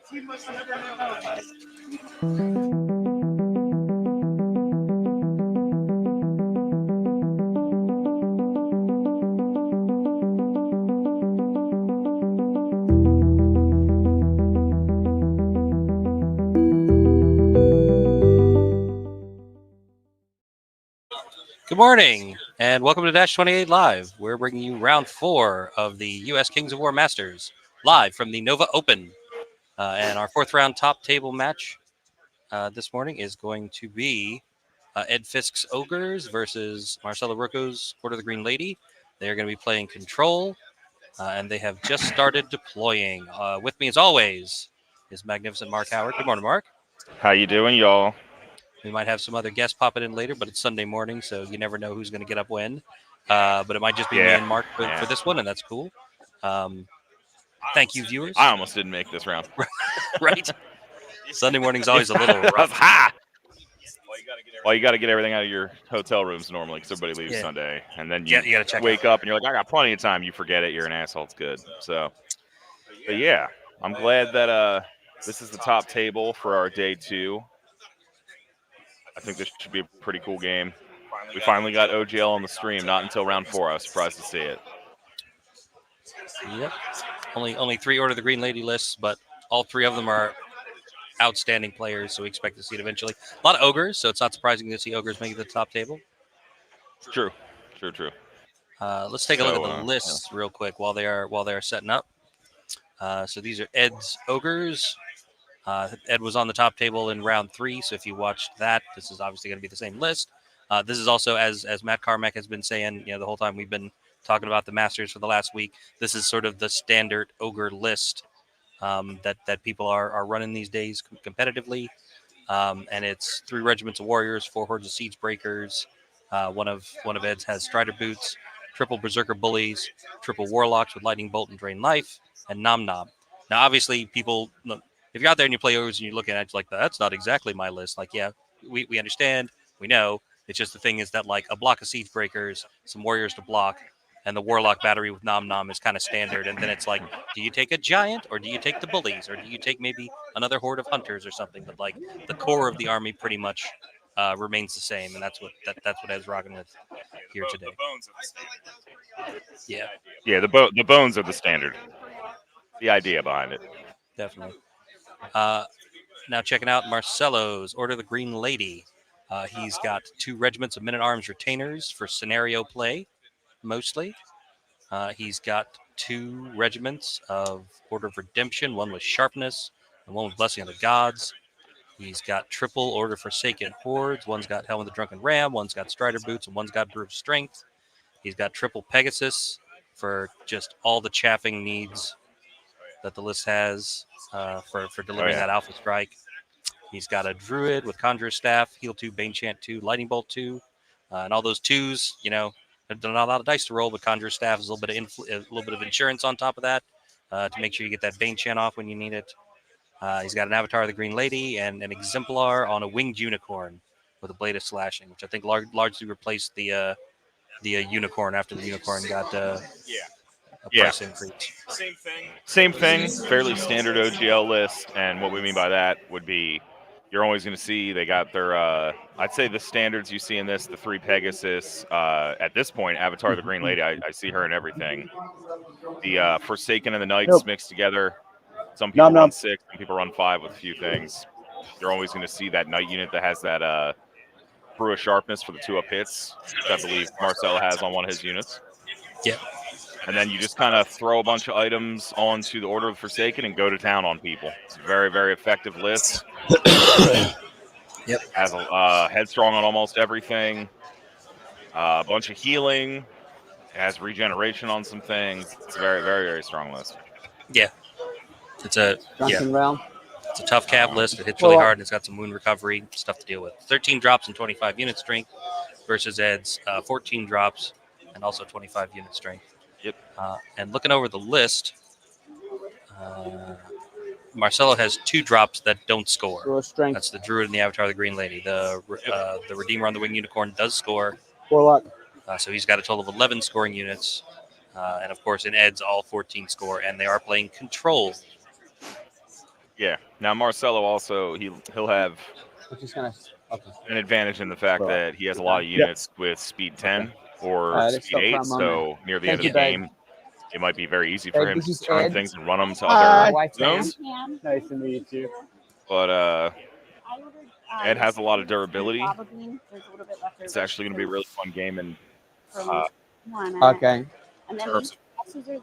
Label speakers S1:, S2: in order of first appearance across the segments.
S1: Good morning, and welcome to Dash 28 Live. We're bringing you round 4 of the U.S. Kings of War Masters, live from the Nova Open. And our 4th round top table match this morning is going to be Ed Fiske's Ogres versus Marcelo Rouco's Court of the Green Lady. They are going to be playing Control, and they have just started deploying. With me, as always, is magnificent Mark Howard. Good morning, Mark.
S2: How you doing, y'all?
S1: We might have some other guests popping in later, but it's Sunday morning, so you never know who's going to get up when. But it might just be me and Mark for this one, and that's cool. Thank you, viewers.
S2: I almost didn't make this round.
S1: Right? Sunday morning's always a little rough.
S2: Well, you got to get everything out of your hotel rooms normally because everybody leaves Sunday. And then you
S1: gotta
S2: wake up and you're like, I got plenty of time. You forget it. You're an asshole. It's good. So, but yeah, I'm glad that this is the top table for our day 2. I think this should be a pretty cool game. We finally got OGL on the stream, not until round 4. I was surprised to see it.
S1: Yep. Only 3 Order of the Green Lady lists, but all 3 of them are outstanding players, so we expect to see it eventually. A lot of Ogres, so it's not surprising to see Ogres make it to the top table.
S2: True.
S1: Let's take a look at the lists real quick while they are setting up. So these are Ed's Ogres. Ed was on the top table in round 3, so if you watched that, this is obviously going to be the same list. This is also, as Matt Carmack has been saying, the whole time we've been talking about the Masters for the last week, this is sort of the standard Ogre list that people are running these days competitively. And it's 3 regiments of warriors, 4 hordes of siege breakers. One of Ed's has strider boots, triple berserker bullies, triple warlocks with lightning bolt and drain life, and nom nom. Now, obviously, people, if you're out there and you play Ogres and you're looking at it like, that's not exactly my list. Like, yeah, we understand, we know. It's just the thing is that like a block of siege breakers, some warriors to block, and the warlock battery with nom nom is kind of standard. And then it's like, do you take a giant or do you take the bullies or do you take maybe another horde of hunters or something? But like the core of the army pretty much remains the same, and that's what Ed's rocking with here today.
S2: Yeah, the bones are the standard. The idea behind it.
S1: Definitely. Now checking out Marcelo's Order of the Green Lady. He's got 2 regiments of men-at-arms retainers for scenario play, mostly. He's got 2 regiments of Order of Redemption, one with Sharpness and one with Blessing of the Gods. He's got triple Order Forsaken Hordes. One's got Helm of the Drunken Ram, one's got Strider Boots, and one's got Brew of Strength. He's got triple Pegasus for just all the chaffing needs that the list has for delivering that Alpha Strike. He's got a Druid with Conjurer Staff, Heal 2, Bane Chant 2, Lightning Bolt 2, and all those 2s, there's not a lot of dice to roll, but Conjurer Staff is a little bit of insurance on top of that to make sure you get that Bane Chant off when you need it. He's got an Avatar of the Green Lady and an Exemplar on a Winged Unicorn with a Blade of Slashing, which I think largely replaced the Unicorn after the Unicorn got a price increase.
S2: Same thing. Fairly standard OGL list, and what we mean by that would be you're always going to see they got their, I'd say the standards you see in this, the 3 Pegasus, at this point, Avatar of the Green Lady, I see her in everything. The Forsaken and the Knights mixed together. Some people run 6, some people run 5 with a few things. You're always going to see that Knight unit that has that Brew of Sharpness for the 2-up hits, which I believe Marcelo has on one of his units.
S1: Yeah.
S2: And then you just kind of throw a bunch of items onto the Order of the Forsaken and go to town on people. It's a very, very effective list.
S1: Yep.
S2: Has a headstrong on almost everything. A bunch of healing. It has regeneration on some things. It's a very, very, very strong list.
S1: Yeah. It's a tough cav list. It hits really hard, and it's got some wound recovery stuff to deal with. 13 drops and 25 unit strength versus Ed's 14 drops and also 25 unit strength.
S2: Yep.
S1: And looking over the list, Marcelo has 2 drops that don't score. That's the Druid and the Avatar of the Green Lady. The Redeemer on the Winged Unicorn does score.
S3: Warlock.
S1: So he's got a total of 11 scoring units. And, of course, in Ed's, all 14 score, and they are playing Control.
S2: Yeah. Now Marcelo also he'll have an advantage in the fact that he has a lot of units with speed 10 or speed 8. So near the end of the game, it might be very easy for him to turn things and run them to other zones.
S3: Nice to meet you.
S2: But Ed has a lot of durability. It's actually going to be a really fun game, and
S3: Okay.
S2: in terms of very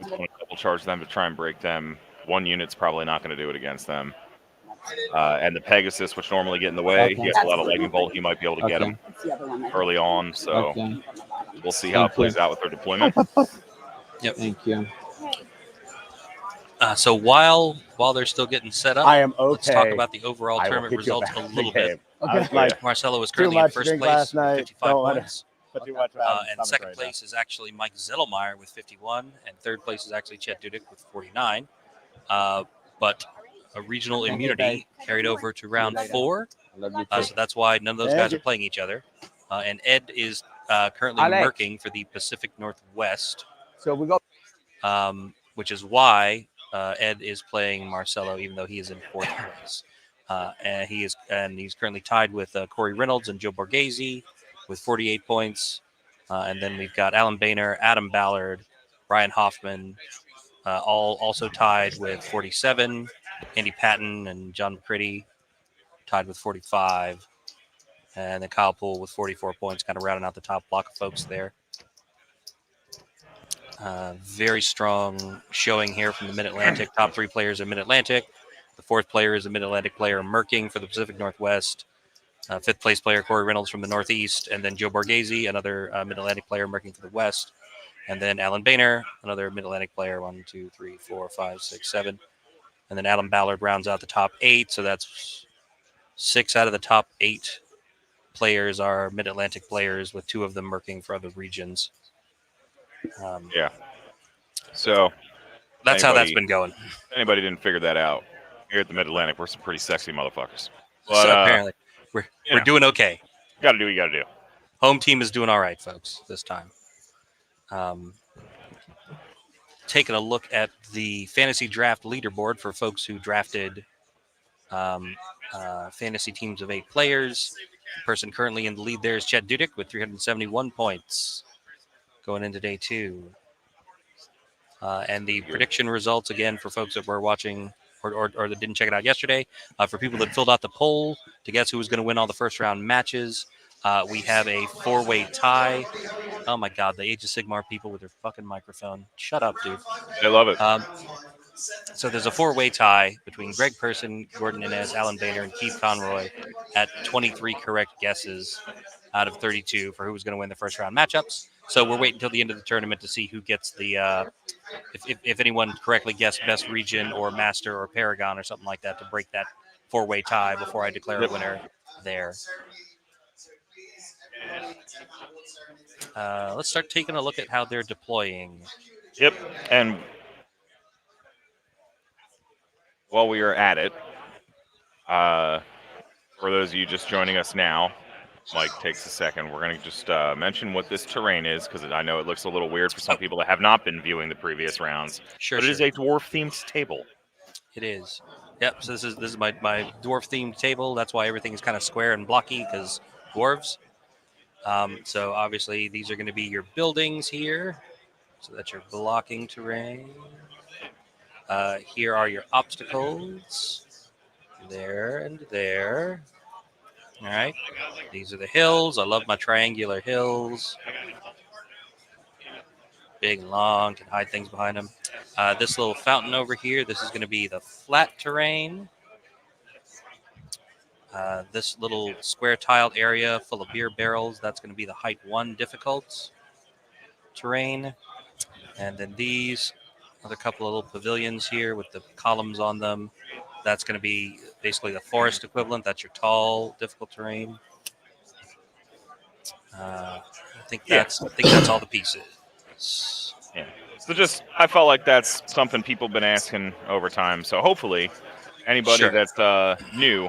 S2: going to double charge them to try and break them. One unit's probably not going to do it against them. And the Pegasus, which normally get in the way, he has a lot of lightning bolt. He might be able to get him early on. So we'll see how it plays out with their deployment.
S1: Yep.
S3: Thank you.
S1: So while they're still getting set up,
S4: I am okay.
S1: let's talk about the overall
S4: I will
S1: tournament
S4: hit you
S1: results
S4: back
S1: a
S4: in the
S1: little bit.
S4: game. Like,
S1: Marcelo is
S4: too
S1: currently in
S4: much
S1: first
S4: drink
S1: place
S4: last
S1: with
S4: night.
S1: 55
S4: Don't let it
S1: points.
S4: put too much out
S1: And second place is actually Mike Zettelmeyer with 51, and third place is actually Chet Dudek with 49. But a regional immunity carried over to round 4, so that's why none of those guys are playing each other. And Ed is currently merking for the Pacific Northwest.
S3: So we go.
S1: Which is why Ed is playing Marcelo, even though he is in fourth place. And he's currently tied with Corey Reynolds and Joe Borghese with 48 points. And then we've got Alan Boehner, Adam Ballard, Brian Hoffman, all also tied with 47. Andy Patton and John McCready tied with 45. And then Kyle Poole with 44 points, kind of rounding out the top block of folks there. Very strong showing here from the Mid-Atlantic. Top 3 players are Mid-Atlantic. The 4th player is a Mid-Atlantic player, merking for the Pacific Northwest. 5th place player, Corey Reynolds from the Northeast. And then Joe Borghese, another Mid-Atlantic player, merking for the West. And then Alan Boehner, another Mid-Atlantic player, 1, 2, 3, 4, 5, 6, 7. And then Adam Ballard rounds out the top 8. So that's 6 out of the top 8 players are Mid-Atlantic players, with 2 of them merking for other regions.
S2: Yeah. So
S1: that's how that's been going.
S2: Anybody didn't figure that out? Here at the Mid-Atlantic, we're some pretty sexy motherfuckers. But
S1: so apparently, we're doing okay.
S2: Got to do what you got to do.
S1: Home team is doing all right, folks, this time. Taking a look at the fantasy draft leaderboard for folks who drafted fantasy teams of 8 players. The person currently in the lead there is Chet Dudek with 371 points going into day 2. And the prediction results, again, for folks that were watching or that didn't check it out yesterday, for people that filled out the poll to guess who was going to win all the first-round matches, we have a 4-way tie. Oh, my God, the Age of Sigmar people with their fucking microphone. Shut up, dude.
S2: They love it.
S1: So there's a 4-way tie between Greg Person, Gordon Inez, Alan Boehner, and Keith Conroy at 23 correct guesses out of 32 for who was going to win the first-round matchups. So we're waiting until the end of the tournament to see who gets the if anyone correctly guessed best region or master or paragon or something like that to break that 4-way tie before I declare a winner there. Let's start taking a look at how they're deploying.
S2: Yep. And while we are at it, for those of you just joining us now, Mike takes a second. We're going to just mention what this terrain is, because I know it looks a little weird for some people that have not been viewing the previous rounds.
S1: Sure,
S2: but it is a dwarf-themed table.
S1: It is. Yep. So this is my dwarf-themed table. That's why everything is kind of square and blocky, because dwarves. So obviously these are going to be your buildings here. So that's your blocking terrain. Here are your obstacles. There and there. All right. These are the hills. I love my triangular hills. Big and long, can hide things behind them. This little fountain over here, this is going to be the flat terrain. This little square tiled area full of beer barrels, that's going to be the height 1 difficult terrain. And then these other couple of little pavilions here with the columns on them, that's going to be basically the forest equivalent. That's your tall difficult terrain. I think that's all the pieces.
S2: Yeah. So I felt like that's something people have been asking over time. So hopefully anybody that's new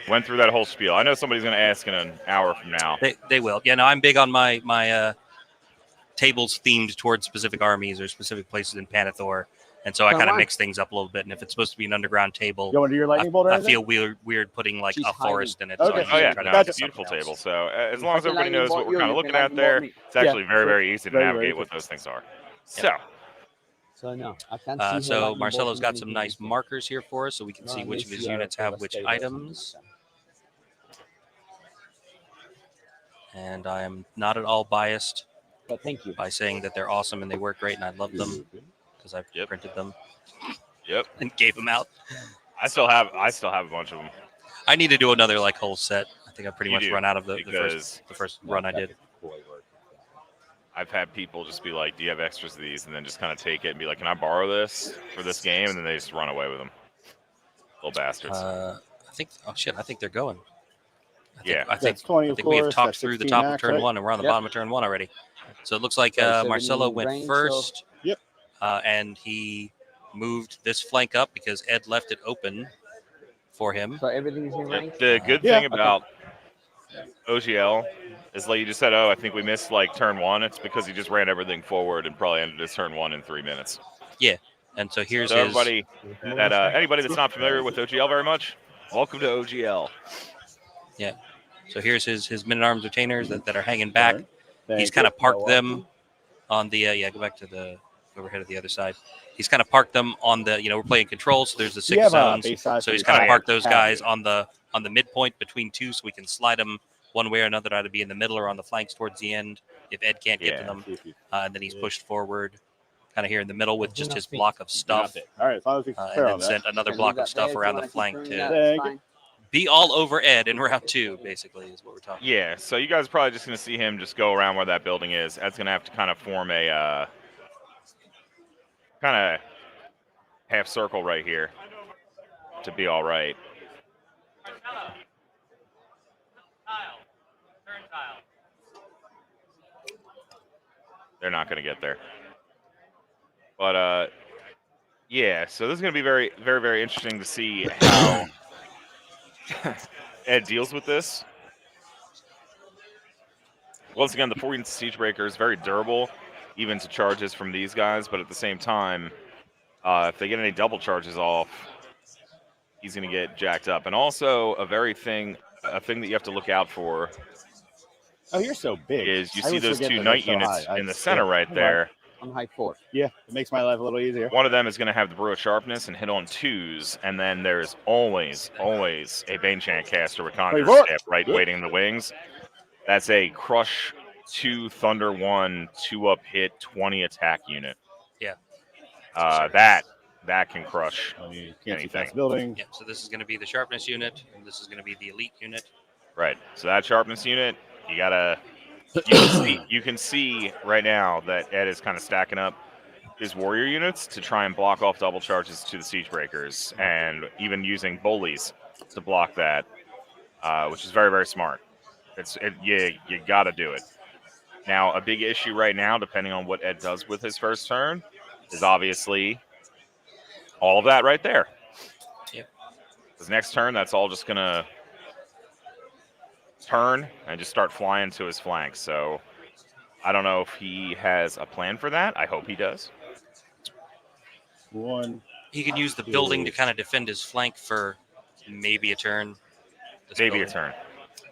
S2: went through that whole spiel. I know somebody's going to ask in an hour from now.
S1: They will. Yeah, no, I'm big on my tables themed towards specific armies or specific places in Panathor. And so I kind of mix things up a little bit. And if it's supposed to be an underground table,
S3: you want to do your lightning bolt?
S1: I feel weird putting like a forest in it.
S3: Okay.
S1: So
S2: Oh yeah,
S1: try to
S2: no,
S1: make
S2: it's
S1: it
S2: a beautiful
S1: something else.
S2: table. So as long as everybody knows what we're kind of looking at there, it's actually very easy to navigate what those things are. So.
S4: So no, I can't see.
S1: So Marcelo's got some nice markers here for us, so we can see which of his units have which items. And I am not at all biased by saying that they're awesome and they work great and I love them because I printed them.
S2: Yep.
S1: And gave them out.
S2: I still have a bunch of them.
S1: I need to do another like whole set. I think I pretty much run out of the first run I did.
S2: I've had people just be like, "Do you have extras of these?" And then just kind of take it and be like, "Can I borrow this for this game?" And then they just run away with them. Little bastards.
S1: I think. Oh shit! I think they're going.
S2: I
S1: think
S3: 20,
S1: I think we have talked through the top of turn one, and we're on the bottom of turn one already. So it looks like Marcelo went first.
S3: Yep.
S1: And he moved this flank up because Ed left it open for him.
S4: So everything's in rank.
S2: The good thing about OGL is like you just said, I think we missed like turn one. It's because he just ran everything forward and probably ended his turn one in 3 minutes.
S1: Yeah. And so here's
S2: everybody anybody that's not familiar with OGL very much, welcome to OGL.
S1: Yeah. So here's his men-at-arms retainers that are hanging back. He's kind of parked them on the go back to the overhead of the other side. He's kind of parked them on the we're playing control, so there's the 6 zones. So he's kind of parked those guys on the midpoint between 2, so we can slide them one way or another, either be in the middle or on the flanks towards the end if Ed can't get to them. And then he's pushed forward kind of here in the middle with just his block of stuff.
S3: All right,
S1: and then sent another block of stuff around the flank to be all over Ed in round 2, basically, is what we're talking about.
S2: Yeah, so you guys are probably just going to see him just go around where that building is. Ed's going to have to kind of form a kind of half circle right here to be all right. They're not going to get there. But, yeah, so this is going to be very, very, very interesting to see how Ed deals with this. Once again, the 4 Siege Breaker is very durable, even to charges from these guys, but at the same time, if they get any double charges off, he's going to get jacked up. And also, a thing that you have to look out for.
S3: Oh, you're so big.
S2: Is you see those 2 knight units in the center right there.
S4: I'm high 4.
S3: Yeah, it makes my life a little easier.
S2: One of them is going to have the Brew of Sharpness and hit on 2s, and then there's always a Banechant caster with Conjure Step waiting in the wings. That's a Crush 2, Thunder 1, 2-up hit, 20 attack unit.
S1: Yeah.
S2: That can crush anything.
S3: Building.
S1: Yeah, so this is going to be the Sharpness unit, and this is going to be the Elite unit.
S2: Right. So that Sharpness unit, you can see right now that Ed is kind of stacking up his warrior units to try and block off double charges to the Siege Breakers, and even using bullies to block that, which is very, very smart. You got to do it. Now, a big issue right now, depending on what Ed does with his first turn, is obviously all of that right there.
S1: Yep.
S2: His next turn, that's all just going to turn and just start flying to his flank. So I don't know if he has a plan for that. I hope he does.
S1: He could use the building to kind of defend his flank for maybe a turn.
S2: Maybe a turn.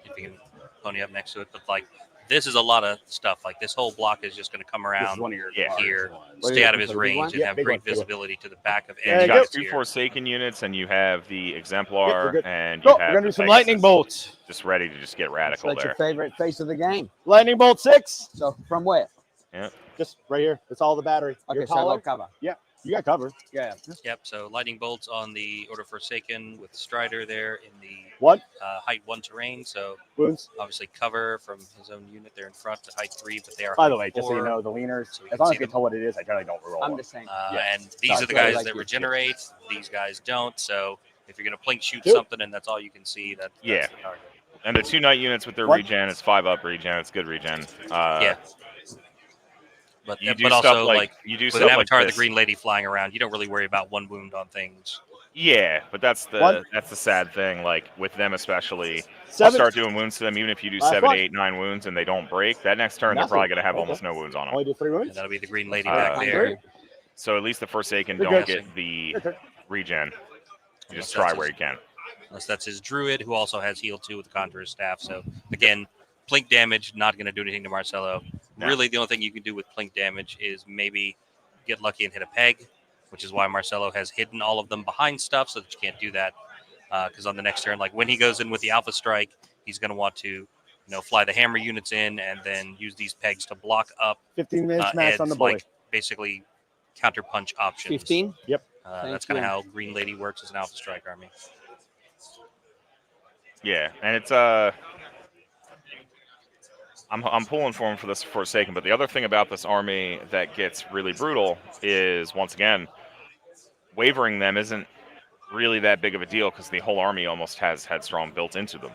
S1: If he can pony up next to it. But, like, this is a lot of stuff. Like, this whole block is just going to come around here, stay out of his range, and have great visibility to the back of Ed.
S2: You got 2 Forsaken units, and you have the Exemplar, and you have
S3: we're going to do some lightning bolts.
S2: Just ready to just get radical
S4: That's
S2: there.
S4: your favorite face of the game.
S3: Lightning bolt 6.
S4: So from where?
S2: Yeah.
S3: Just right here. It's all the battery.
S4: Okay, so I got cover.
S3: Yeah, you got cover.
S4: Yeah.
S1: Yep, so lightning bolts on the Order Forsaken with Strider there in the height 1 terrain. So
S3: wounds.
S1: Obviously cover from his own unit there in front to height 3, but they are.
S3: By the way, just so you know, the leaners, so as long as you can tell what it is, I generally don't roll.
S4: I'm just saying.
S1: And these are the guys that regenerate. These guys don't. So if you're going to plink shoot something and that's all you can see, that's the target.
S2: And the 2 knight units with their regen, it's 5-up regen. It's good regen.
S1: But also, like you do with an Avatar of the Green Lady flying around, you don't really worry about 1 wound on things.
S2: Yeah, but that's the sad thing. Like with them especially, I'll start doing wounds to them. Even if you do 7, 8, 9 wounds and they don't break, that next turn they're probably going to have almost no wounds on them.
S3: Only do 3 wounds.
S1: And that'll be the Green Lady back there.
S2: So at least the Forsaken
S3: You're
S2: don't
S1: good.
S2: get the
S3: Your turn.
S2: regen. You
S1: Unless
S2: just try
S1: that's
S2: where
S1: his-
S2: you can.
S1: Unless that's his Druid, who also has heal 2 with the Conjurer's Staff. So, again, Plink damage, not going to do anything to Marcelo.
S2: No.
S1: Really, the only thing you can do with Plink damage is maybe get lucky and hit a peg, which is why Marcelo has hidden all of them behind stuff so that you can't do that. Because on the next turn, like when he goes in with the Alpha Strike, he's going to want to fly the hammer units in and then use these pegs to block up
S3: 15 minutes max on the
S1: Ed's,
S3: bully.
S1: like, basically counterpunch options.
S4: 15.
S3: Yep.
S1: That's kind of how Green Lady works as an Alpha Strike army.
S2: Yeah, and it's I'm pulling for him for this Forsaken, but the other thing about this army that gets really brutal is, once again, wavering them isn't really that big of a deal because the whole army almost has Headstrong built into them.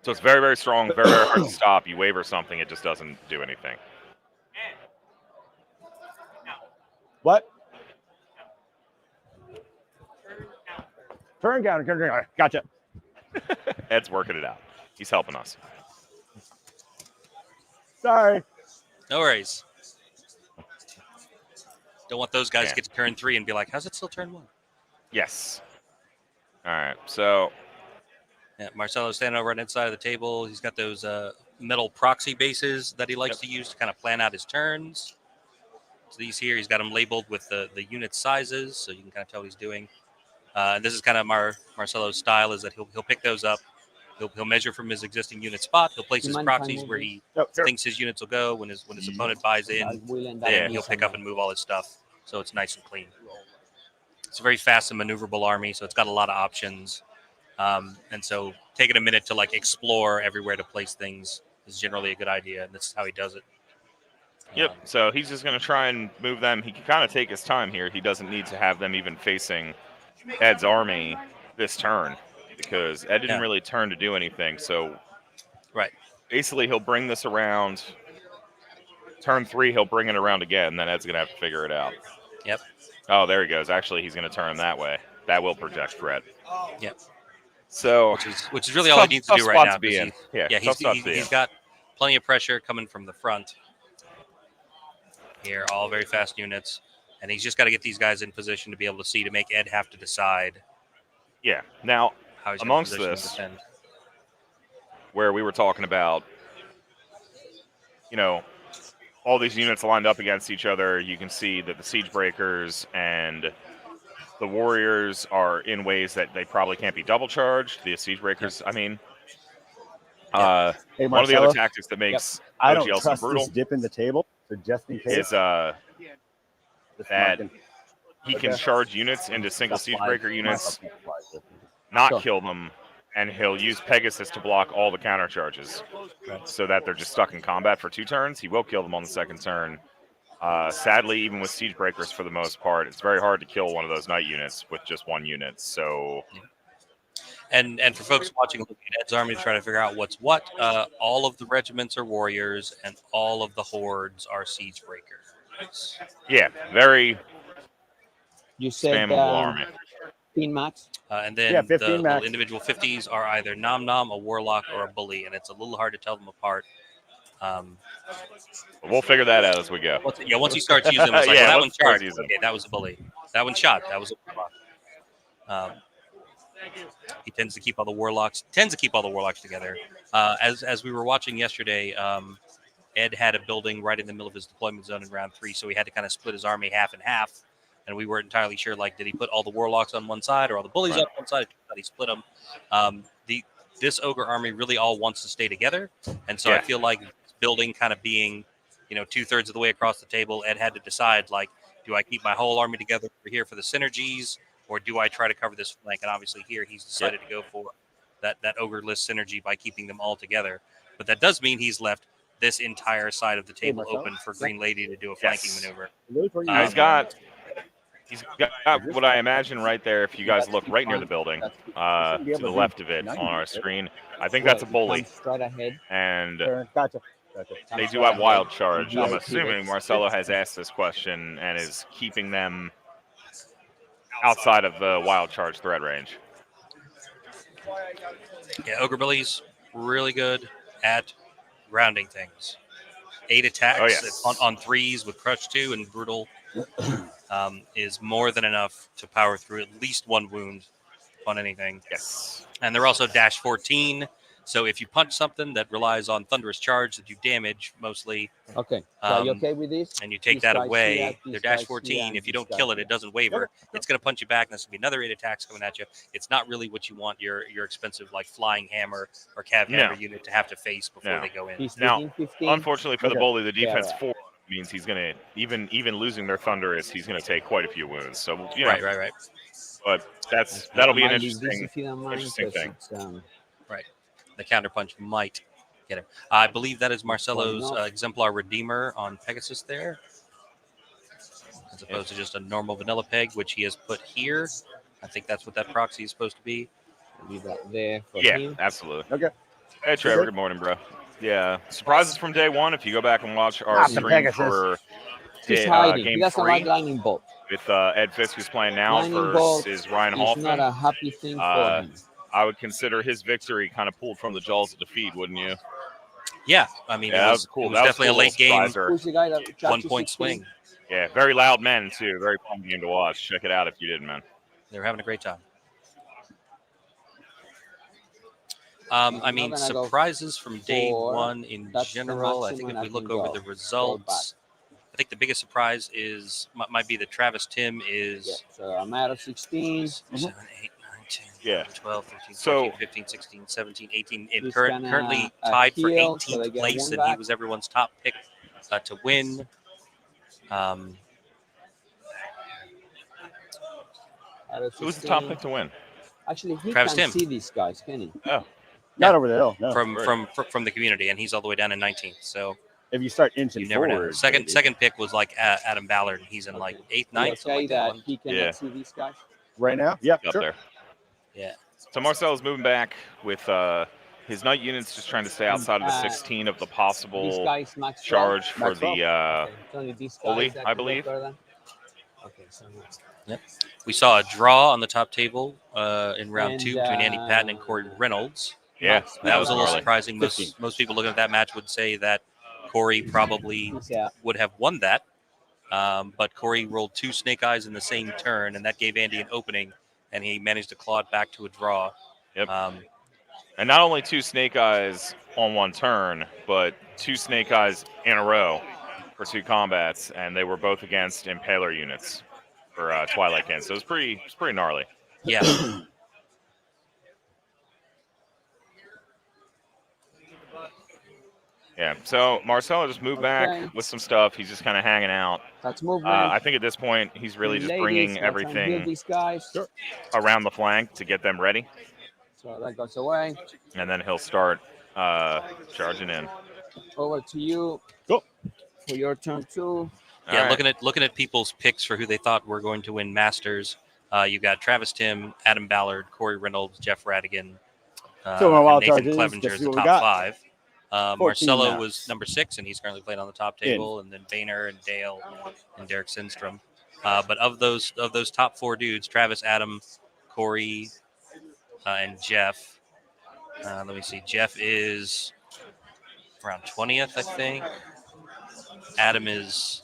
S2: So it's very, very strong, very, very hard to stop. You waver something, it just doesn't do anything.
S3: What? Turn counter. Gotcha.
S2: Ed's working it out. He's helping us.
S3: Sorry.
S1: No worries. Don't want those guys
S2: Yeah.
S1: to get to turn 3 and be like, how's it still turn 1?
S2: Yes. All right, so
S1: Yeah, Marcelo's standing over on the inside of the table. He's got those metal proxy bases that he likes to use to kind of plan out his turns. So these here, he's got them labeled with the unit sizes, so you can kind of tell what he's doing. And this is kind of Marcelo's style, is that he'll pick those up. He'll measure from his existing unit spot. He'll place his proxies where he thinks his units will go. When his opponent buys in, then he'll pick up and move all his stuff, so it's nice and clean. It's a very fast and maneuverable army, so it's got a lot of options. And so taking a minute to like explore everywhere to place things is generally a good idea, and this is how he does it.
S2: Yep, so he's just going to try and move them. He can kind of take his time here. He doesn't need to have them even facing Ed's army this turn because Ed didn't really turn to do anything. So
S1: right,
S2: basically he'll bring this around. Turn 3, he'll bring it around again, then Ed's going to have to figure it out.
S1: Yep.
S2: Oh, there he goes. Actually, he's going to turn that way. That will project for Ed.
S1: Yep.
S2: So,
S1: which is really all he needs to do right now. He's got plenty of pressure coming from the front. Here, all very fast units, and he's just got to get these guys in position to be able to see, to make Ed have to decide.
S2: Yeah. Now,
S1: how he's
S2: amongst this, where we were talking about, all these units lined up against each other, you can see that the Siege Breakers and the Warriors are in ways that they probably can't be double charged. The Siege Breakers, I mean,
S3: Hey,
S2: one of the other tactics that makes
S3: I don't
S2: OGL
S3: trust
S2: brutal
S3: this dip in the table, so just in case.
S2: is that he can charge units into single Siege Breaker units, not kill them, and he'll use Pegasus to block all the counter charges so that they're just stuck in combat for 2 turns. He will kill them on the 2nd turn. Sadly, even with Siege Breakers for the most part, it's very hard to kill one of those Knight units with just 1 unit. So,
S1: and for folks watching, looking at Ed's army to try to figure out what's what, all of the regiments are warriors, and all of the hordes are Siege Breakers.
S2: Yeah, very
S4: spammable
S2: army.
S4: 15 max.
S1: And then the individual 50s are either Nom Nom, a Warlock, or a Bully, and it's a little hard to tell them apart.
S2: We'll figure that out as we go.
S1: Once he starts using them, it's like, well, that one charged. Okay, that was a Bully. That one shot. That was a Warlock. He tends to keep all the Warlocks. Together. As we were watching yesterday, Ed had a building right in the middle of his deployment zone in round 3, so he had to kind of split his army half and half. And we weren't entirely sure, like, did he put all the Warlocks on one side or all the Bullies on one side? He split them. This Ogre army really all wants to stay together. And so I feel like building kind of being, 2/3 of the way across the table, Ed had to decide, like, do I keep my whole army together over here for the synergies, or do I try to cover this flank? And obviously here he's decided to go for that Ogre list synergy by keeping them all together. But that does mean he's left this entire side of the table open for Green Lady to do a flanking maneuver.
S2: He's got what I imagine right there. If you guys look right near the building, to the left of it on our screen, I think that's a Bully. And they do have Wild Charge. I'm assuming Marcelo has asked this question and is keeping them outside of the Wild Charge threat range.
S1: Yeah, Ogre Bullies really good at grounding things. 8 attacks
S2: Oh, yes.
S1: on 3s with Crush 2 and Brutal is more than enough to power through at least 1 wound on anything.
S2: Yes.
S1: And they're also dash 14. So if you punch something that relies on Thunderous Charge that you damage mostly,
S4: Okay. So are you okay with this?
S1: and you take
S4: These
S1: that
S4: guys
S1: away,
S4: here,
S1: they're
S4: these
S1: dash
S4: guys
S1: 14.
S4: here,
S1: If you
S4: these
S1: don't
S4: guys
S1: kill it,
S4: here.
S1: it doesn't waver. It's going to punch you back, and there's going to be another 8 attacks coming at you. It's not really what you want your expensive like flying hammer or cav hammer unit to have to face before they go in.
S4: He's
S2: Now,
S4: taking 15.
S2: unfortunately for the bully, the defense
S4: Yeah,
S2: 4 means he's going to even losing their Thunderous, he's going to take quite a few wounds. So you know,
S1: Right.
S2: But that'll be an
S4: I might leave this
S2: interesting
S4: if you don't mind,
S2: interesting
S4: 'cause
S2: thing.
S4: it's,
S1: Right. The counterpunch might get him. I believe that is Marcelo's
S4: enough.
S1: exemplar Redeemer on Pegasus there, as opposed to just a normal vanilla peg, which he has put here. I think that's what that proxy is supposed to be.
S4: leave that there for
S2: Yeah,
S4: him.
S2: absolutely.
S3: Okay.
S2: Hey, Trevor. Good morning, bro. Yeah, surprises from day one. If you go back and watch our
S3: Not the
S2: stream
S3: Pegasus.
S2: for
S4: He's hiding. He
S2: game
S4: doesn't
S2: 3
S4: like lightning bolt.
S2: with Ed Fiske, who's playing now,
S4: Lightning bolt
S2: versus Ryan
S4: is
S2: Hoffman,
S4: not a happy thing for him.
S2: I would consider his victory kind of pulled from the jaws of defeat, wouldn't you?
S1: Yeah, I mean,
S2: Yeah,
S1: it was
S2: cool.
S1: It was
S2: That was
S1: definitely
S2: cool
S1: a late game,
S2: surpriser.
S4: Who's the guy that charged
S1: 1 point
S4: 16?
S1: swing.
S2: Yeah, very loud men too. Very fun game to watch. Check it out if you didn't, man.
S1: They were having a great time. I mean, surprises from day one in general. I think if we look over the results, I think the biggest surprise might be that Travis Tim is.
S4: So I'm out of 16.
S1: 7, 8, 9, 10,
S2: Yeah.
S1: 12, 13,
S2: So-
S1: 14, 15, 16, 17, 18.
S4: He's
S1: Currently
S4: gonna,
S1: tied for
S4: heal, so
S1: 18th
S4: they get
S1: place,
S4: one
S1: and he
S4: back.
S1: was everyone's top pick to win.
S4: Out of
S2: Who's the
S4: 16.
S2: top pick to win?
S4: Actually, he
S1: Travis
S4: can
S1: Tim.
S4: see these guys, can he?
S2: Oh,
S3: Not over the hill. No.
S1: From the community, and he's all the way down in 19th. So
S3: if you start inching
S1: you never know.
S3: forward,
S1: Second pick was like Adam Ballard. He's in like 8th, 9th.
S4: Okay,
S1: something like
S4: that
S1: that.
S4: he cannot
S2: Yeah.
S4: see these guys.
S3: right now. Yep.
S2: up
S3: Sure.
S2: there.
S1: Yeah.
S2: So Marcelo's moving back with his knight units, just trying to stay outside of the 16 of the
S4: These
S2: possible
S4: guys max
S2: charge for
S3: Max
S2: the
S4: Okay, it's only these guys
S2: Holy,
S4: that
S2: I
S4: can go
S2: believe.
S4: further. Okay, so
S1: We saw a draw on the top table in round
S4: And,
S1: 2 between Andy Patton and Corey Reynolds.
S2: yeah.
S1: That was a little
S2: gnarly.
S1: surprising.
S3: 15.
S1: Most people looking at that match would say that Corey probably
S4: he's out.
S1: would have won that. But Corey rolled 2 snake eyes in the same turn, and that gave Andy an opening, and he managed to claw it back to a draw.
S2: Yep. And not only 2 snake eyes on one turn, but 2 snake eyes in a row for 2 combats, and they were both against Impaler units for Twilight Kin. So it was pretty gnarly.
S1: Yeah.
S2: Yeah. So Marcelo just moved back with some stuff. He's just kind of hanging out.
S4: That's movement.
S2: I think at this point he's really just bringing
S4: Heal
S2: everything
S4: these guys.
S2: around the flank to get them ready,
S4: So that goes away.
S2: and then he'll start charging in.
S4: Over to you.
S3: Go.
S4: For your turn too.
S1: Yeah,
S2: All right.
S1: looking at people's picks for who they thought were going to win Masters. You got Travis Tim, Adam Ballard, Corey Reynolds, Jeff Radigan,
S3: So my wild
S1: and Nathan
S3: charges,
S1: Clevenger
S3: guess
S1: as the
S3: what we
S1: top
S3: got?
S1: 5.
S3: 14
S1: Marcelo
S3: maps.
S1: was number 6, and he's currently playing on the top table. And then Boehner and Dale and Derek Sindstrom. But of those top 4 dudes, Travis, Adam, Corey, and Jeff. Let me see. Jeff is around 20th, I think. Adam is,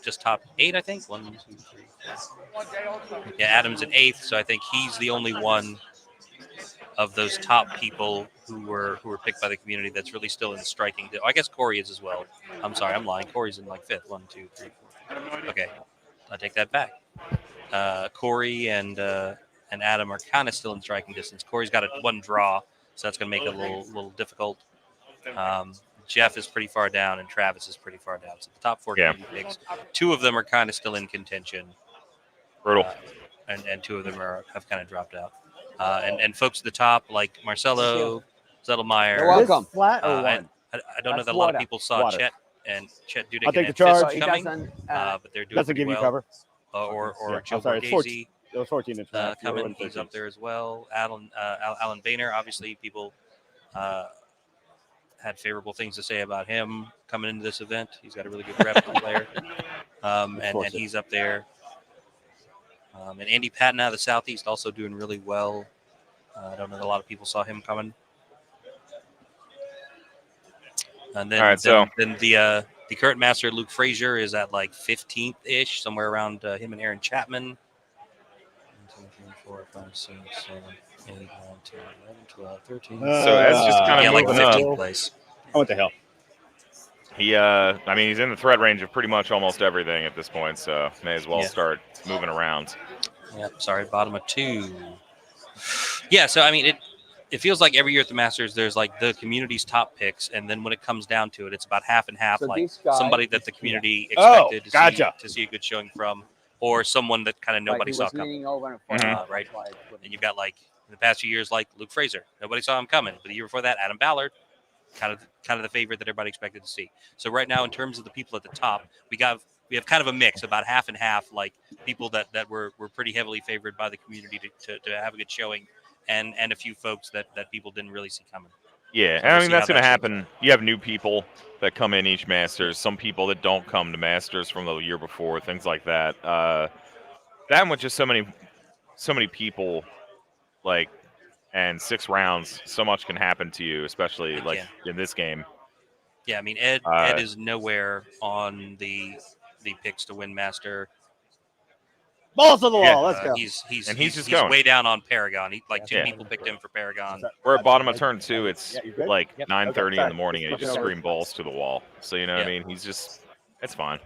S1: just top 8, I think. 1, 2, 3. Yeah, Adam's in 8th, so I think he's the only one of those top people who were picked by the community that's really still in striking. I guess Corey is as well. I'm sorry, I'm lying. Corey's in like 5th. 1, 2, 3, 4. Okay, I take that back. Corey and Adam are kind of still in striking distance. Corey's got 1 draw, so that's going to make it a little difficult. Jeff is pretty far down, and Travis is pretty far down. So the top 4 community picks, 2 of them are kind of still in contention.
S2: Brutal.
S1: And 2 of them have kind of dropped out. And folks at the top, like Marcelo, Zettelmeyer.
S4: You're welcome.
S3: This flat or one?
S1: I don't know
S3: That's
S1: that a lot
S3: water.
S1: of people saw
S3: Water.
S1: Chet Dudek
S3: I'll take
S1: and
S3: the charge.
S1: Fiske coming, but they're doing
S3: Doesn't
S1: pretty
S3: give you
S1: well.
S3: cover.
S1: Or
S3: Yeah,
S1: Joe
S3: I'm sorry, it's
S1: Borghese
S3: It was 14 inch.
S1: coming. He's up there as well. Alan Boehner, obviously, people had favorable things to say about him coming into this event. He's got a really good rep player, and he's up there. And Andy Patton out of the Southeast also doing really well. I don't know that a lot of people saw him coming. And then,
S2: All right, so
S1: then the current master, Luke Frazier, is at like 15th ish, somewhere around him and Aaron Chapman. 1, 2, 3, 4, 5, 6, 7, 8, 9, 10, 11, 12, 13.
S2: So Ed's just kind of
S1: Yeah, like
S2: moving up.
S1: 15th place.
S3: Oh, what the hell?
S2: He, I mean, he's in the threat range of pretty much almost everything at this point, so may as well
S1: Yeah.
S2: start moving around.
S1: Yep, sorry, bottom of 2. Yeah, so I mean, it feels like every year at the Masters, there's like the community's top picks, and then when it comes down to it, it's about half and half.
S4: So
S1: Like
S4: this guy-
S1: somebody that the community
S3: Oh,
S1: expected
S3: gotcha.
S1: to see a good showing from, or someone that kind of
S4: But
S1: nobody
S4: he
S1: saw
S4: was
S1: coming.
S4: leaning over and
S1: Right.
S4: that's why I couldn't.
S1: And you've got like in the past few years, like Luke Frazier, nobody saw him coming. But the year before that, Adam Ballard, kind of the favorite that everybody expected to see. So right now, in terms of the people at the top, we have kind of a mix, about half and half, like people that were pretty heavily favored by the community to have a good showing, and a few folks that people didn't really see coming.
S2: Yeah,
S1: So
S2: and
S1: we'll
S2: I
S1: see
S2: mean, that's
S1: how
S2: going to
S1: that
S2: happen. You have new people that come in each Masters, some people that don't come to Masters from the year before, things like that. That with just so many people, like, and 6 rounds, so much can happen to you, especially
S1: It
S2: like
S1: can.
S2: in this game.
S1: Yeah, I mean Ed is nowhere on the picks to win Master.
S3: Balls to the
S2: Yeah.
S3: wall. Let's go.
S1: He's
S2: just going.
S1: way down on Paragon. Like two
S2: Yeah.
S1: people picked him for Paragon.
S2: We're at bottom of turn 2. It's
S3: Yeah, you good?
S2: like
S3: Yep.
S2: 9:30
S3: Okay,
S2: in the morning, and he just
S3: sorry.
S2: screamed balls to the wall. So you know what I
S1: Yeah.
S2: mean? It's fine.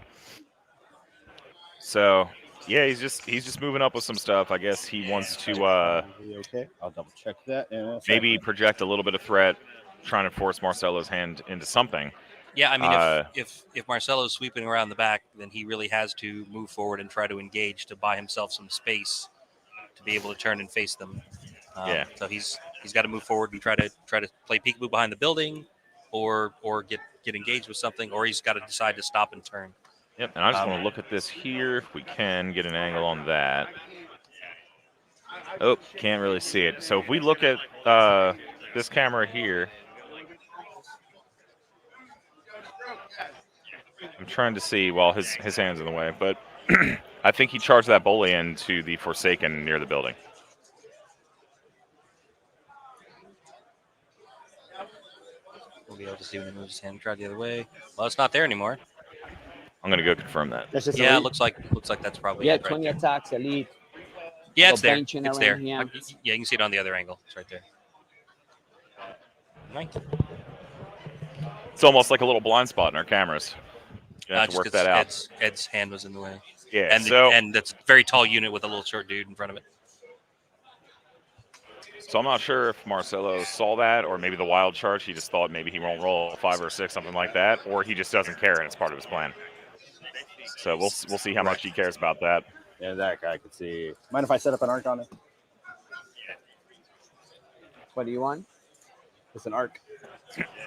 S2: So yeah, he's just moving up with some stuff. I guess he wants to
S3: Okay, I'll double check that. In a
S2: maybe
S3: second.
S2: project a little bit of threat, trying to force Marcelo's hand into something.
S1: Yeah, I mean, if Marcelo's sweeping around the back, then he really has to move forward and try to engage to buy himself some space to be able to turn and face them.
S2: Yeah.
S1: So he's got to move forward and try to play peekaboo behind the building, or get engaged with something, or he's got to decide to stop and turn.
S2: Yep. And I just want to look at this here if we can get an angle on that. Oh, can't really see it. So if we look at this camera here. I'm trying to see while his hand's in the way, but I think he charged that bully into the Forsaken near the building.
S1: We'll be able to see when he moves his hand, try the other way. Well, it's not there anymore.
S2: I'm gonna go confirm that.
S3: That's just
S1: Yeah, it
S3: elite.
S1: looks like that's probably
S4: Yeah,
S1: it right
S4: 20
S1: there.
S4: attacks, elite.
S1: Yeah, it's
S4: Little
S1: there.
S4: benching
S1: It's
S4: around
S1: there.
S4: here.
S1: Yeah, you can see it on the other angle. It's right there. Right.
S2: It's almost like a little blind spot in our cameras. You have to
S1: Just
S2: work
S1: 'cause
S2: that out.
S1: Ed's hand was in the way.
S2: Yeah.
S1: And and that's a very tall unit with a little short dude in front of it.
S2: So I'm not sure if Marcelo saw that, or maybe the wild charge. He just thought maybe he won't roll a 5 or 6, something like that, or he just doesn't care and it's part of his plan. So we'll see how much he cares about that.
S3: Yeah, that guy could see. Mind if I set up an arc on it?
S4: What do you want?
S3: It's an arc.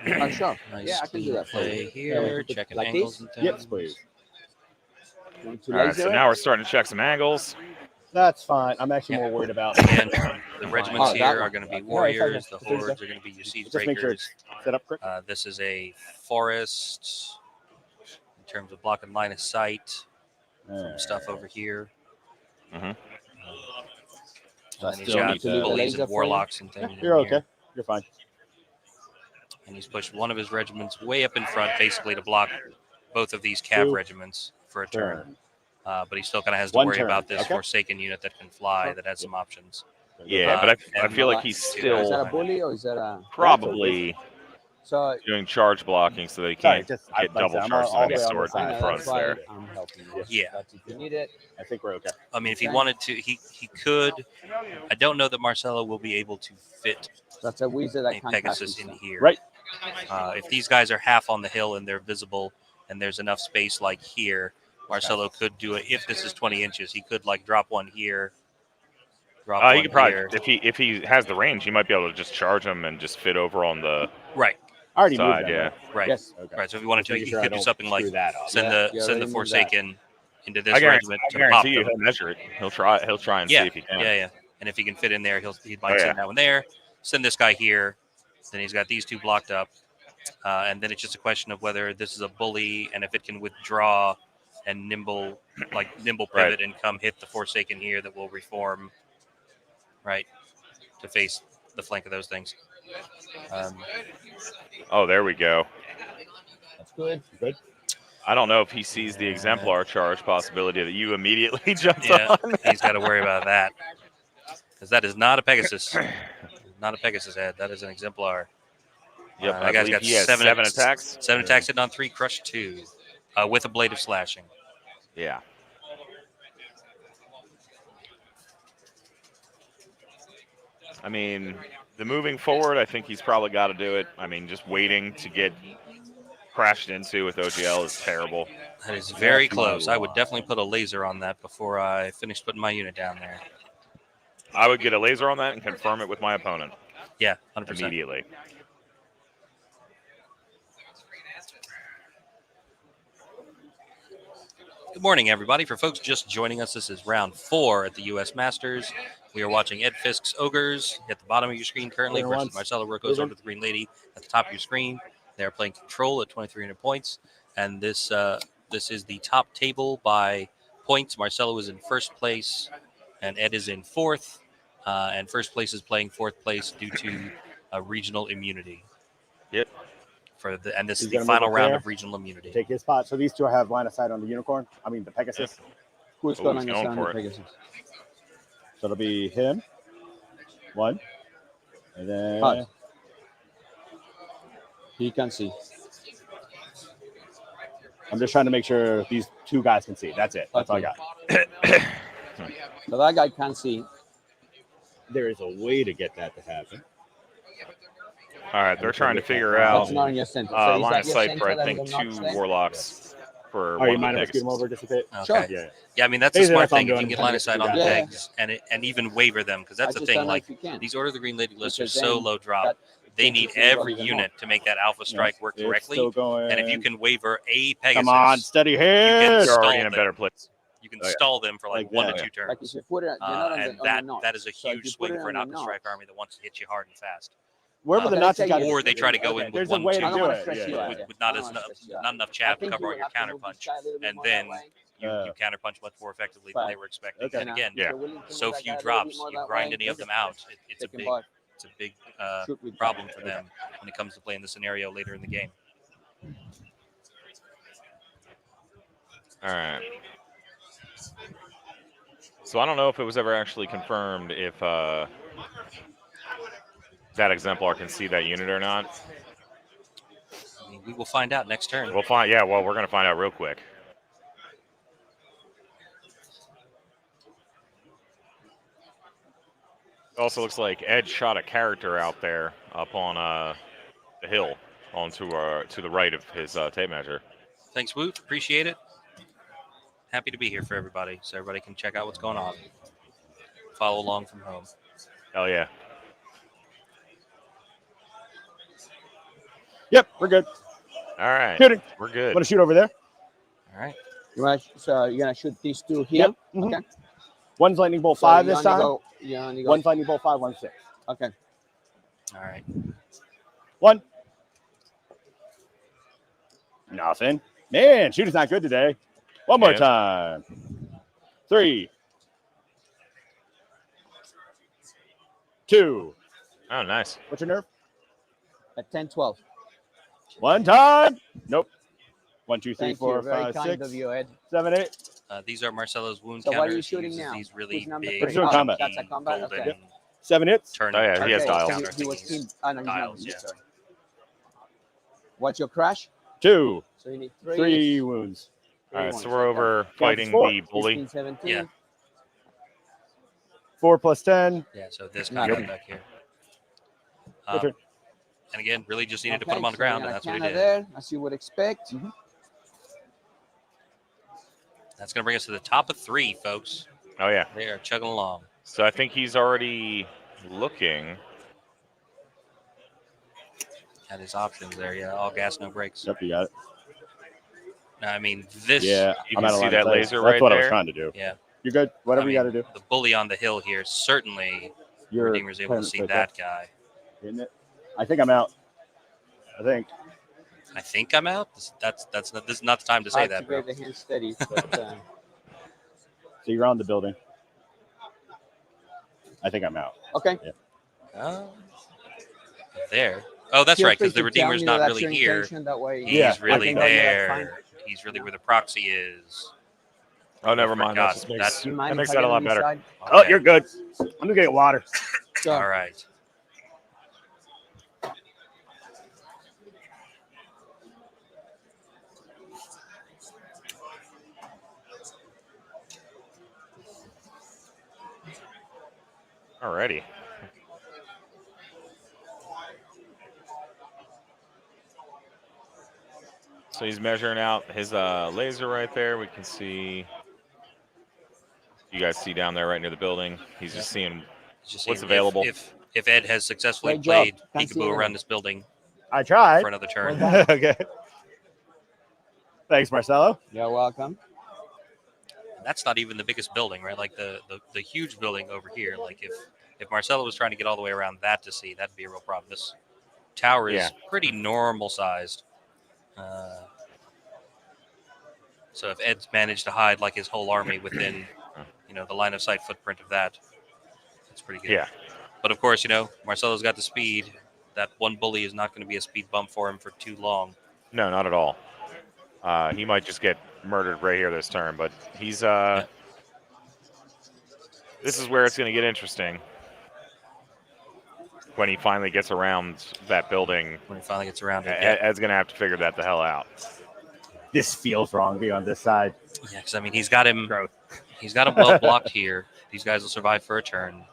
S4: Oh, sure.
S1: Nice
S4: Yeah, I can do that for
S1: play
S4: you.
S1: here.
S4: Yeah,
S1: Checking
S4: like
S1: angles
S4: this?
S1: and things.
S3: Yes, please.
S4: You want to
S2: All right,
S4: laser
S2: so
S4: it?
S2: now we're starting to check some angles.
S3: That's fine. I'm actually
S1: Yeah.
S3: more worried about.
S1: Again, the regiments
S4: Oh, that
S1: here are
S4: one.
S1: going to be
S3: Yeah,
S1: warriors. The
S3: it's okay.
S1: hordes are going to be Decisive
S3: Just make sure
S1: breakers.
S3: it's set up correct.
S1: This is a forest in terms of blocking line of sight. Some stuff over here.
S2: Mm-hmm.
S1: And
S3: I
S1: then he's
S3: still
S1: got
S3: need to-
S1: bullies
S4: laser
S1: and
S4: for you?
S1: warlocks and things. in
S3: You're
S1: here.
S3: okay. You're fine.
S1: And he's pushed one of his regiments way up in front, basically to block both of these cav
S3: 2
S1: regiments for a turn.
S3: Turn.
S1: But he still kind of has to
S3: 1
S1: worry
S3: turn.
S1: about this
S3: Okay.
S1: Forsaken unit that can fly, that has some options.
S2: Yeah, but I
S1: and
S2: feel like
S1: Malak-
S2: he's
S4: Is that
S2: still
S4: a bully or is that a?
S2: probably
S4: So
S2: doing charge blocking so they
S3: Sorry,
S2: can't
S3: just
S2: get double
S3: I'm
S2: charged
S3: all
S2: on
S3: the
S2: his
S3: way on the
S2: sword
S3: side.
S2: in
S4: I
S2: front
S4: that's why
S2: there.
S4: I'm helping you.
S1: Yeah.
S4: But if you need it,
S3: I think we're okay.
S1: I mean, if he
S4: Okay.
S1: wanted to, he could. I don't know that Marcelo will be able to fit
S4: that's a wizard that
S1: a
S4: can't
S1: Pegasus
S4: touch
S1: in
S4: it.
S1: here.
S3: Right.
S1: If these guys are half on the hill and they're visible and there's enough space like here, Marcelo could do it. If this is 20 inches, he could like drop one here, drop
S2: He
S1: one
S2: could probably,
S1: here.
S2: if he has the range, he might be able to just charge him and just fit over on the
S1: Right,
S3: I already moved
S2: side.
S3: them,
S2: Yeah.
S3: right?
S1: right,
S4: Yes.
S3: Okay.
S1: right. So if he wanted
S3: Just
S1: to,
S3: making
S1: he
S3: sure I
S1: could do
S3: don't
S1: something like
S3: screw that up.
S1: send
S4: Yeah,
S1: the
S4: you
S1: send the
S4: already moved that.
S1: Forsaken into this
S2: I
S1: regiment to pop
S2: guarantee you
S1: them.
S2: he'll measure it. He'll try and
S1: Yeah,
S2: see if he can.
S1: yeah. And if he can fit in there, he might
S2: Oh, yeah.
S1: send that one there, send this guy here. Then he's got these two blocked up, and then it's just a question of whether this is a bully and if it can withdraw and nimble pivot
S2: Right.
S1: and come hit the Forsaken here that will reform, right, to face the flank of those things.
S2: Oh, there we go.
S4: That's good.
S3: Good.
S2: I don't know if he sees the exemplar charge possibility that you immediately jumped
S1: Yeah,
S2: on.
S1: he's got to worry about that. Because that is not a Pegasus. Not a Pegasus head. That is an exemplar.
S2: Yep,
S1: That
S2: I
S1: guy's
S2: believe
S1: got
S2: he has 7 attacks.
S1: 7 attacks, hitting on 3, crushed 2. With a blade of slashing.
S2: Yeah. I mean, the moving forward, I think he's probably got to do it. I mean, just waiting to get crashed into with OGL is terrible.
S1: That is very
S3: That's my
S1: close. I would
S3: line.
S1: definitely put a laser on that before I finish putting my unit down there.
S2: I would get a laser on that and confirm it with my opponent
S1: Yeah, 100%.
S2: immediately.
S1: Good morning, everybody. For folks just joining us, this is round 4 at the U.S. Masters. We are watching Ed Fiske's Ogres at the bottom of your screen currently
S3: Clear
S1: versus
S3: once.
S1: Marcelo Rouco's
S3: Moving.
S1: Order of the Green Lady at the top of your screen. They are playing Control at 2,300 points. And this is the top table by points. Marcelo is in first place, and Ed is in fourth. And first place is playing fourth place due to regional immunity.
S2: Yep.
S1: And this
S3: He's
S1: is the
S3: gonna
S1: final
S3: move up
S1: round
S3: there.
S1: of regional immunity.
S3: Take his spot. So these two have line of sight on the unicorn. I mean the Pegasus.
S4: Who's
S2: Ooh,
S4: going
S2: he's
S4: to
S2: going
S4: sound
S2: for
S4: the
S2: it.
S4: Pegasus?
S3: So it'll be him. 1. And then
S4: Hot. He can see.
S3: I'm just trying to make sure these two guys can see. That's it. That's all I got.
S4: So that guy can see.
S3: There is a way to get that to happen.
S2: All right, they're trying to figure
S3: That's
S2: out
S4: That's not in your center. So is
S2: line
S4: that
S2: of
S4: your
S2: sight for,
S4: center
S2: I
S4: that
S2: think,
S4: the knocks
S2: 2
S4: there?
S2: warlocks for
S3: Oh, you
S2: one
S3: mind
S2: of
S3: if I
S2: the
S3: scoot him over
S2: Pegasus.
S3: just a bit?
S1: Okay.
S4: Sure.
S3: Yeah.
S1: Yeah, I mean, that's a
S3: Basically,
S1: smart
S3: that's all I'm
S1: thing. If you
S3: doing,
S1: can get
S3: trying
S1: line
S3: to
S1: of sight
S3: get
S1: on
S3: the
S1: the
S4: guy.
S1: pegs and even waver them, because that's
S4: I
S1: the
S4: just
S1: thing.
S4: don't know
S1: Like,
S4: if you can.
S1: these Order of the Green Lady lists are
S4: Because
S1: so
S4: then
S1: low drop.
S4: that
S1: They
S4: thing
S1: need
S4: is really
S1: every
S4: gonna
S1: unit to make that Alpha Strike work
S3: It's
S1: correctly.
S3: still going.
S1: And if you can waver a Pegasus,
S3: Come on, steady
S1: can
S3: hit.
S2: You're already
S1: stall
S2: in a
S1: them.
S2: better place.
S1: You can
S3: Oh, yeah.
S1: stall them for like
S3: Like
S1: 1
S3: that.
S1: to 2
S4: Like
S1: turns.
S4: if you put it, you're not on
S1: And
S4: the
S1: that
S4: knot.
S1: that is a
S4: So if
S1: huge
S4: you put
S1: swing
S4: it
S1: for
S4: on
S1: an
S4: the
S1: Alpha
S4: knot-
S1: Strike army that wants to hit you hard and fast.
S3: Wherever the
S4: Okay,
S3: knots
S4: let's
S3: got
S4: say
S1: Or they try to go in with
S3: there's
S1: 1,
S3: a way
S1: 2,
S3: to
S4: I don't
S3: do
S4: want to
S3: it.
S4: stress you
S3: Yeah.
S4: out.
S1: with
S4: I
S1: not
S4: don't
S1: as
S4: wanna stress you out.
S1: not enough
S4: I
S1: chaff to
S4: think
S1: cover
S4: you
S1: all
S4: would
S1: your
S4: have to
S1: counter
S4: move
S1: punch,
S4: this guy a little bit
S1: and
S4: more that
S1: then
S4: way.
S1: you counter punch much more effectively than they were expecting.
S3: Okay.
S1: And again,
S4: If you're willing to move
S1: so
S4: that
S1: few
S4: guy a little bit
S1: drops,
S4: more
S1: you
S4: that
S1: grind
S4: way,
S1: any of them out. It's a
S4: take him
S1: big
S4: back. Shoot with
S1: problem
S4: that.
S1: for them when it comes to playing the scenario later in the game.
S2: All right. So I don't know if it was ever actually confirmed if that exemplar can see that unit or not.
S1: I mean, we will find out next turn.
S2: We'll find. Yeah, well, we're going to find out real quick. Also looks like Ed shot a character out there up on the hill onto to the right of his tape measure.
S1: Thanks, Woot. Appreciate it. Happy to be here for everybody, so everybody can check out what's going on. Follow along from home.
S2: Hell yeah.
S3: Yep, we're good.
S2: All right.
S3: Shooting.
S2: We're good.
S3: Want to shoot over there?
S1: All right.
S4: So you're gonna shoot these two here.
S3: Yep. Mhm.
S4: Okay.
S3: One's lightning bolt
S4: So
S3: 5
S4: you
S3: this
S4: only
S3: time.
S4: go- you only go-
S3: One's lightning bolt 5, one's 6.
S4: Okay.
S1: All right.
S3: 1. Nothing. Man, shooting's not good today. One more
S2: Yeah.
S3: time. 3. 2.
S2: Oh, nice.
S3: What's your nerve?
S4: At 10-12.
S3: One time. Nope. 1, 2, 3,
S4: Thank
S3: 4,
S4: you. Very
S3: 5,
S4: kind
S3: 6,
S4: of you, Ed.
S3: 7, 8.
S1: These are Marcelo's wound
S4: So
S1: counters.
S4: what are you
S1: He
S4: shooting
S1: uses
S4: now?
S1: These really
S4: Who's number
S1: big,
S3: We're doing combat.
S4: That's a combat?
S1: golden
S4: Okay.
S3: 7 hits.
S1: turn.
S2: Oh, yeah, he has
S4: Okay,
S2: dials.
S4: so
S1: counter
S4: he was
S1: thingies.
S4: in. Oh, no, he's not.
S1: Dials, yeah.
S4: Sorry. What's your crash?
S3: 2.
S4: So you need 3.
S3: 3 wounds.
S2: All right,
S4: ones.
S2: so we're over fighting
S3: 4.
S2: the bully.
S4: 16, 17.
S1: Yeah.
S3: 4 plus 10.
S1: Yeah, so this
S4: Nothing.
S1: comes back here.
S3: Your turn.
S1: And again, really just needed to
S4: Okay,
S1: put him on the
S4: so you're
S1: ground, and
S4: gonna
S1: that's what he
S4: counter
S1: did.
S4: there, as you would expect.
S1: That's going to bring us to the top of 3, folks.
S2: Oh, yeah.
S1: They are chugging along.
S2: So I think he's already looking.
S1: Had his options there. Yeah, all gas, no brakes.
S3: Yep, you got it.
S1: I mean, this.
S3: Yeah,
S2: You
S3: I'm
S2: can
S3: out of
S2: see
S3: line
S2: that
S3: of sight.
S2: laser
S3: That's
S2: right
S3: what I was
S2: there?
S3: trying to do.
S1: Yeah.
S3: You're good. Whatever
S1: I
S3: you got
S1: mean,
S3: to do.
S1: The bully on the hill here, certainly
S3: You're
S1: Redeemer was able to see that guy.
S3: Isn't it? I think I'm out. I think.
S1: I think I'm out. That's not. This is not the time to say
S4: Hard
S1: that,
S4: to
S1: bro.
S4: get the hand steady. But,
S3: So you're on the building. I think I'm out.
S4: okay.
S1: Oh, there. Oh, that's
S4: Feel
S1: right,
S4: free
S1: because the
S4: to tell
S1: Redeemer's
S4: me
S1: not
S4: that's
S1: really
S4: your
S1: here.
S4: intention, that way.
S1: He's
S3: Yeah, I
S1: really
S3: can go
S4: there.
S1: there. He's really where the proxy is.
S2: Oh, never mind. That
S1: forgot.
S2: just
S1: That's-
S2: makes
S4: Do you mind
S2: that
S4: if
S2: makes
S4: I
S2: that
S4: get
S2: a
S4: on
S2: lot
S4: this
S2: better.
S4: side?
S3: Oh,
S1: Okay.
S3: you're good. I'm gonna get water.
S4: Sure.
S1: All right.
S2: Alrighty. So he's measuring out his laser right there. We can see. You guys see down there right near the building. He's just seeing
S1: Just
S2: what's
S1: seeing
S2: available.
S1: If Ed has successfully
S4: Great job.
S1: played
S4: Can't see
S1: peekaboo around
S4: anything.
S1: this building
S3: I tried.
S1: for another turn.
S4: Well done.
S3: Okay. Thanks, Marcelo.
S4: You're welcome.
S1: That's not even the biggest building, right? Like the huge building over here. Like if Marcelo was trying to get all the way around that to see, that'd be a real problem. This tower is
S2: Yeah.
S1: pretty normal sized. So if Ed's managed to hide like his whole army within, the line of sight footprint of that, that's pretty good.
S2: Yeah.
S1: But of course, Marcelo's got the speed. That one bully is not going to be a speed bump for him for too long.
S2: No, not at all. He might just get murdered right here this turn, but he's This is where it's going to get interesting. When he finally gets around that building,
S1: When he finally gets around it, yeah.
S2: Ed's going to have to figure that the hell out.
S3: This feels wrong being on this side.
S1: Yeah, because he's got him.
S3: Growth.
S1: He's got him well blocked here. These guys will survive for a turn.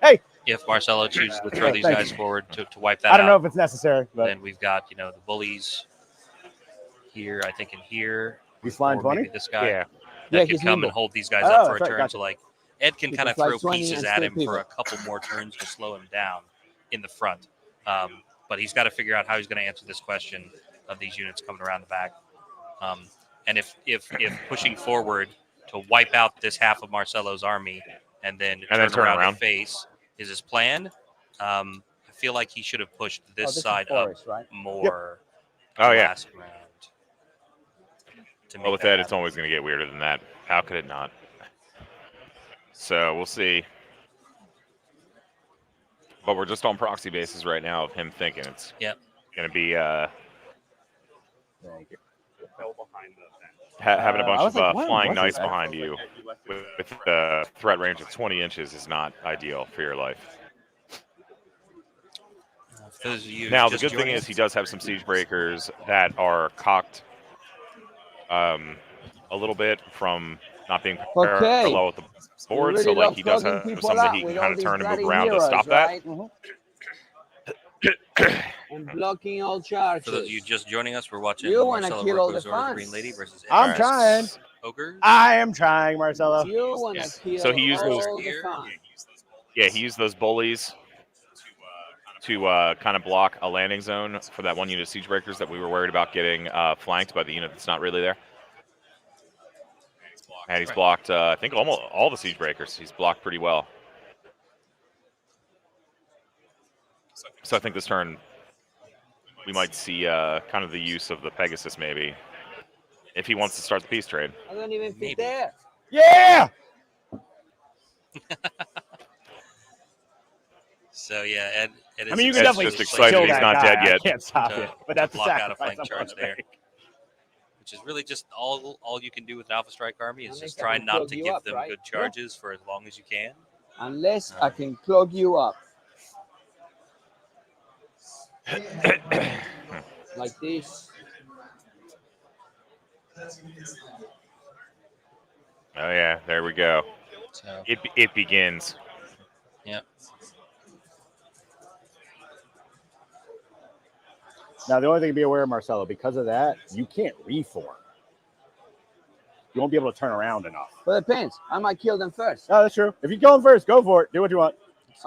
S3: Hey!
S1: If Marcelo chooses to throw these
S3: Thank
S1: guys
S3: you.
S1: forward to wipe that
S3: I don't know
S1: out,
S3: if it's necessary, but
S1: then we've got the bullies here. I think in here.
S3: he's flying
S1: or
S3: 20.
S1: maybe this guy.
S2: Yeah.
S1: That
S4: Yeah,
S1: can
S4: he's
S1: come
S4: nimble.
S1: and hold these guys
S3: Oh,
S1: up for a
S3: that's right,
S1: turn.
S3: gotcha.
S1: So like Ed can
S4: He
S1: kind
S4: can
S1: of
S4: fly
S1: throw
S4: 20
S1: pieces
S4: and
S1: at
S4: still
S1: him for
S4: pivot.
S1: a couple more turns to slow him down in the front. But he's got to figure out how he's going to answer this question of these units coming around the back. And if pushing forward to wipe out this half of Marcelo's army and then turn around and face is his plan, I feel like he should have pushed this
S4: this is
S1: side
S4: forest,
S1: up
S4: right?
S1: more.
S2: Oh, yeah.
S1: Last round.
S2: Well, with that, it's always going to get weirder than that. How could it not? So we'll see. But we're just on proxy basis right now of him thinking it's going to be
S3: Thank you.
S2: having a bunch
S3: I
S2: of
S3: was like, why
S2: flying
S3: was
S2: knights
S3: that?
S2: behind you with a threat range of 20 inches is not ideal for your life.
S1: For those of you
S2: Now, the
S1: just
S2: good thing
S1: joining
S2: is
S1: us,
S2: he does have some siege breakers that are cocked a little bit from not being parallel with the board.
S4: Really
S2: So, like,
S4: love
S2: he does
S4: plugging
S2: have
S4: people
S2: some that
S4: out
S2: he can
S4: with
S2: kind
S4: all
S2: of
S4: these
S2: turn and move
S4: bloody
S2: around to
S4: heroes,
S2: stop
S4: right?
S2: that.
S4: And blocking all charges.
S1: for those of you just joining us, we're watching
S4: You wanna
S1: Marcelo
S4: kill all
S1: Rouco's
S4: the
S1: Order of the
S4: fun.
S1: Green Lady versus
S3: I'm
S1: Ed's
S3: trying.
S1: Ogres.
S3: I am trying, Marcelo.
S4: You want to
S2: Yes.
S4: kill
S2: So he used those-
S4: all the fun.
S2: Yeah, he used those bullies to kind of block a landing zone for that one unit of siege breakers that we were worried about getting flanked by the unit that's not really there. And he's blocked, I think, almost all the siege breakers. He's blocked pretty well. So I think this turn we might see kind of the use of the Pegasus maybe if he wants to start the peace trade.
S4: I don't even fit
S1: Maybe.
S4: there.
S3: Yeah.
S1: So yeah, Ed is
S3: I mean, you can
S2: Ed's
S3: definitely
S2: just excited
S3: kill
S2: he's
S3: that
S2: not
S3: guy.
S2: dead yet.
S3: I can't stop
S1: to-
S3: it, but that's
S1: to
S3: the
S1: block out a
S3: sacrifice
S1: flank
S3: I'm
S1: charge
S3: gonna
S1: there.
S3: make.
S1: which is really just all you can do with an Alpha Strike army is
S4: Unless
S1: just
S4: I
S1: try
S4: can
S1: not
S4: plug
S1: to
S4: you
S1: give
S4: up,
S1: them
S4: right?
S1: good charges for as long as you can.
S4: Unless I can clog you up. Like this.
S2: Oh yeah, there we go.
S1: So
S2: It begins.
S1: yeah,
S3: Now, the only thing to be aware of, Marcelo, because of that, you can't reform. You won't be able to turn around enough.
S4: Well, it depends. I might kill them first.
S3: No, that's true. If you're going first, go for it. Do what you want.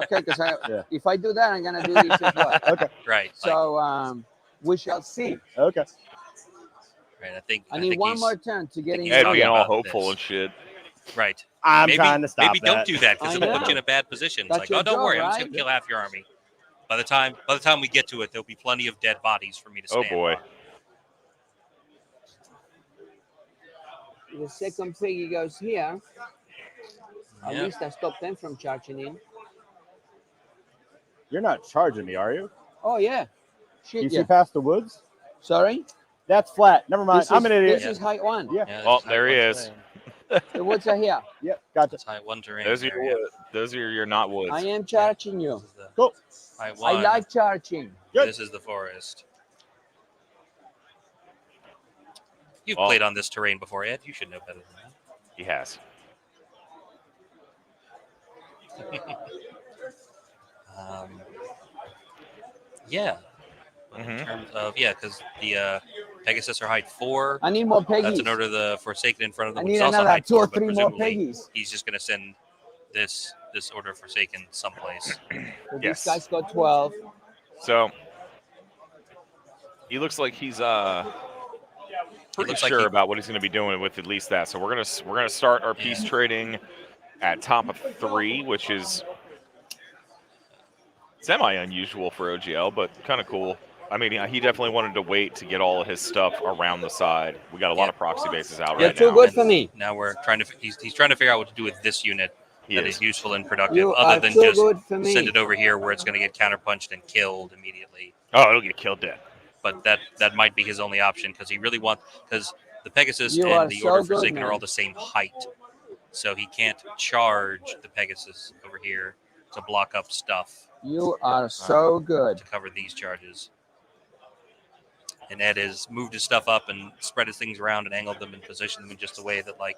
S4: Okay, because
S3: Yeah.
S4: if I do that, I'm going to do this as well.
S3: Okay.
S1: right.
S4: So we shall see.
S3: Okay.
S1: Right. I think
S4: I need
S1: think
S4: one
S1: he's-
S4: more turn to get in.
S1: he's
S2: Ed
S1: talking
S2: being all
S1: about
S2: hopeful
S1: this.
S2: and shit.
S1: Right.
S3: I'm
S1: maybe,
S3: trying to stop
S1: maybe
S3: that.
S1: don't do that because
S4: I
S1: it'll put
S4: know.
S1: you in a bad position. It's
S4: That's
S1: like,
S4: your
S1: oh, don't
S4: job,
S1: worry, I'm just
S4: right?
S1: gonna kill half your army. By the time we get to it, there'll be plenty of dead bodies for me to
S2: Oh
S1: stand
S2: boy.
S1: on.
S4: The second piggy goes here. At
S1: Yeah.
S4: least I stop them from charging in.
S3: You're not charging me, are you?
S4: Oh yeah.
S3: You
S4: Shit,
S3: see
S4: yeah.
S3: past the woods?
S4: Sorry.
S3: That's flat. Never mind. I'm an idiot.
S4: This is height 1.
S3: Yeah.
S1: Yeah,
S2: Well,
S1: this is
S2: there he
S1: height 1
S2: is.
S1: terrain.
S4: The woods are here.
S3: Yep. Gotcha.
S1: That's height 1 terrain.
S2: Those are
S1: there,
S2: your
S1: yeah.
S2: wood. Those are your not woods.
S4: I am charging you.
S1: This is the
S3: Cool.
S1: height
S4: I
S1: 1.
S4: like charging.
S3: Good.
S1: This is the forest. You've
S2: Well-
S1: played on this terrain before, Ed. You should know better than that.
S2: He has.
S1: Yeah. But in terms of because the Pegasus are height 4.
S4: I need more
S1: That's
S4: Peggies.
S1: in order of the Forsaken in front of
S4: I
S1: them, which
S4: need
S1: is also
S4: another
S1: height
S4: 2 or
S1: 4, but
S4: 3 more
S1: presumably
S4: Peggies.
S1: he's just going to send this Order of Forsaken someplace.
S4: So
S2: Yes.
S4: This guy's got 12.
S2: So he looks like he's pretty
S1: looks like
S2: sure
S1: he-
S2: about what he's going to be doing with at least that. So we're gonna start our piece trading at top of 3, which is semi unusual for OGL, but kind of cool. I mean, he definitely wanted to wait to get all of his stuff around the side. We got a lot of proxy bases out
S4: You're
S2: right
S4: too
S2: now.
S4: good for me.
S1: Now we're trying to he's trying to figure out what to do with this unit
S2: He
S1: that
S2: is.
S1: is useful and productive,
S4: You
S1: other
S4: are
S1: than
S4: too
S1: just
S4: good for me.
S1: send it over here where it's going to get counterpunched and killed immediately.
S2: Oh, it'll get killed dead.
S1: But that might be his only option because he really because the Pegasus
S4: You are
S1: and the
S4: so
S1: Order of
S4: good,
S1: Forsaken are
S4: man.
S1: all the same height, so he can't charge the Pegasus over here to block up stuff
S4: You are so good.
S1: to cover these charges. And Ed has moved his stuff up and spread his things around and angled them and positioned them in just a way that, like,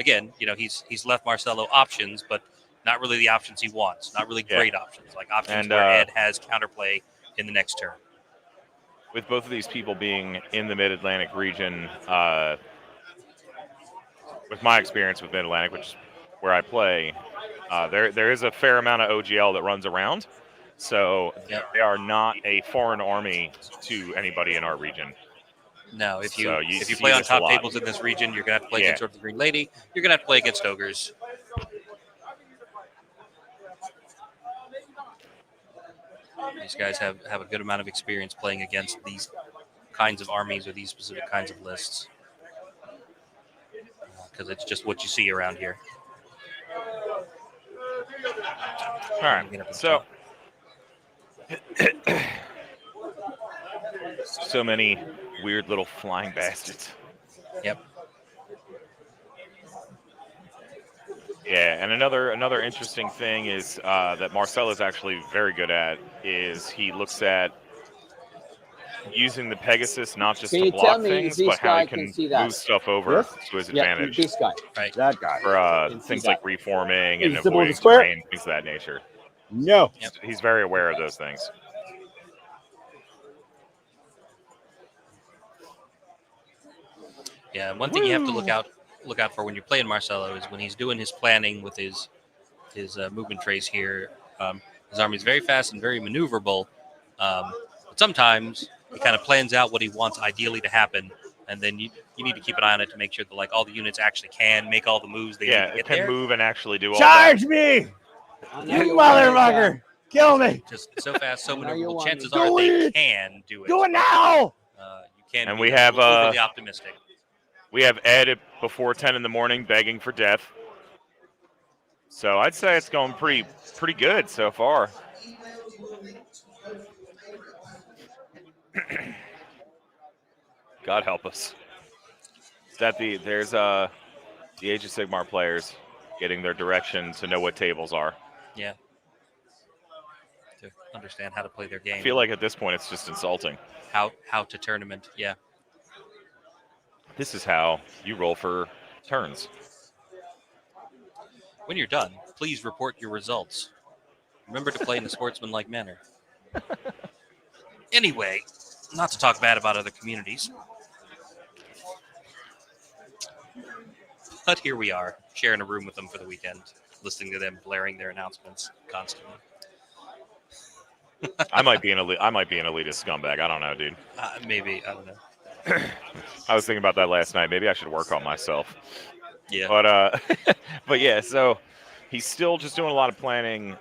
S1: again, he's left Marcelo options, but not really the options he wants. Not really great options, like options
S2: And,
S1: where Ed has counterplay in the next turn.
S2: With both of these people being in the Mid-Atlantic region, with my experience with Mid-Atlantic, which is where I play, there is a fair amount of OGL that runs around. So
S1: Yep.
S2: they are not a foreign army to anybody in our region.
S1: No, if you
S2: So you
S1: if you
S2: see
S1: play on
S2: this a
S1: top
S2: lot.
S1: tables in this region, you're gonna have to play
S2: Yeah.
S1: against Sword of the Green Lady. You're gonna have to play against ogres. These guys have a good amount of experience playing against these kinds of armies or these specific kinds of lists, because it's just what you see around here.
S2: All right, so so many weird little flying bastards.
S1: Yep.
S2: Yeah, and another interesting thing is that Marcelo is actually very good at is he looks at using the Pegasus not just
S4: Can
S2: to
S4: you tell
S2: block
S4: me
S2: things,
S4: this
S2: but how
S4: guy
S2: he
S4: can
S2: can
S4: see that?
S2: move stuff over
S3: Yes?
S2: to his
S4: Yeah,
S2: advantage
S4: this guy.
S1: Right.
S3: That guy.
S2: for
S4: Can see
S2: things
S4: that.
S2: like reforming
S3: Is
S2: and
S3: it simple as
S2: avoiding
S3: a square?
S2: terrain, things of that nature.
S3: No.
S1: Yep.
S2: He's very aware of those things.
S1: Yeah, and one thing you have to look out for when you're playing Marcelo is when he's doing his planning with his movement trace here. His army is very fast and very maneuverable, but sometimes he kind of plans out what he wants ideally to happen, and then you need to keep an eye on it to make sure that like all the units actually can make all the moves they need
S2: Yeah,
S1: to
S2: it
S1: get
S2: can
S1: there.
S2: move and actually do all
S3: Charge me,
S4: I
S3: you
S4: you want it,
S3: motherfucker! Kill me!
S1: Just so fast, so
S4: I know you
S1: maneuverable.
S4: want
S1: Chances
S4: me.
S1: are
S3: Do
S1: they
S3: it!
S1: can do it.
S3: Do it now!
S1: You can.
S2: And
S1: be
S2: we
S1: a
S2: have,
S1: little overly optimistic.
S2: We have Ed at before 10 in the morning begging for death. So I'd say it's going pretty good so far. God help us. There's the Age of Sigmar players getting their direction to know what tables are.
S1: Yeah. To understand how to play their
S2: I
S1: game.
S2: feel like at this point it's just insulting.
S1: How to tournament. Yeah.
S2: This is how you roll for turns.
S1: When you're done, please report your results. Remember to play in a sportsmanlike manner. Anyway, not to talk bad about other communities, but here we are, sharing a room with them for the weekend, listening to them blaring their announcements constantly.
S2: I might be an elitist scumbag. I don't know, dude.
S1: Maybe, I don't know.
S2: I was thinking about that last night. Maybe I should work on myself.
S1: Yeah.
S2: But but yeah, so he's still just doing a lot of planning.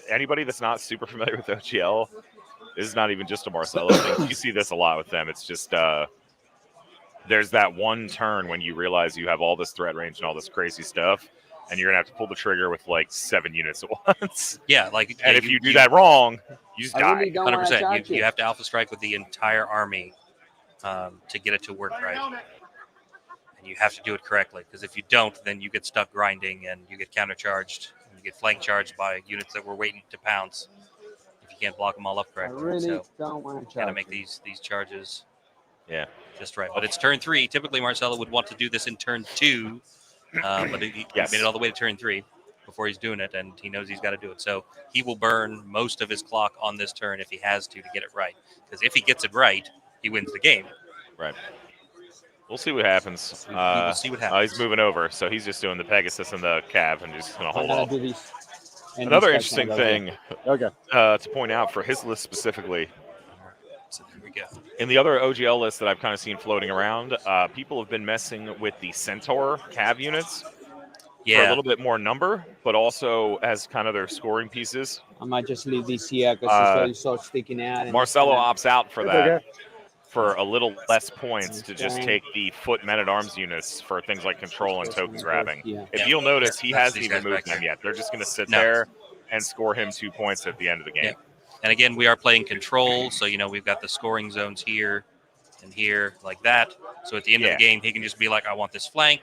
S2: Anybody that's not super familiar with OGL, this is not even just a Marcelo thing. You see this a lot with them. It's just there's that one turn when you realize you have all this threat range and all this crazy stuff, and you're gonna have to pull the trigger with like 7 units at once.
S1: Yeah, like
S2: And if you do that wrong, you just
S4: I
S2: die.
S4: really don't want to
S1: 100%.
S4: charge
S1: You have to alpha strike with the entire army to get it to work right. And you have to do it correctly, because if you don't, then you get stuck grinding and you get countercharged. And you get flank charged by units that were waiting to pounce if you can't block them all up
S4: I
S1: correctly.
S4: really
S1: So
S4: don't want to
S1: got to
S4: charge.
S1: make these charges
S2: Yeah.
S1: just right. But it's turn 3. Typically, Marcelo would want to do this in turn 2, but he
S2: Yes.
S1: made it all the way to turn 3 before he's doing it, and he knows he's got to do it. So he will burn most of his clock on this turn if he has to get it right. Because if he gets it right, he wins the game.
S2: Right. We'll see what happens.
S1: We will see what happens.
S2: He's moving over, so he's just doing the Pegasus and the Cav and just going to
S4: I'm
S2: hold
S4: gonna
S2: off.
S4: do this. And
S2: Another
S4: this guy's
S2: interesting
S4: gonna go
S2: thing
S3: Okay.
S2: to point out for his list specifically,
S1: So there we go.
S2: in the other OGL list that I've kind of seen floating around, people have been messing with the Centaur Cav units for a
S1: Yeah.
S2: little bit more number, but also as kind of their scoring pieces.
S4: I might just leave this here because it's so sticking out. And
S2: Marcelo
S4: it's
S2: opts out for
S3: It's
S2: that
S3: okay.
S2: for a little less points to just
S4: Okay.
S2: take the foot men-at-arms units for things like control and token grabbing.
S4: Yeah.
S2: If
S1: Yeah.
S2: you'll notice, he
S1: That's
S2: hasn't
S1: these
S2: even
S1: guys
S2: moved
S1: back
S2: them
S1: there.
S2: yet. They're just going to sit
S1: No.
S2: there and score him 2 points at the end of the game.
S1: Yeah. And again, we are playing control, so we've got the scoring zones here and here, like that. So at the end of
S2: Yeah.
S1: the game, he can just be like, "I want this flank,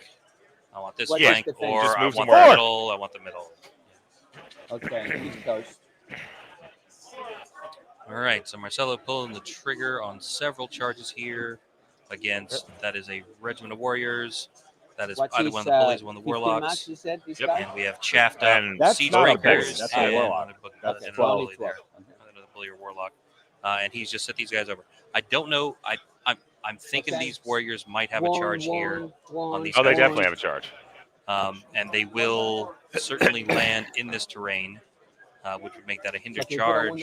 S1: I want this
S4: What
S2: is
S1: flank,
S4: the thing?
S1: or
S2: Just
S1: I
S2: moves
S1: want
S2: them
S1: the
S2: wherever.
S1: middle, I want the middle."
S4: Okay, East Coast.
S1: All right, so Marcelo pulling the trigger on several charges here against that is a regiment of warriors. That is
S4: What's
S1: either
S4: his,
S1: one of the bullies, one of the
S4: 15
S1: warlocks.
S4: max, you said, this
S2: Yep.
S4: guy?
S1: And we have chaffed up
S2: And
S3: That's
S1: siege
S3: not a bully,
S1: breakers
S3: that's a
S1: and
S3: warlock.
S1: another
S3: That's
S1: another
S4: 12.
S1: bully there. Another bully or warlock. And he's just set these guys over. I don't know. I'm thinking
S4: Okay.
S1: these warriors might have a charge here. on these
S2: Oh, they
S1: guys.
S2: definitely have a charge.
S1: And they will certainly land in this terrain, which would make that a hindered charge,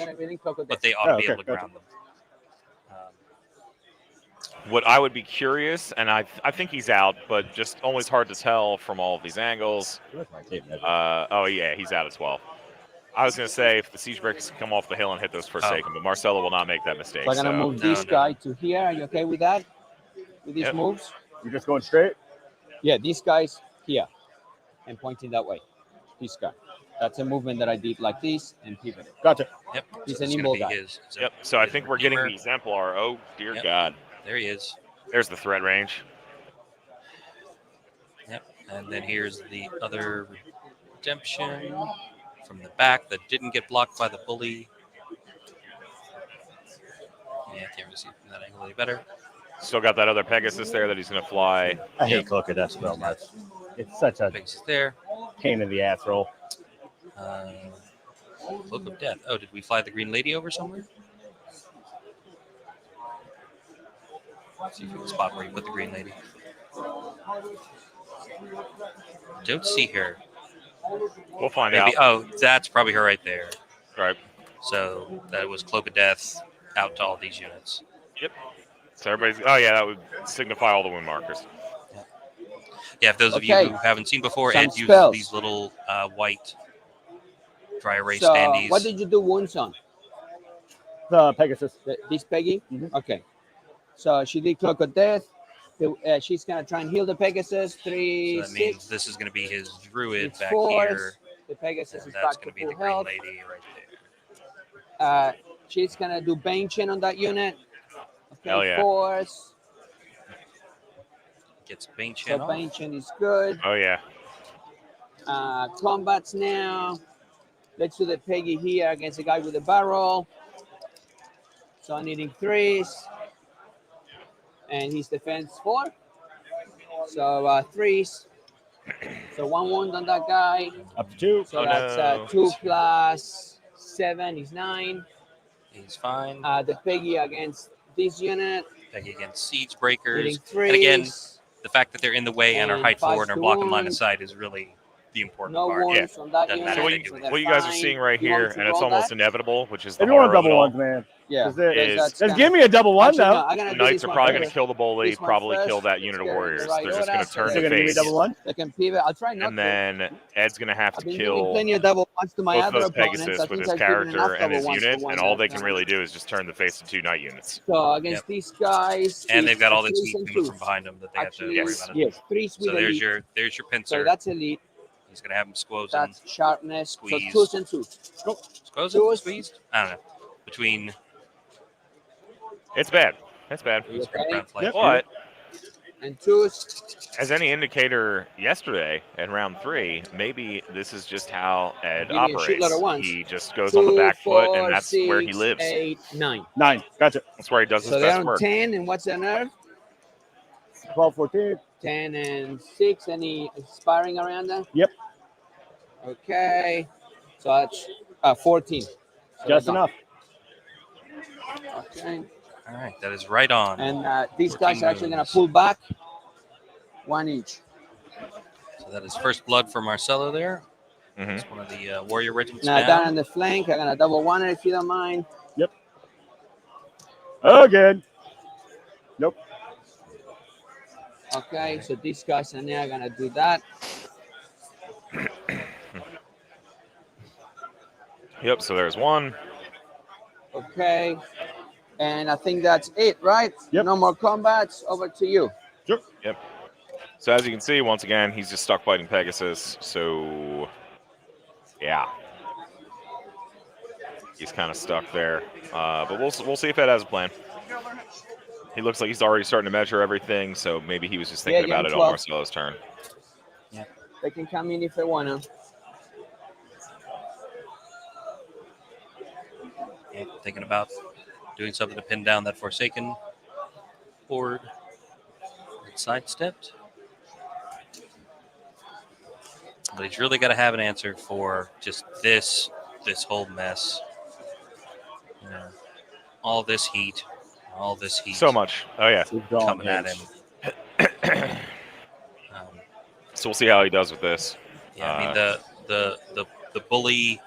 S1: but they ought to be
S3: okay,
S1: able to ground them.
S2: What I would be curious, and I think he's out, but just always hard to tell from all of these angles.
S3: Where's my tape measure?
S2: Oh, yeah, he's out at 12. I was going to say if the siege breakers come off the hill and hit those Forsaken, but Marcelo will not make that mistake.
S4: So I'm going to move this guy to here. Are you okay with that? With these moves?
S3: You're just going straight?
S4: Yeah, these guys here and pointing that way. This guy. That's a movement that I did like this and pivot.
S3: Gotcha.
S1: Yep.
S4: He's
S1: so
S4: an
S1: it's
S4: nimble
S1: gonna be
S4: guy.
S1: his-
S2: Yep. So I
S1: his
S2: think we're getting the
S1: redeemer.
S2: exemplar. Oh, dear
S1: Yep.
S2: God.
S1: There he is.
S2: There's the threat range.
S1: Yep. And then here's the other redemption from the back that didn't get blocked by the bully. Yeah, I can't really see from that angle any better.
S2: Still got that other Pegasus there that he's going to fly.
S3: I hate Cloak of Death so much. It's such a
S1: Pegasus there.
S3: pain in the ass roll.
S1: Cloak of Death. Oh, did we fly the Green Lady over somewhere? Let's see if we can spot where you put the Green Lady. Don't see her.
S2: We'll find out.
S1: Maybe. Oh, that's probably her right there.
S2: Right.
S1: So that was Cloak of Death out to all these units.
S2: Yep. So everybody's. Oh, yeah, that would signify all the wound markers.
S1: Yeah, if those of you
S4: Okay.
S1: who haven't seen before,
S4: Some
S1: Ed uses
S4: spells.
S1: these little white dry erase
S4: So
S1: standees.
S4: what did you do wounds on?
S3: The Pegasus.
S4: This Peggy?
S3: Mhm.
S4: Okay. So she did Cloak of Death. She's going to try and heal the Pegasus.
S1: So
S4: 3,
S1: that means
S4: 6.
S1: this is going to be his druid
S4: It's
S1: back
S4: 4.
S1: here.
S4: The Pegasus
S1: And
S4: is
S1: that's
S4: back
S1: going
S4: to
S1: to be
S4: full
S1: the Green
S4: health.
S1: Lady right there.
S4: She's going to do Bane Chin on that unit. Okay,
S2: Hell yeah.
S4: 4s.
S1: Gets Bane
S4: So
S1: Chin off.
S4: Bane Chin is good.
S2: Oh, yeah.
S4: Combats now. Let's do the Peggy here against the guy with the barrel. So I'm needing 3s. And his defense 4. So 3s. So 1 wound on that guy.
S3: Up to 2.
S4: So
S2: Oh,
S4: that's
S2: no.
S4: 2 plus 7 is 9.
S1: He's fine.
S4: The Peggy against this unit.
S1: Peggy against Siege
S4: Needing
S1: Breakers.
S4: 3s.
S1: And again, the fact that they're in the way and are
S4: And
S1: height
S4: five
S1: forward and are
S4: to
S1: blocking line of
S4: one.
S1: sight is really the important
S4: No
S1: part.
S4: wounds on that
S1: Doesn't
S4: unit.
S1: matter
S2: So
S1: if they do it.
S2: what you guys are seeing right
S4: You want
S2: here,
S4: to
S2: and it's
S4: roll
S2: almost
S4: that?
S2: inevitable, which is the
S3: If you want
S2: horror of it
S3: double
S2: all.
S3: ones, man.
S4: Yeah.
S3: Is it-
S2: Is-
S4: That's
S3: Just
S4: gonna-
S3: give me a double one,
S4: Actually, no,
S3: though.
S4: I'm gonna
S2: The
S4: do
S2: Knights
S4: this
S2: are
S4: one
S2: probably going to
S4: first.
S2: kill the bully,
S4: This one
S2: probably
S4: first.
S2: kill that unit of
S4: Let's get
S2: warriors.
S4: right
S2: They're just going
S4: order.
S2: to turn
S3: Is
S2: the
S3: it going to give me a
S2: face.
S3: double one?
S4: They can pivot. I'll try not
S2: And then Ed's going to have
S4: I've
S2: to
S4: been giving
S2: kill
S4: plenty of double ones to my
S2: both
S4: other
S2: those
S4: opponents.
S2: Pegasus
S4: I
S2: with
S4: think
S2: his
S4: I've given
S2: character
S4: enough
S2: and
S4: double
S2: his
S4: ones to
S2: unit,
S4: one
S2: and all they
S4: that
S2: can
S4: time.
S2: really do is just turn the face of 2 Knight units.
S4: So against these guys,
S1: And
S4: it's
S1: they've got all this
S4: 3s
S1: heat
S4: and
S1: coming
S4: 2s.
S1: from behind them that they have to
S4: Actually,
S1: worry about.
S4: yes, 3s with
S1: So there's
S4: elite.
S1: your
S4: So
S1: pincer.
S4: that's elite.
S1: He's going to have him squozing.
S4: That's sharpness.
S1: Squeeze.
S4: So 2s and 2s.
S1: Squozing?
S4: Twos.
S1: Squeezed? I don't know. Between.
S2: It's bad. It's bad.
S1: It's
S4: Okay.
S1: ground play.
S2: But
S4: And 2s.
S2: as any indicator yesterday in round 3, maybe this is just how Ed
S4: Give me a shitload
S2: operates.
S4: of ones.
S2: He just goes
S4: 2,
S2: on the back foot,
S4: 4,
S2: and that's
S4: 6,
S2: where he lives.
S4: 8, 9.
S3: 9. Gotcha.
S2: That's where he does his
S4: So they're
S2: best
S4: on
S2: work.
S4: 10, and what's the nerve?
S3: 12, 14.
S4: 10 and 6. Any sparring around that?
S3: Yep.
S4: Okay. So that's 14. So
S3: Just
S4: that's done.
S3: enough.
S4: Okay.
S1: All right. That is right on.
S4: And these
S1: 14
S4: guys are actually going to
S1: moves.
S4: pull back 1 each.
S1: So that is first blood for Marcelo there.
S2: Mhm.
S1: It's one of the warrior regiments
S4: Now
S1: down.
S4: down on the flank, I'm going to double 1 if you don't mind.
S3: Again. Nope.
S4: Okay, so these guys are now going to do that.
S2: Yep, so there's 1.
S4: Okay. And I think that's it, right?
S3: Yep.
S4: No more combats. Over to you.
S2: Yep. So as you can see, once again, he's just stuck fighting Pegasus. So, yeah. He's kind of stuck there. But we'll see if Ed has a plan. He looks like he's already starting to measure everything, so maybe he was just thinking
S4: Yeah,
S2: about it on
S4: 12.
S2: Marcelo's turn.
S4: They can come in if they want to.
S1: Yeah, thinking about doing something to pin down that Forsaken horde. It sidestepped. But he's really got to have an answer for just this whole mess. You know, all this heat.
S2: So much. Oh, yeah.
S3: We've gone
S1: coming at
S3: H.
S1: him.
S2: So we'll see how he does with this.
S1: Yeah, I mean the bully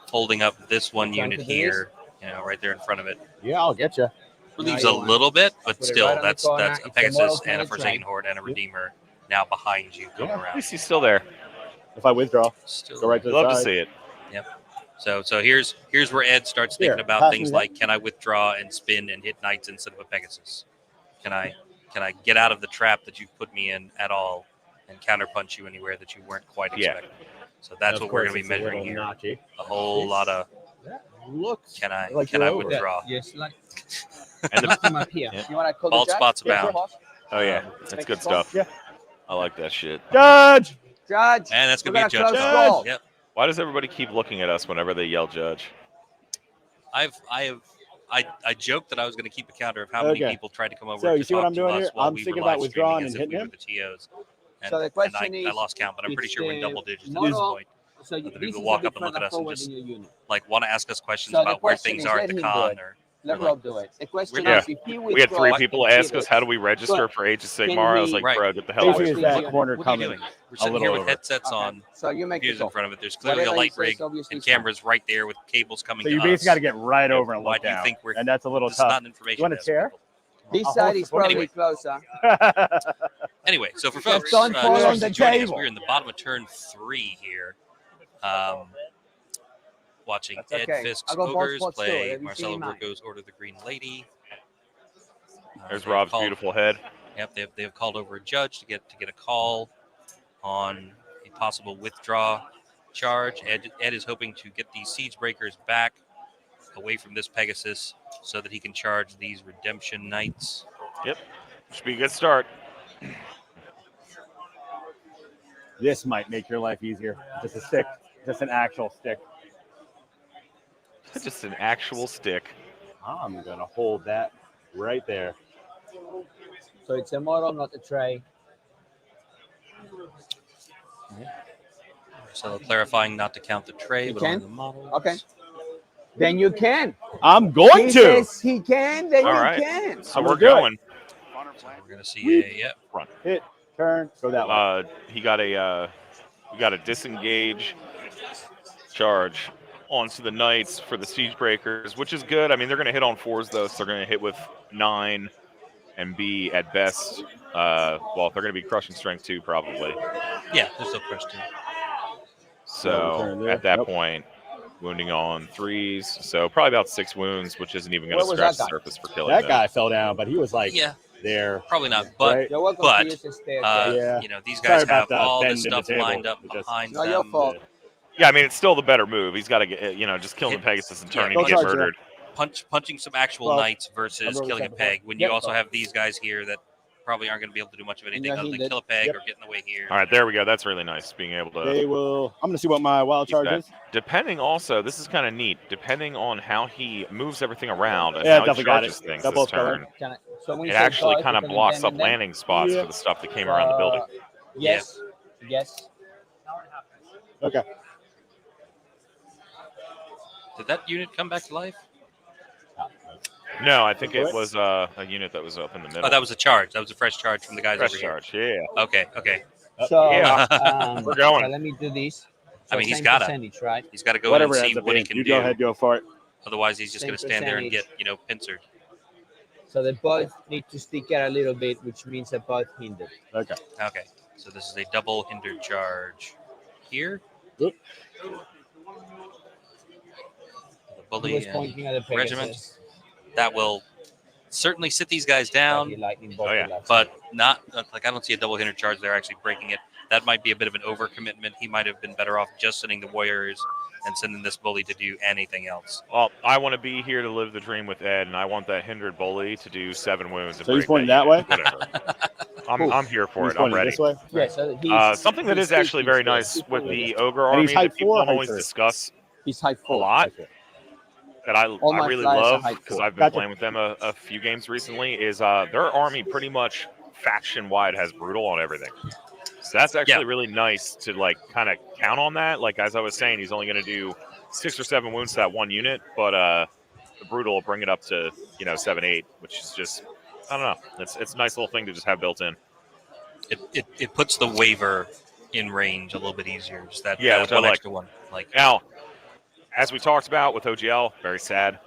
S1: holding up this one
S4: Trying
S1: unit
S4: to do
S1: here, you know, right there in front of it,
S3: Yeah, I'll get you.
S1: relieves
S4: you
S1: a
S4: want-
S1: little bit, but
S4: put it
S1: still,
S4: right on the
S1: that's
S4: corner.
S1: a
S4: It's a
S1: Pegasus
S4: mortal
S1: and a
S4: hand
S1: Forsaken
S4: track.
S1: Horde and a Redeemer now behind you coming
S3: Yeah.
S2: At
S1: around.
S2: least he's still there.
S3: If I withdraw,
S1: Still,
S3: go right to the
S2: Love to
S3: side.
S2: see it.
S1: So here's where Ed starts thinking
S3: Here,
S1: about
S3: pass
S1: things
S3: me that.
S1: like, can I withdraw and spin and hit knights instead of a Pegasus? Can I get out of the trap that you've put me in at all and counterpunch you anywhere that you weren't quite
S2: Yeah.
S1: expecting? So that's
S3: Of
S1: what we're
S3: course,
S1: going to be
S3: it's a
S1: measuring
S3: little
S1: here.
S3: notchy.
S1: A whole lot of
S4: Looks.
S1: can I
S3: Like you're over.
S1: withdraw?
S4: Yes, like
S2: And the,
S4: nothing up here.
S2: Yeah.
S4: You want to call
S1: Bald
S4: the judge?
S1: spots
S4: Yeah,
S1: abound.
S4: boss.
S2: oh, yeah.
S1: Um,
S2: That's good
S4: next one.
S2: stuff.
S3: Yeah.
S2: I like that shit.
S3: Judge!
S4: Judge.
S1: And that's
S4: we
S1: going to be a
S4: got
S1: judge
S4: close
S1: call.
S4: call.
S1: Yep.
S2: Why does everybody keep looking at us whenever they yell judge?
S1: I joked that I was going to keep a counter of how many
S3: Okay.
S1: people tried to come over
S3: So
S1: to
S3: you see what
S1: talk
S3: I'm
S1: to
S3: doing
S1: us
S3: here?
S1: while
S3: I'm
S1: we
S3: thinking
S1: were
S3: about
S1: live
S3: withdrawing
S1: streaming as
S3: and
S1: if we
S3: hitting
S1: were the TOs. And,
S4: So the question
S1: I
S4: is,
S1: lost count, but I'm pretty
S4: it's
S1: sure we're in
S4: the
S1: double digits at
S4: model-
S1: this point.
S4: So
S1: The
S4: this
S1: people
S4: is
S1: walk
S4: a bit
S1: up and look
S4: further
S1: at us and
S4: forward
S1: just
S4: in your unit.
S1: Like want to ask us questions
S4: So the
S1: about where
S4: question
S1: things
S4: is,
S1: are
S4: let
S1: at the
S4: him
S1: con
S4: do it.
S1: or
S4: Let
S1: We're like-
S4: Rob do it. The question
S2: Yeah.
S4: is, if he
S2: We had 3
S4: withdraws
S2: people
S4: and
S2: ask
S4: cheated,
S2: us, how do we register for Age of Sigmar? I was like,
S1: Right.
S2: bro, get the hell away
S3: Basically,
S2: from
S3: is
S2: me.
S3: that corner
S1: what are you
S3: coming?
S1: doing? We're sitting
S3: little
S1: here with
S3: over.
S1: headsets
S4: Okay.
S1: on,
S4: So you make the
S1: computers in
S4: call.
S1: front of it. There's clearly
S4: Whatever
S1: a
S4: he
S1: light
S4: says,
S1: rig
S4: obviously
S1: and
S4: is fine.
S1: cameras right there with cables coming
S3: So
S1: to
S3: you
S1: us.
S3: basically got to get right over and
S1: Why
S3: look
S1: do you
S3: down.
S1: think we're?
S3: And that's a little
S1: This is not
S3: tough.
S1: an information.
S3: You want a
S1: desk,
S3: chair?
S1: people.
S4: This
S3: I'll
S4: side
S3: hold
S4: is
S3: support.
S4: probably
S1: Anyway.
S4: closer.
S1: Anyway, so for
S4: Just
S1: folks
S4: don't fall
S1: just
S4: on the
S1: joining us,
S4: table.
S1: we're in the bottom of turn 3 here. Watching
S4: That's
S1: Ed
S4: okay.
S1: Fisk's
S4: I'll go both
S1: Ogres
S4: spots too.
S1: play
S4: Have you
S1: Marcelo
S4: seen mine?
S1: Rouco's Order the Green Lady.
S2: There's
S1: They've
S2: Rob's
S1: called-
S2: beautiful head.
S1: Yep, they have called over a judge to get a call on a possible withdraw charge. Ed is hoping to get these siege breakers back away from this Pegasus so that he can charge these redemption knights.
S2: Should be a good start.
S3: This might make your life easier. Just a stick. Just an actual stick.
S2: Just an actual stick.
S3: I'm going to hold that right there.
S4: So it's a model, not a tray.
S1: So clarifying not to count the tray,
S4: You
S1: but
S4: can?
S1: only the models.
S4: Okay. Then you can.
S3: I'm going
S4: He
S3: to.
S4: says he can, then
S2: All
S4: you
S2: right.
S4: can.
S2: So
S3: I'm
S2: we're
S3: gonna do it.
S2: going.
S1: So we're going to see a
S3: Hit, turn, go that way.
S2: We got a disengage charge onto the knights for the siege breakers, which is good. I mean, they're going to hit on 4s though, so they're going to hit with 9 and be at best. Well, they're going to be crushing strength 2 probably.
S1: yeah, there's no question.
S2: So at that point, wounding on 3s, so probably about 6 wounds, which isn't even going
S4: Where
S2: to
S4: was
S2: scratch
S4: that
S2: the
S4: guy?
S2: surface for killing
S3: That
S2: them.
S3: guy fell down, but he was like
S1: Yeah,
S3: there.
S1: Probably not, but
S3: Right?
S4: You're welcome
S1: but,
S4: to use the staircase.
S3: Yeah.
S1: you know, these
S3: Sorry
S1: guys
S3: about
S1: have
S3: the
S1: all
S3: bend
S1: this
S3: in the
S1: stuff
S3: table.
S1: lined up
S3: It just-
S1: behind
S4: Not your
S1: them.
S4: fault.
S2: Yeah, I mean, it's still the better move. He's got to get, just killing the
S1: Hit-
S2: Pegasus and
S1: yeah,
S2: turning
S3: Go
S2: to get
S3: charge,
S2: murdered.
S1: Punching some actual
S3: Well,
S1: knights versus
S3: remember we
S1: killing a
S3: said before?
S1: peg. When
S3: Yep.
S1: you also have these guys here that probably aren't going to be able to do much of anything
S4: you're
S1: other than
S4: hindered.
S1: kill a peg
S3: Yep.
S1: or get in the way here.
S2: All right, there we go. That's really nice, being able to
S3: They will. I'm going to see what my wild
S2: use
S3: charge
S2: that.
S3: is.
S2: Depending also, this is kind of neat, depending on how he moves everything around and
S3: Yeah,
S2: how he
S3: definitely got
S2: charges
S3: it.
S2: things
S3: Got
S2: this
S3: both covered.
S2: turn,
S4: Can I, so when you
S2: it
S4: say
S2: actually
S4: both,
S2: kind
S4: you
S2: of
S4: can
S2: blocks
S4: them
S2: up
S4: and them?
S2: landing spots
S3: Yeah.
S2: for the stuff that came around the building.
S4: Yes. Yes.
S3: Okay.
S1: Did that unit come back to life?
S2: No, I think it was a unit that was up in the middle.
S1: Oh, that was a charge. That was a fresh charge from the guys
S2: fresh
S1: over
S2: charge. Yeah.
S1: here. Okay.
S4: So,
S2: Yeah. We're going.
S4: So let me do this.
S1: I mean,
S4: So
S1: he's
S4: same
S1: gotta.
S4: percentage, right?
S1: He's got to go
S3: Whatever
S1: in
S3: it
S1: and
S3: ends
S1: see
S3: up
S1: what he
S3: being.
S1: can
S3: You
S1: do.
S3: go ahead, go for it.
S1: Otherwise, he's just
S4: Same
S1: going to stand there and
S4: percentage.
S1: get, pincered.
S4: So they both need to stick out a little bit, which means they're both hindered.
S3: Okay.
S1: Okay. So this is a double hindered charge here.
S3: Oop.
S1: The
S4: He
S1: bully
S4: was
S1: and
S4: pointing at the
S1: regiment.
S4: Pegasus.
S1: That will certainly sit these guys
S4: But he
S1: down,
S4: lightning bolted
S2: yeah.
S4: last
S1: but
S4: time.
S1: not like I don't see a double hindered charge there actually breaking it. That might be a bit of an overcommitment. He might have been better off just sending the warriors and sending this bully to do anything else.
S2: Well, I want to be here to live the dream with Ed, and I want that hindered bully to do 7 wounds. And
S3: So he's
S2: break
S3: pointing that
S2: unit.
S3: way?
S2: Whatever. I'm here for
S3: He's
S2: it. I'm
S3: pointing
S2: ready.
S3: this way.
S4: Yeah, so he's,
S2: Something that
S4: he's
S2: is actually very
S4: still-
S2: nice with the ogre
S3: And
S2: army
S3: he's height
S2: that people
S3: 4 or
S2: don't
S3: height
S2: always
S3: 3?
S2: discuss
S4: He's height 4.
S2: a lot,
S3: Okay.
S2: that I
S4: my
S2: really
S4: flyers are
S2: love
S4: height
S2: because
S4: 4.
S2: I've been
S3: Gotcha.
S2: playing with them a few games recently, is their army pretty much faction-wide has brutal on everything. So that's actually really nice to kind of count on that. Like as I was saying, he's only going to do 6 or 7 wounds to that one unit, but the brutal will bring it up to 7, 8, which is just I don't know. It's a nice little thing to just have built in.
S1: It puts the waiver in range a little bit easier. Just that
S2: which I
S1: one
S2: like.
S1: extra one.
S2: Now, as we talked about with OGL, very sad.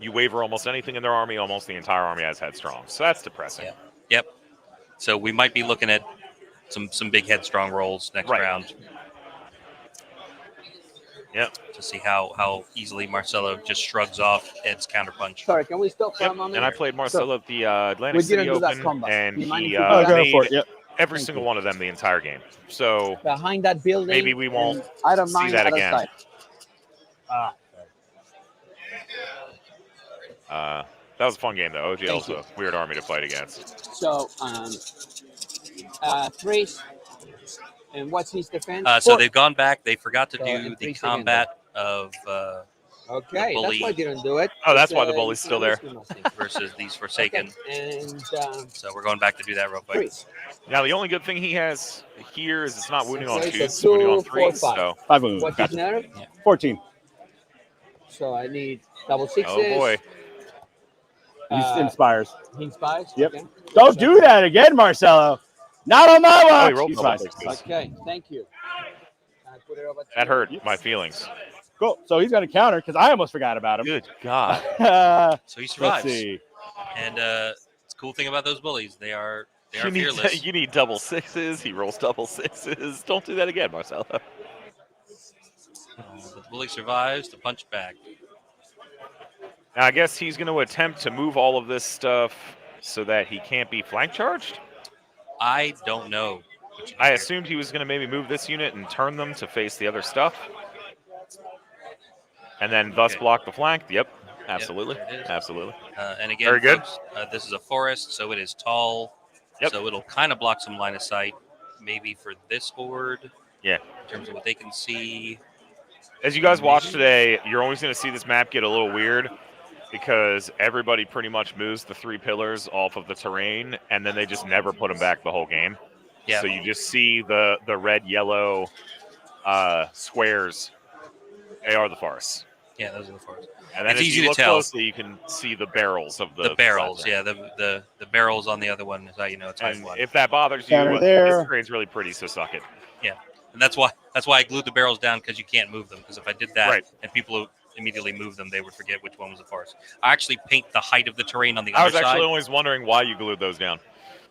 S2: You waver almost anything in their army, almost the entire army has headstrong. So that's depressing.
S1: Yeah. Yep. So we might be looking at some big headstrong rolls next round.
S2: Yep.
S1: To see how easily Marcelo just shrugs off Ed's counterpunch.
S4: Sorry, can we stop for a moment?
S2: And I played Marcelo at the Atlantic
S4: We
S2: City
S4: didn't do that
S2: Open,
S4: combat.
S2: and
S4: Do you mind
S2: he
S4: if we do that?
S3: Go
S2: made
S3: for it. Yep.
S2: every
S4: Thank
S2: single
S4: you.
S2: one of them the entire game. So
S4: Behind that building.
S2: maybe we won't
S4: and I don't
S2: see
S4: mind
S2: that
S4: other
S2: again.
S4: side.
S2: That was a fun game, though. OGL's a weird army to fight against.
S4: So, 3, and what's his defense?
S1: So they've gone back. They forgot to
S4: So,
S1: do
S4: and
S1: the
S4: three second
S1: combat of
S4: Okay,
S1: bully.
S4: that's why I didn't do it.
S2: Oh, that's why the
S4: It's,
S2: bully's still there.
S1: versus these Forsaken.
S4: Okay. And
S1: So we're going back to do that real quick.
S4: 3.
S2: Now, the only good thing he has here is it's not wounding on
S4: Okay,
S2: 2,
S4: so
S2: it's wounding on
S4: 2,
S2: 3.
S4: 4, 5.
S2: So,
S3: 5 wounds.
S4: What's his
S3: Gotcha.
S4: nerve?
S3: 14.
S4: So I need double 6s.
S2: oh boy.
S3: He inspires.
S4: He inspires?
S3: Yep.
S4: Okay.
S3: Don't do that again, Marcelo. Not on my
S2: Oh,
S3: watch.
S2: he rolled
S3: He's
S2: double
S3: fine.
S2: sixes.
S4: Okay, thank you. Can I put it over to
S2: That
S4: you?
S2: hurt my feelings.
S3: Cool. So he's going to counter because I almost forgot about him.
S2: Good God.
S1: So he
S3: Let's
S1: survives.
S3: see.
S1: And the cool thing about those bullies, they are
S2: You
S1: fearless.
S2: need double 6s. He rolls double 6s. Don't do that again, Marcelo.
S1: But the bully survives to punch back.
S2: Now, I guess he's going to attempt to move all of this stuff so that he can't be flank charged.
S1: I don't know.
S2: I assumed he was going to maybe move this unit and turn them to face the other stuff. And then thus block the flank. Yep, absolutely.
S1: Yep, there it is.
S2: Absolutely.
S1: And again,
S2: Very good.
S1: folks, this is a forest, so it is tall.
S2: Yep.
S1: So it'll kind of block some line of sight, maybe for this horde.
S2: Yeah.
S1: In terms of what they can see.
S2: As you guys watch today, you're always going to see this map get a little weird because everybody pretty much moves the 3 pillars off of the terrain, and then they just never put them back the whole game.
S1: Yeah.
S2: So you just see the red, yellow squares. They are the forests.
S1: Yeah, those are the forests.
S2: And then
S1: It's
S2: if
S1: easy
S2: you
S1: to
S2: look
S1: tell.
S2: closely, you can see the barrels of
S1: The barrels,
S2: sides.
S1: yeah. The barrels on the other one is how you know it's
S2: And
S1: height 1.
S2: if that bothers you,
S3: Counter
S2: this
S3: there.
S2: screen's really pretty, so suck it.
S1: Yeah. And that's why I glued the barrels down, because you can't move them. Because if I did that
S2: Right.
S1: and people immediately move them, they would forget which one was the forest. I actually paint the height of the terrain on the
S2: I was
S1: other
S2: actually
S1: side.
S2: always wondering why you glued those down.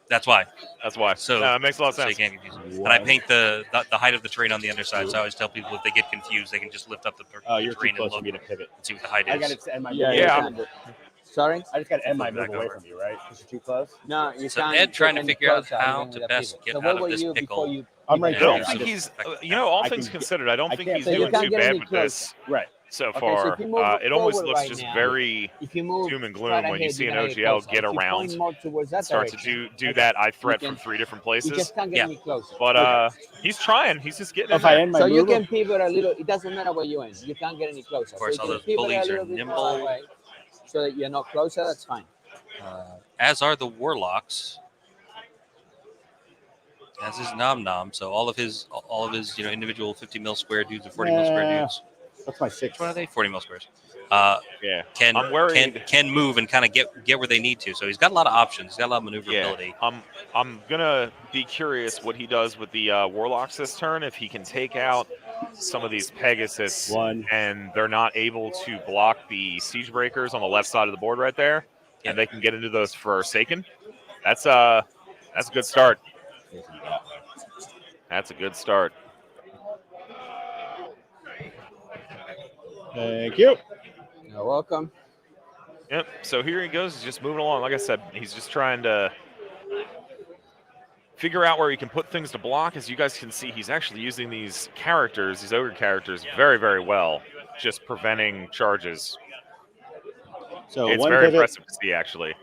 S1: That's why.
S2: That's why.
S1: So
S2: No, it makes a lot of
S1: So you
S2: sense.
S1: can't confuse them. And I paint the height of the terrain on the underside. So I always tell people if they get confused, they can just lift up the
S3: Oh, you're too
S1: terrain and
S3: close for
S1: look
S3: me to pivot.
S1: and see what the height
S3: I
S1: is.
S3: got to end my
S2: Yeah.
S4: Sorry?
S3: I just got to end my
S1: Flip
S3: move
S1: back
S3: away
S1: over.
S3: from you, right? Because you're too close.
S4: No, you
S1: So
S4: can't.
S1: Ed
S4: get
S1: trying to
S4: any
S1: figure out
S4: closer
S1: how
S4: even
S1: to
S4: with a
S1: best
S4: pivot.
S1: get
S4: So
S1: out
S4: where
S1: of
S4: were
S1: this
S4: you
S1: pickle.
S4: before you?
S3: I'm right
S2: I
S3: there.
S2: don't
S3: I
S2: think
S3: just-
S2: he's,
S1: I
S2: all
S3: I
S2: things
S3: can get-
S2: considered, I don't
S3: I
S2: think
S3: can't
S2: he's
S3: So you
S2: doing
S4: can't
S2: too
S4: get
S2: bad
S4: any
S2: with this
S3: Right.
S2: so
S4: Okay, so
S2: far.
S4: if you move
S2: It almost
S4: forward
S2: looks
S4: right
S2: just
S4: now,
S2: very
S4: If you move
S2: doom and gloom
S4: straight
S2: when you
S4: ahead,
S2: see
S4: you're
S2: an
S4: gonna
S2: OGL
S4: closer.
S2: get
S4: If you
S2: around
S4: point more towards that
S2: start to
S4: direction,
S2: do that I threat
S4: can-
S2: from 3 different
S4: you
S2: places.
S4: just can't get
S1: Yeah.
S4: any closer.
S2: But he's trying. He's just getting in
S3: If I
S2: there.
S3: end my
S4: So you
S3: move,
S4: can pivot a little. It doesn't matter where you end. You can't get any closer.
S1: Of course,
S4: so
S1: all
S4: you
S1: those
S4: can pivot
S1: bullies
S4: a
S1: are
S4: little bit
S1: nimble.
S4: more away, so that you're not closer. That's fine.
S1: As are the warlocks. As is Nom Nom. So all of his individual 50 mil square dudes or 40 mil square
S3: Yeah.
S1: dudes.
S3: what's my 6?
S1: Which one are they? 40 mil squares.
S2: Yeah.
S1: Can
S2: I'm worried.
S1: can move and kind of get where they need to. So he's got a lot of options. He's got a lot of maneuverability.
S2: Yeah. I'm gonna be curious what he does with the warlocks this turn. If he can take out some of these Pegasus
S3: One.
S2: and they're not able to block the siege breakers on the left side of the board right there,
S1: Yep.
S2: and they can get into those Forsaken. That's a good start. That's a good start.
S3: Thank you.
S4: You're welcome.
S2: Yep. So here he goes. He's just moving along. Like I said, he's just trying to figure out where he can put things to block. As you guys can see, he's actually using these characters, these ogre characters, very, very well, just preventing charges.
S3: So
S2: It's
S3: one
S2: very
S3: pivot.
S2: impressive to see, actually.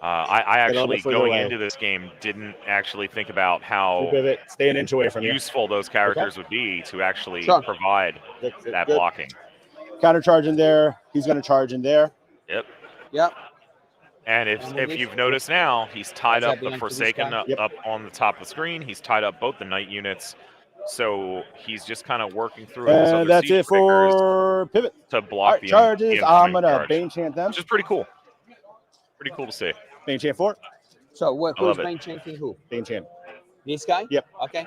S2: I actually,
S3: further
S2: going
S3: away.
S2: into this game, didn't actually think about
S3: Two
S2: how
S3: pivot. Stay an inch away from you.
S2: useful those characters would be to actually
S4: Sure.
S2: provide
S3: That's it.
S2: that
S3: Good.
S2: blocking.
S3: Counter charge in there. He's going to charge in there.
S2: Yep.
S4: Yep.
S2: And if you've noticed now, he's tied
S4: Does that
S2: up the
S4: belong to this
S2: Forsaken
S4: guy?
S2: up on the top of the screen. He's tied up both the Knight units. So he's just kind of working through his other
S3: And that's
S2: siege
S3: it
S2: breakers
S3: for pivot.
S2: to
S3: All
S2: block
S3: right,
S2: the
S3: charges.
S2: the
S3: I'm
S2: incoming
S3: going to
S2: charge,
S3: Bane Chant them.
S2: which is pretty cool. Pretty cool to see.
S3: Bane Chant 4.
S4: So
S2: I love
S4: who's
S2: it.
S4: main chanting who?
S3: Bane Chant.
S4: This guy?
S3: Yep.
S4: Okay.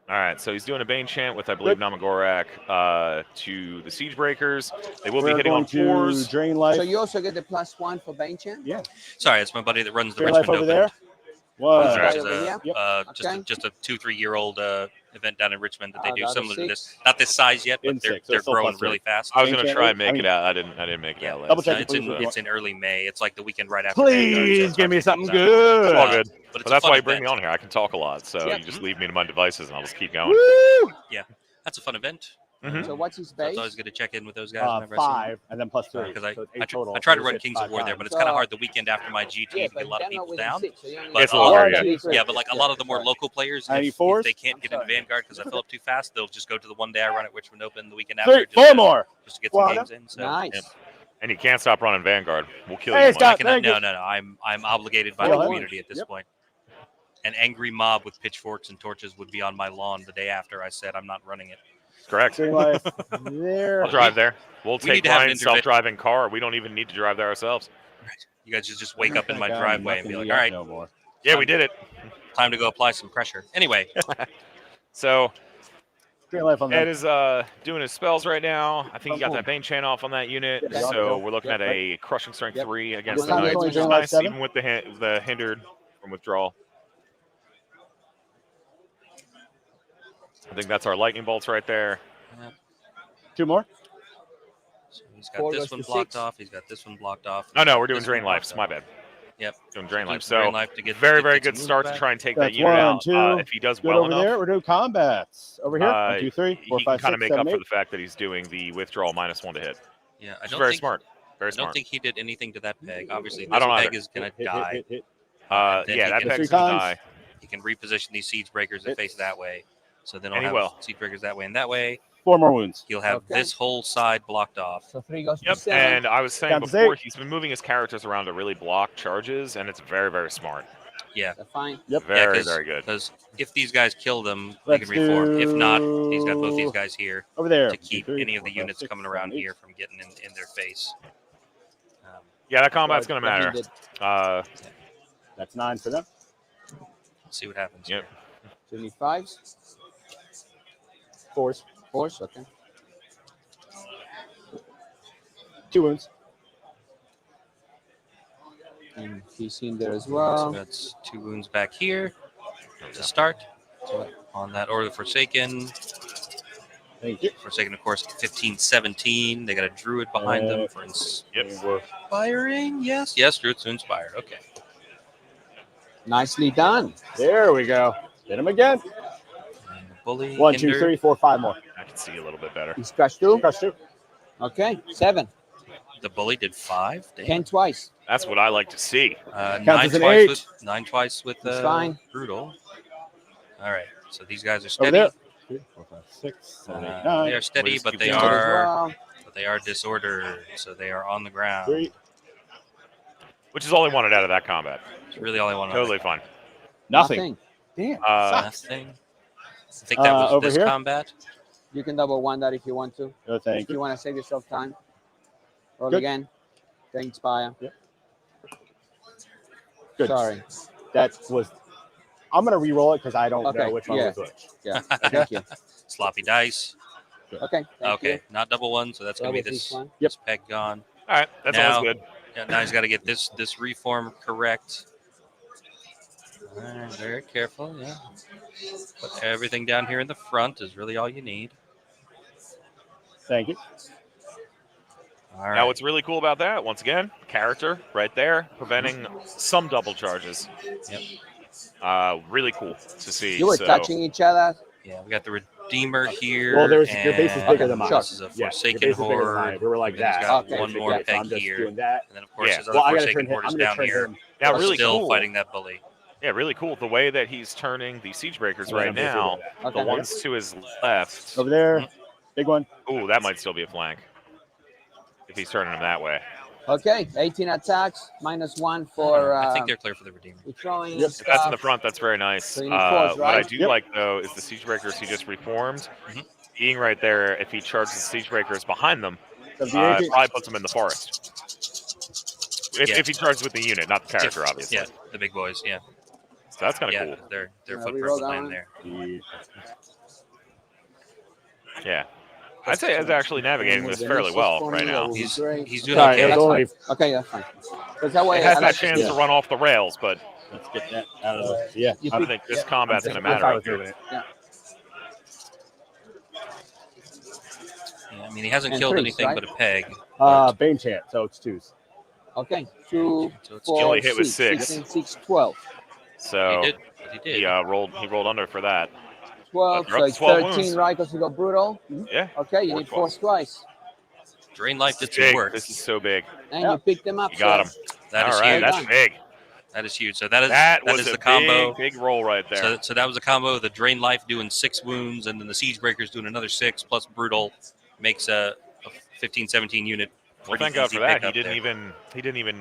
S2: All right, so he's doing a Bane chant with, I believe, Namagorak to the siege breakers. They will be
S3: We're
S2: hitting
S3: going
S2: on fours.
S3: to drain life.
S4: So you also get the +1 for Bane Chant?
S3: Yeah.
S1: Sorry, it's my buddy that runs the
S3: Drain life
S1: Richmond
S3: over
S1: Open.
S3: there. One.
S1: Which
S4: Right
S1: is
S4: over
S1: a,
S4: here?
S3: Yep.
S1: just a 2-3 year old event down in Richmond that they do
S4: Out of
S1: similar to
S4: 6.
S1: this. Not this size yet, but
S3: In
S1: they're
S3: 6, so
S1: they're
S3: it's still
S1: growing
S3: plus
S1: really fast.
S2: I was
S3: Bane
S2: going to
S3: chant
S2: try
S3: rate?
S2: and make it out. I didn't make it
S1: Yeah.
S2: out last.
S3: Double check
S1: It's
S3: it,
S1: in
S3: please.
S1: it's in early May. It's like the weekend right after. Vanguard, so
S3: Please
S1: it's
S3: give
S1: hard
S3: me
S1: to
S3: something
S1: keep out.
S3: good.
S2: It's all good.
S1: But it's
S2: But
S1: a
S2: that's
S1: fun
S2: why you bring
S1: event.
S2: me on here. I can talk a lot, so
S4: Yep.
S2: you just leave me to my devices, and I'll just keep going.
S3: Woo!
S1: That's a fun event.
S2: Mhm.
S4: So what's his
S1: So
S4: base?
S1: it's always good to check in with those guys whenever I see
S3: 5 and then plus 3.
S1: because
S3: So it's
S1: I
S3: 8 total.
S1: try to
S3: So
S1: run
S3: it's
S1: Kings of
S3: 5
S1: War there,
S3: times.
S1: but it's kind of
S4: So-
S1: hard the weekend after my GT
S4: Yeah,
S1: to
S4: but
S1: get a lot of
S4: they're not
S1: people
S4: within
S1: down.
S4: 6, so you only
S1: But
S2: It's a little harder, yeah.
S1: Yeah, but like a lot of the more local players,
S3: Any
S1: if
S3: fours?
S1: they can't get into
S4: sorry.
S1: Vanguard because I fill up too fast, they'll just go to the one day I run at Richmond Open the weekend after.
S3: 3,
S1: just
S3: 4
S1: to-
S3: more.
S1: Just to get some
S3: Well,
S1: games in. So.
S4: Nice.
S2: Yep. And you can't stop running Vanguard. We'll kill
S3: Hey,
S2: you.
S3: Scott.
S2: Mike.
S3: Thank you.
S1: No. I'm obligated by
S3: Yeah,
S1: the
S3: that
S1: community at this
S3: Yep.
S1: point. An angry mob with pitchforks and torches would be on my lawn the day after I said I'm not running it.
S2: Correct.
S3: Drain life there.
S2: I'll drive there. We'll
S1: We
S2: take
S1: need to have an
S2: Ryan's self-driving car. We don't even need to drive there ourselves.
S1: You guys just wake up in my
S3: God,
S1: driveway and be
S3: nothing
S1: like, all right,
S3: no more.
S2: Yeah, we did it.
S1: time to go apply some pressure. Anyway,
S2: So
S3: Drain life on
S2: Ed
S3: that.
S2: is doing his spells right now. I think he got that Bane chain off on that unit.
S3: Yep.
S2: So we're looking
S3: Yep.
S2: at a crushing strength
S4: Yep.
S2: 3 against
S4: Yep.
S2: the Knights,
S4: Only
S2: which is
S3: drain life
S2: nice,
S3: 7.
S2: even with the hindered from withdrawal. I think that's our lightning bolts right there.
S3: 2 more.
S1: so he's got
S4: 4
S1: this
S4: goes
S1: one
S4: to
S1: blocked
S4: 6.
S1: off. He's got this one blocked off.
S2: Oh no, we're doing
S1: This
S2: drain
S1: one
S2: lives.
S1: blocked
S2: My
S1: off.
S2: bad.
S1: Yep.
S2: Doing drain
S1: Doing
S2: lives.
S1: some drain
S2: So
S1: life to get
S2: very,
S1: get
S2: very
S1: some
S2: good
S1: moves
S2: start
S1: back.
S2: to try and take
S3: That's
S2: that unit
S3: 1,
S2: out.
S3: 2.
S2: If he does
S3: Good
S2: well
S3: over
S2: enough,
S3: there. We're doing combats. Over here. 1, 2, 3, 4,
S2: he
S3: 5,
S2: can kind
S3: 6,
S2: of make
S3: 7,
S2: up for
S3: 8.
S2: the fact that he's doing the withdrawal -1 to hit.
S1: Yeah, I
S2: Which is
S1: don't
S2: very
S1: think
S2: smart. Very
S1: I don't
S2: smart.
S1: think he did anything to that peg. Obviously,
S2: I
S1: this
S2: don't
S1: peg
S2: either.
S1: is gonna
S3: Hit,
S1: die.
S3: hit, hit.
S1: Then
S2: Yeah,
S1: he
S2: that
S1: can-
S2: peg's
S3: 3
S2: gonna
S3: times.
S2: die.
S1: He can reposition these siege breakers that
S3: Hit.
S1: face that way. So then
S2: And he
S1: he'll
S2: will.
S1: have siege breakers that way and that way.
S3: 4 more wounds.
S1: He'll have
S4: Okay.
S1: this whole side blocked off.
S4: So 3 goes to
S2: Yep,
S4: 7.
S2: and I was saying
S3: Down to
S2: before,
S3: 8.
S2: he's been moving his characters around to really block charges, and it's very, very smart.
S1: Yeah.
S4: So fine.
S3: Yep.
S2: Very, very good.
S1: Because if these guys kill them, they
S3: Let's
S1: can reform. If not, he's got both
S3: do-
S1: these guys here
S3: Over there.
S1: to keep
S3: 2, 3,
S1: any of the
S3: 4, 5,
S1: units
S3: 6,
S1: coming
S3: 7,
S1: around
S3: 8.
S1: here from getting in their face.
S2: Yeah, that combat's
S4: So
S2: going to
S4: what he
S2: matter.
S4: did,
S3: That's 9 for them.
S1: Let's see what happens.
S2: Yep.
S1: Here.
S4: 25s.
S3: 4s.
S4: 4s. Okay.
S3: 2 wounds.
S4: And he's in there as
S1: So
S4: well.
S1: that's 2 wounds back here to start. So on that Order of the Forsaken.
S3: Thank you.
S1: Forsaken, of course, 15-17. They got a druid behind them for inspiring. Yes, druids to inspire. Okay.
S4: Nicely done.
S3: There we go. Hit him again.
S1: And the bully.
S3: 1, 2,
S1: hindered.
S3: 3, 4, 5 more.
S2: I can see a little bit better.
S4: He scratched 2.
S3: Crush 2.
S4: Okay, 7.
S1: The bully did 5. Damn.
S4: 10 twice.
S2: That's what I like to see.
S1: 9
S3: as an
S1: twice
S3: 8.
S1: with 9 twice with
S4: It's fine.
S1: brutal. All right, so these guys are
S3: Over
S1: steady.
S3: there. 3, 4, 5, 6, 7, 8, 9.
S1: They are steady,
S2: Please
S1: but
S2: keep
S1: they
S2: going.
S1: are disordered. So they are on the ground.
S3: 3.
S2: Which is all he wanted out of that combat.
S1: It's really all I want.
S2: Totally fine.
S3: Nothing.
S4: Damn.
S1: Nothing. I think that was
S3: over
S1: this
S3: here?
S1: combat.
S4: You can double 1 that if you want to.
S3: No, thank
S4: If you
S3: you.
S4: want to save yourself time. Roll
S3: Good.
S4: again. Then inspire.
S3: Good.
S4: Sorry.
S3: That was. I'm gonna re-roll it because I don't
S4: Okay,
S3: know which one
S4: yeah.
S3: was which.
S4: Yeah. Thank you.
S1: Sloppy dice.
S4: Okay. Thank
S1: Okay,
S4: you.
S1: not double 1, so that's
S4: That
S1: gonna be
S4: was this one.
S1: this peg gone.
S2: All right, that's
S1: Now-
S2: always good.
S1: Yeah, now he's got to get this reform correct. All right, very careful. Yeah. Put everything down here in the front is really all you need.
S3: Thank you.
S1: All right.
S2: Now, what's really cool about that, once again, character right there, preventing some double charges.
S1: Yep.
S2: Really cool to see.
S4: You were
S2: so,
S4: touching each other.
S1: Yeah, we got the Redeemer here.
S3: Well, your base is
S1: and
S3: bigger than mine.
S1: This is a
S3: Yeah, your
S1: Forsaken
S3: base is bigger than mine.
S1: Horde.
S3: We were like
S1: and then he's
S3: that.
S1: got
S4: Okay,
S1: one more
S4: yeah,
S3: So
S1: peg
S3: I'm just
S1: here.
S3: doing that.
S1: And then, of course,
S2: Yeah.
S1: his other
S3: Well, I gotta
S1: Forsaken
S3: turn him.
S1: Horde
S3: I'm
S1: is
S3: gonna
S1: down
S3: turn
S1: here.
S3: him.
S2: now,
S1: We're
S2: really
S1: still
S2: cool.
S1: fighting that bully.
S2: Yeah, really cool. The way that he's turning the siege breakers
S3: And then
S2: right
S3: I'm just
S2: now,
S3: doing that.
S4: Okay.
S2: the ones to his left.
S3: Over there. Big one.
S2: Ooh, that might still be a flank if he's turning them that way.
S4: Okay. 18 attacks. -1 for.
S1: I think they're clear for the Redeemer.
S4: throwing
S3: Yep.
S2: If that's in
S4: stuff.
S2: the front, that's very nice.
S4: So you need force,
S2: What I
S4: right?
S2: do
S3: Yep.
S2: like, though, is the siege breakers he just reformed.
S1: Mhm.
S2: Being right there, if he charges the siege breakers behind them,
S3: So the
S2: it
S3: 18
S2: probably puts them in the forest.
S1: Yeah.
S2: If he charges with the unit, not the character, obviously.
S1: Yeah, the big boys. Yeah,
S2: So that's kind of
S1: yeah,
S2: cool.
S1: their
S4: Yeah,
S1: footprint
S4: reroll
S1: will
S4: that
S1: land
S4: one.
S1: there.
S2: Yeah. I'd say it's actually navigating this fairly well right now.
S1: He's
S4: great.
S1: doing
S3: Sorry,
S1: okay.
S3: it was only.
S4: Okay, that's fine. Because that way
S2: It has
S4: I
S2: that
S4: like
S2: chance
S4: to
S2: to run off the rails, but
S3: Let's get that out of the. Yeah.
S4: You
S2: I
S3: I'm,
S2: think this
S4: Yeah.
S2: combat's going to matter.
S3: I
S2: out
S3: was
S2: here.
S3: moving it.
S1: Yeah, I mean, he hasn't
S4: And
S1: killed
S4: threes,
S1: anything
S4: right?
S1: but a peg.
S3: Bane chant, so it's 2s.
S4: Okay. 2,
S1: So it's
S4: 4,
S2: only hit with
S4: 6,
S2: 6.
S4: 6, 12.
S2: So
S1: He did.
S2: he rolled under for that.
S4: 12,
S2: You're
S4: so
S2: up
S4: it's
S2: 12
S4: 13,
S2: wounds.
S4: right? Because you got brutal.
S2: Yeah.
S4: Okay, you
S2: Four
S4: need 4
S2: twice.
S4: twice.
S1: Drain life did
S2: This
S1: some
S2: big.
S1: work.
S2: This is so big.
S4: And
S3: Yeah.
S4: you pick them up.
S2: You got him.
S1: That
S2: All
S1: is
S2: right,
S1: huge.
S2: that's big.
S1: That is huge. So that
S2: That was
S1: is
S2: a
S1: the combo.
S2: big roll right there.
S1: So that was the combo. The drain life doing 6 wounds, and then the siege breakers doing another 6 plus brutal makes a 15-17 unit.
S2: Well,
S1: pretty
S2: thank God
S1: easy
S2: for that.
S1: pickup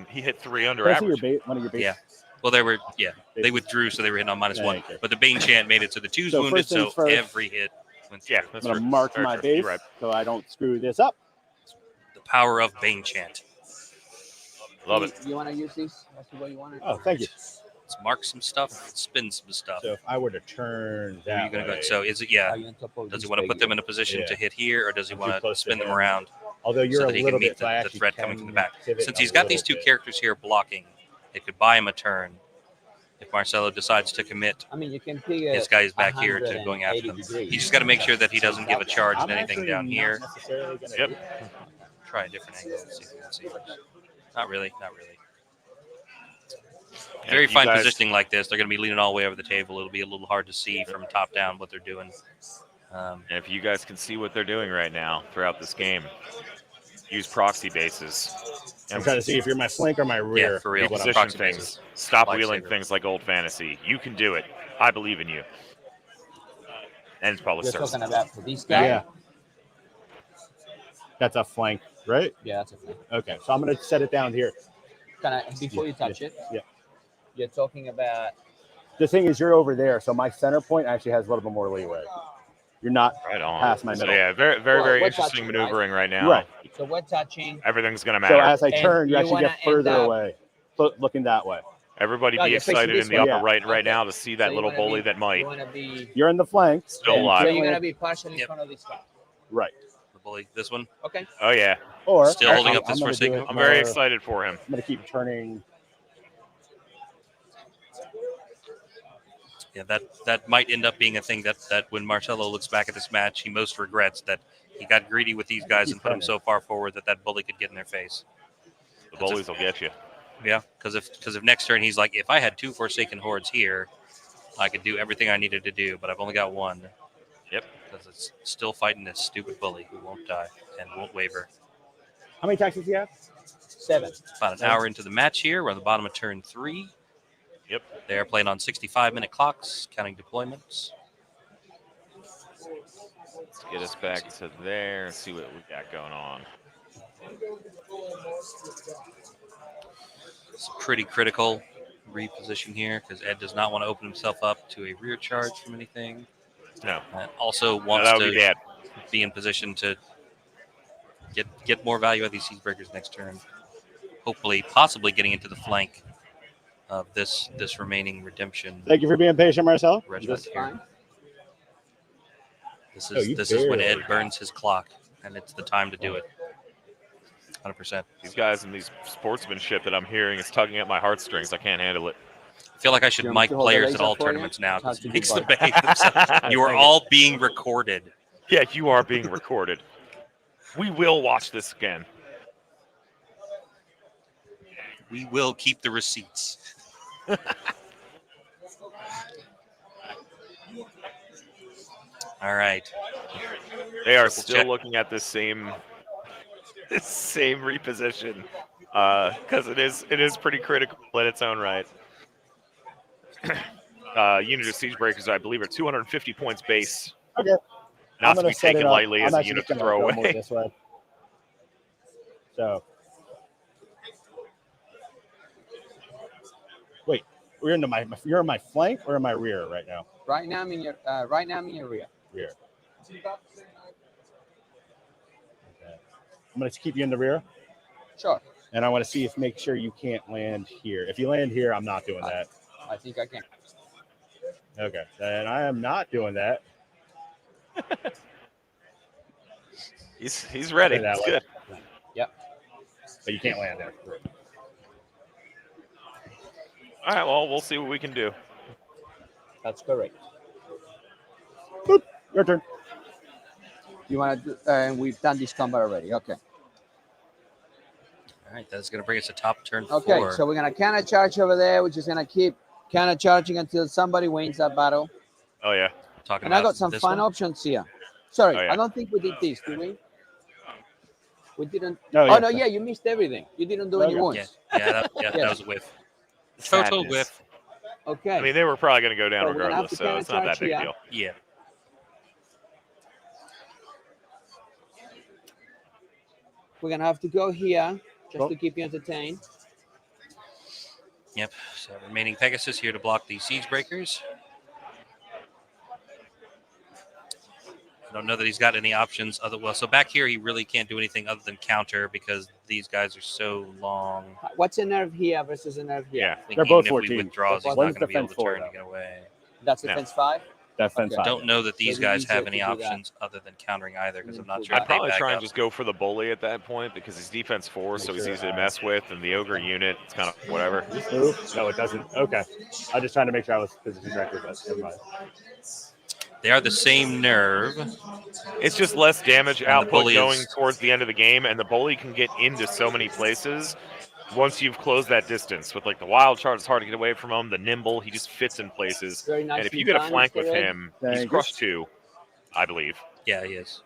S2: He hit 3 under
S3: Can I see your
S2: average.
S3: one of your base?
S1: Yeah. Well, they withdrew, so they were hitting on -1.
S3: Thank you.
S1: But the Bane chant made it so the 2's
S3: So
S1: wounded,
S3: first things
S1: so
S3: first.
S1: every hit went through.
S2: Yeah,
S3: I'm
S2: that's
S3: gonna
S2: true.
S3: mark
S2: Very
S3: my
S2: true.
S3: base
S2: You're right.
S3: so I don't screw this up.
S1: The power of Bane chant.
S2: Love it.
S4: You want to use these? That's the way you want it?
S3: Oh, thank you.
S1: Let's mark some stuff, spin some stuff.
S3: So if I were to turn
S1: Where are
S3: that
S1: you gonna
S3: way,
S1: go? So is it
S4: Are you on top of
S1: Does he
S4: this
S1: want to put
S4: peg
S1: them
S4: here?
S1: in a position
S3: Yeah.
S1: to hit here, or does he
S3: I'm
S1: want
S3: too
S1: to
S3: close to
S1: spin them
S3: him.
S1: around
S3: although you're
S1: so
S3: a
S1: that he
S3: little
S1: can meet
S3: bit, so I
S1: the
S3: actually
S1: threat
S3: can
S1: coming from the back?
S3: pivot
S1: Since
S3: a
S1: he's got
S3: little
S1: these 2
S3: bit.
S1: characters here blocking, it could buy him a turn. If Marcelo decides to commit
S4: I mean, you can pick
S1: his guys back here to going after them, he just got to make sure that he doesn't give a charge
S3: I'm
S1: to anything
S3: actually
S1: down
S3: not
S1: here.
S3: necessarily gonna
S2: Yep.
S3: do-
S1: Try a different angle. See if we can see this. Not really. Not really.
S2: And
S1: Very
S2: if you
S1: fine
S2: guys-
S1: positioning like this. They're going to be leaning all the way over the table. It'll be a little hard to see from top down what they're doing.
S2: And if you guys can see what they're doing right now throughout this game, use proxy bases.
S3: I'm trying to see if you're my flank or my rear.
S1: for real.
S3: is what I'm-
S2: Position
S1: proxy
S2: things.
S1: bases.
S2: Stop
S1: Lifesaver.
S2: wheeling things like old fantasy. You can do it. I believe in you. And it's probably
S4: You're
S2: Cersei.
S4: talking about for this guy?
S3: Yeah. That's a flank, right?
S4: Yeah, that's a thing.
S3: Okay, so I'm gonna set it down here.
S4: Can I, before you touch it,
S3: Yeah.
S4: you're talking about,
S3: The thing is, you're over there, so my center point actually has a little bit more leeway. You're not
S2: Right on.
S3: past my
S2: So
S3: middle.
S2: yeah, very,
S4: Well,
S2: very
S4: we're
S2: interesting
S4: touching, right?
S2: maneuvering right now.
S3: Right.
S4: so we're touching.
S2: Everything's gonna
S3: So
S2: matter.
S3: as I
S4: And
S3: turn, you
S4: you
S3: actually
S4: wanna
S3: get further
S4: end up-
S3: away, looking that way.
S2: Everybody
S4: No,
S2: be
S4: you're facing
S2: excited
S4: this
S2: in the
S4: way.
S2: upper
S3: Yeah.
S2: right
S4: Okay.
S2: now to see that
S4: So you
S2: little
S4: wanna
S2: bully
S4: be-
S2: that might.
S4: You want to be,
S3: You're in the flank.
S2: Still
S3: and
S2: alive.
S4: so
S3: definitely-
S4: you're going to be partially in
S1: Yep.
S4: front of this guy.
S3: right.
S1: The bully. This one.
S4: Okay.
S2: Oh yeah,
S3: Or
S1: Still holding up this
S3: gonna do
S1: Forsaken.
S3: it
S2: I'm very
S3: more-
S2: excited for him.
S3: I'm gonna keep turning.
S1: Yeah, that might end up being a thing that when Marcelo looks back at this match, he most regrets that he got greedy with these guys and put them so far forward that bully could get in their face.
S2: The bullies will get you.
S1: Yeah, because if next turn he's like, if I had 2 Forsaken Hordes here, I could do everything I needed to do, but I've only got 1.
S2: Yep.
S1: Because it's still fighting this stupid bully who won't die and won't waver.
S3: How many taxes do you have?
S4: 7.
S1: About an hour into the match here. We're on the bottom of turn 3.
S2: Yep.
S1: They are playing on 65-minute clocks, counting deployments.
S2: Let's get us back to there and see what we got going on.
S1: It's pretty critical reposition here because Ed does not want to open himself up to a rear charge from anything.
S2: No.
S1: And also wants
S2: that would be
S1: to
S2: bad.
S1: be in position to get more value out of these siege breakers next turn. Hopefully, possibly getting into the flank of this remaining redemption.
S3: Thank you for being patient, Marcel.
S1: Regiment here. This
S3: Oh,
S1: is when Ed burns his clock, and it's the time to do it. 100%.
S2: These guys and these sportsmanship that I'm hearing is tugging at my heartstrings. I can't handle it.
S1: I feel like I should
S4: Do you want
S1: mic
S4: me to hold the
S1: players at
S4: laser
S1: all
S4: for you?
S1: tournaments now because
S4: How's
S1: it
S4: it
S1: makes
S4: going?
S1: them behave themselves. You are all being recorded.
S2: Yeah, you are being recorded. We will watch this again.
S1: We will keep the receipts. All right.
S2: They are
S1: Triple
S2: still
S1: check.
S2: looking at this same reposition because it is pretty critical in its own right. Unit of siege breakers, I believe, are 250 points base.
S3: Okay.
S2: Not to be taken lightly as a unit to throw away.
S3: This way. So, wait, you're in my flank or in my rear right now?
S4: Right now I'm in your rear.
S3: Rear. Okay. I'm going to keep you in the rear,
S4: Sure.
S3: and I want to see if make sure you can't land here. If you land here, I'm not doing that.
S4: I think I can.
S3: Okay, then I am not doing that.
S2: He's ready.
S3: Okay, that
S2: It's
S3: way.
S2: good.
S4: Yep.
S3: But you can't land there.
S2: All right, well, we'll see what we can do.
S4: That's correct.
S3: Boop. Your turn.
S4: You want to do, we've done this combat already. Okay.
S1: All right, that's going to bring us to top turn
S4: Okay,
S1: 4.
S4: so we're going to counter charge over there, which is going to keep counter charging until somebody wins that battle.
S2: Oh, yeah.
S1: Talking
S4: And I
S1: about
S4: got some
S1: this
S4: fun
S1: one?
S4: options here. Sorry,
S2: Oh, yeah.
S4: I don't think we did this, did we? We didn't.
S3: No,
S4: Oh, no, yeah, you missed everything. You didn't do any
S3: Okay.
S4: wounds.
S1: That
S4: Yes.
S1: was a whiff. Total
S2: Sadness.
S1: whiff.
S4: Okay.
S2: I mean, they were probably going to go down
S4: So we're gonna have
S2: regardless,
S4: to
S2: so it's not that big a
S4: counter-charge
S2: deal.
S1: Yeah.
S4: We're going to have to go here just
S3: Cool.
S4: to keep you entertained.
S1: Yep. So remaining Pegasus here to block the siege breakers. I don't know that he's got any options so back here he really can't do anything other than counter because these guys are so long.
S4: What's a nerve here versus a nerve here?
S2: Yeah.
S1: I think
S3: They're
S1: even
S3: both
S1: if
S3: 14.
S1: we withdraws, he's
S3: One's
S1: not going to be able to
S3: defense 4,
S1: turn
S3: though.
S1: to get away.
S4: That's
S2: Yeah.
S4: defense 5?
S3: That's fence
S4: Okay.
S1: I
S3: 5.
S1: don't know that these
S4: Maybe
S1: guys
S4: easier
S1: have
S4: to
S1: any
S4: do that.
S1: options other than countering either because I'm not
S4: Pull
S1: sure
S2: I'd
S1: if they
S2: probably
S1: back
S2: try and
S1: up.
S2: just go for the bully at that point because he's defense 4, so he's
S3: Sure,
S2: easy to mess with, and the ogre unit, it's kind of whatever.
S3: Move? No, it doesn't. Okay. I'm just trying to make sure I was positioned correctly, but never mind.
S1: They are the same nerve.
S2: It's just less damage
S1: And the
S2: output
S1: bully
S2: going
S1: is-
S2: towards the end of the game, and the bully can get into so many places once you've closed that distance. With like the wild charge, it's hard to get away from him. The nimble, he just fits in places.
S4: Very
S2: And
S4: nicely
S2: if you get a
S4: done,
S2: flank with
S4: Mr. Ed.
S2: him,
S3: Thank
S2: he's
S3: you.
S2: crushed 2, I believe.
S1: Yeah, he is.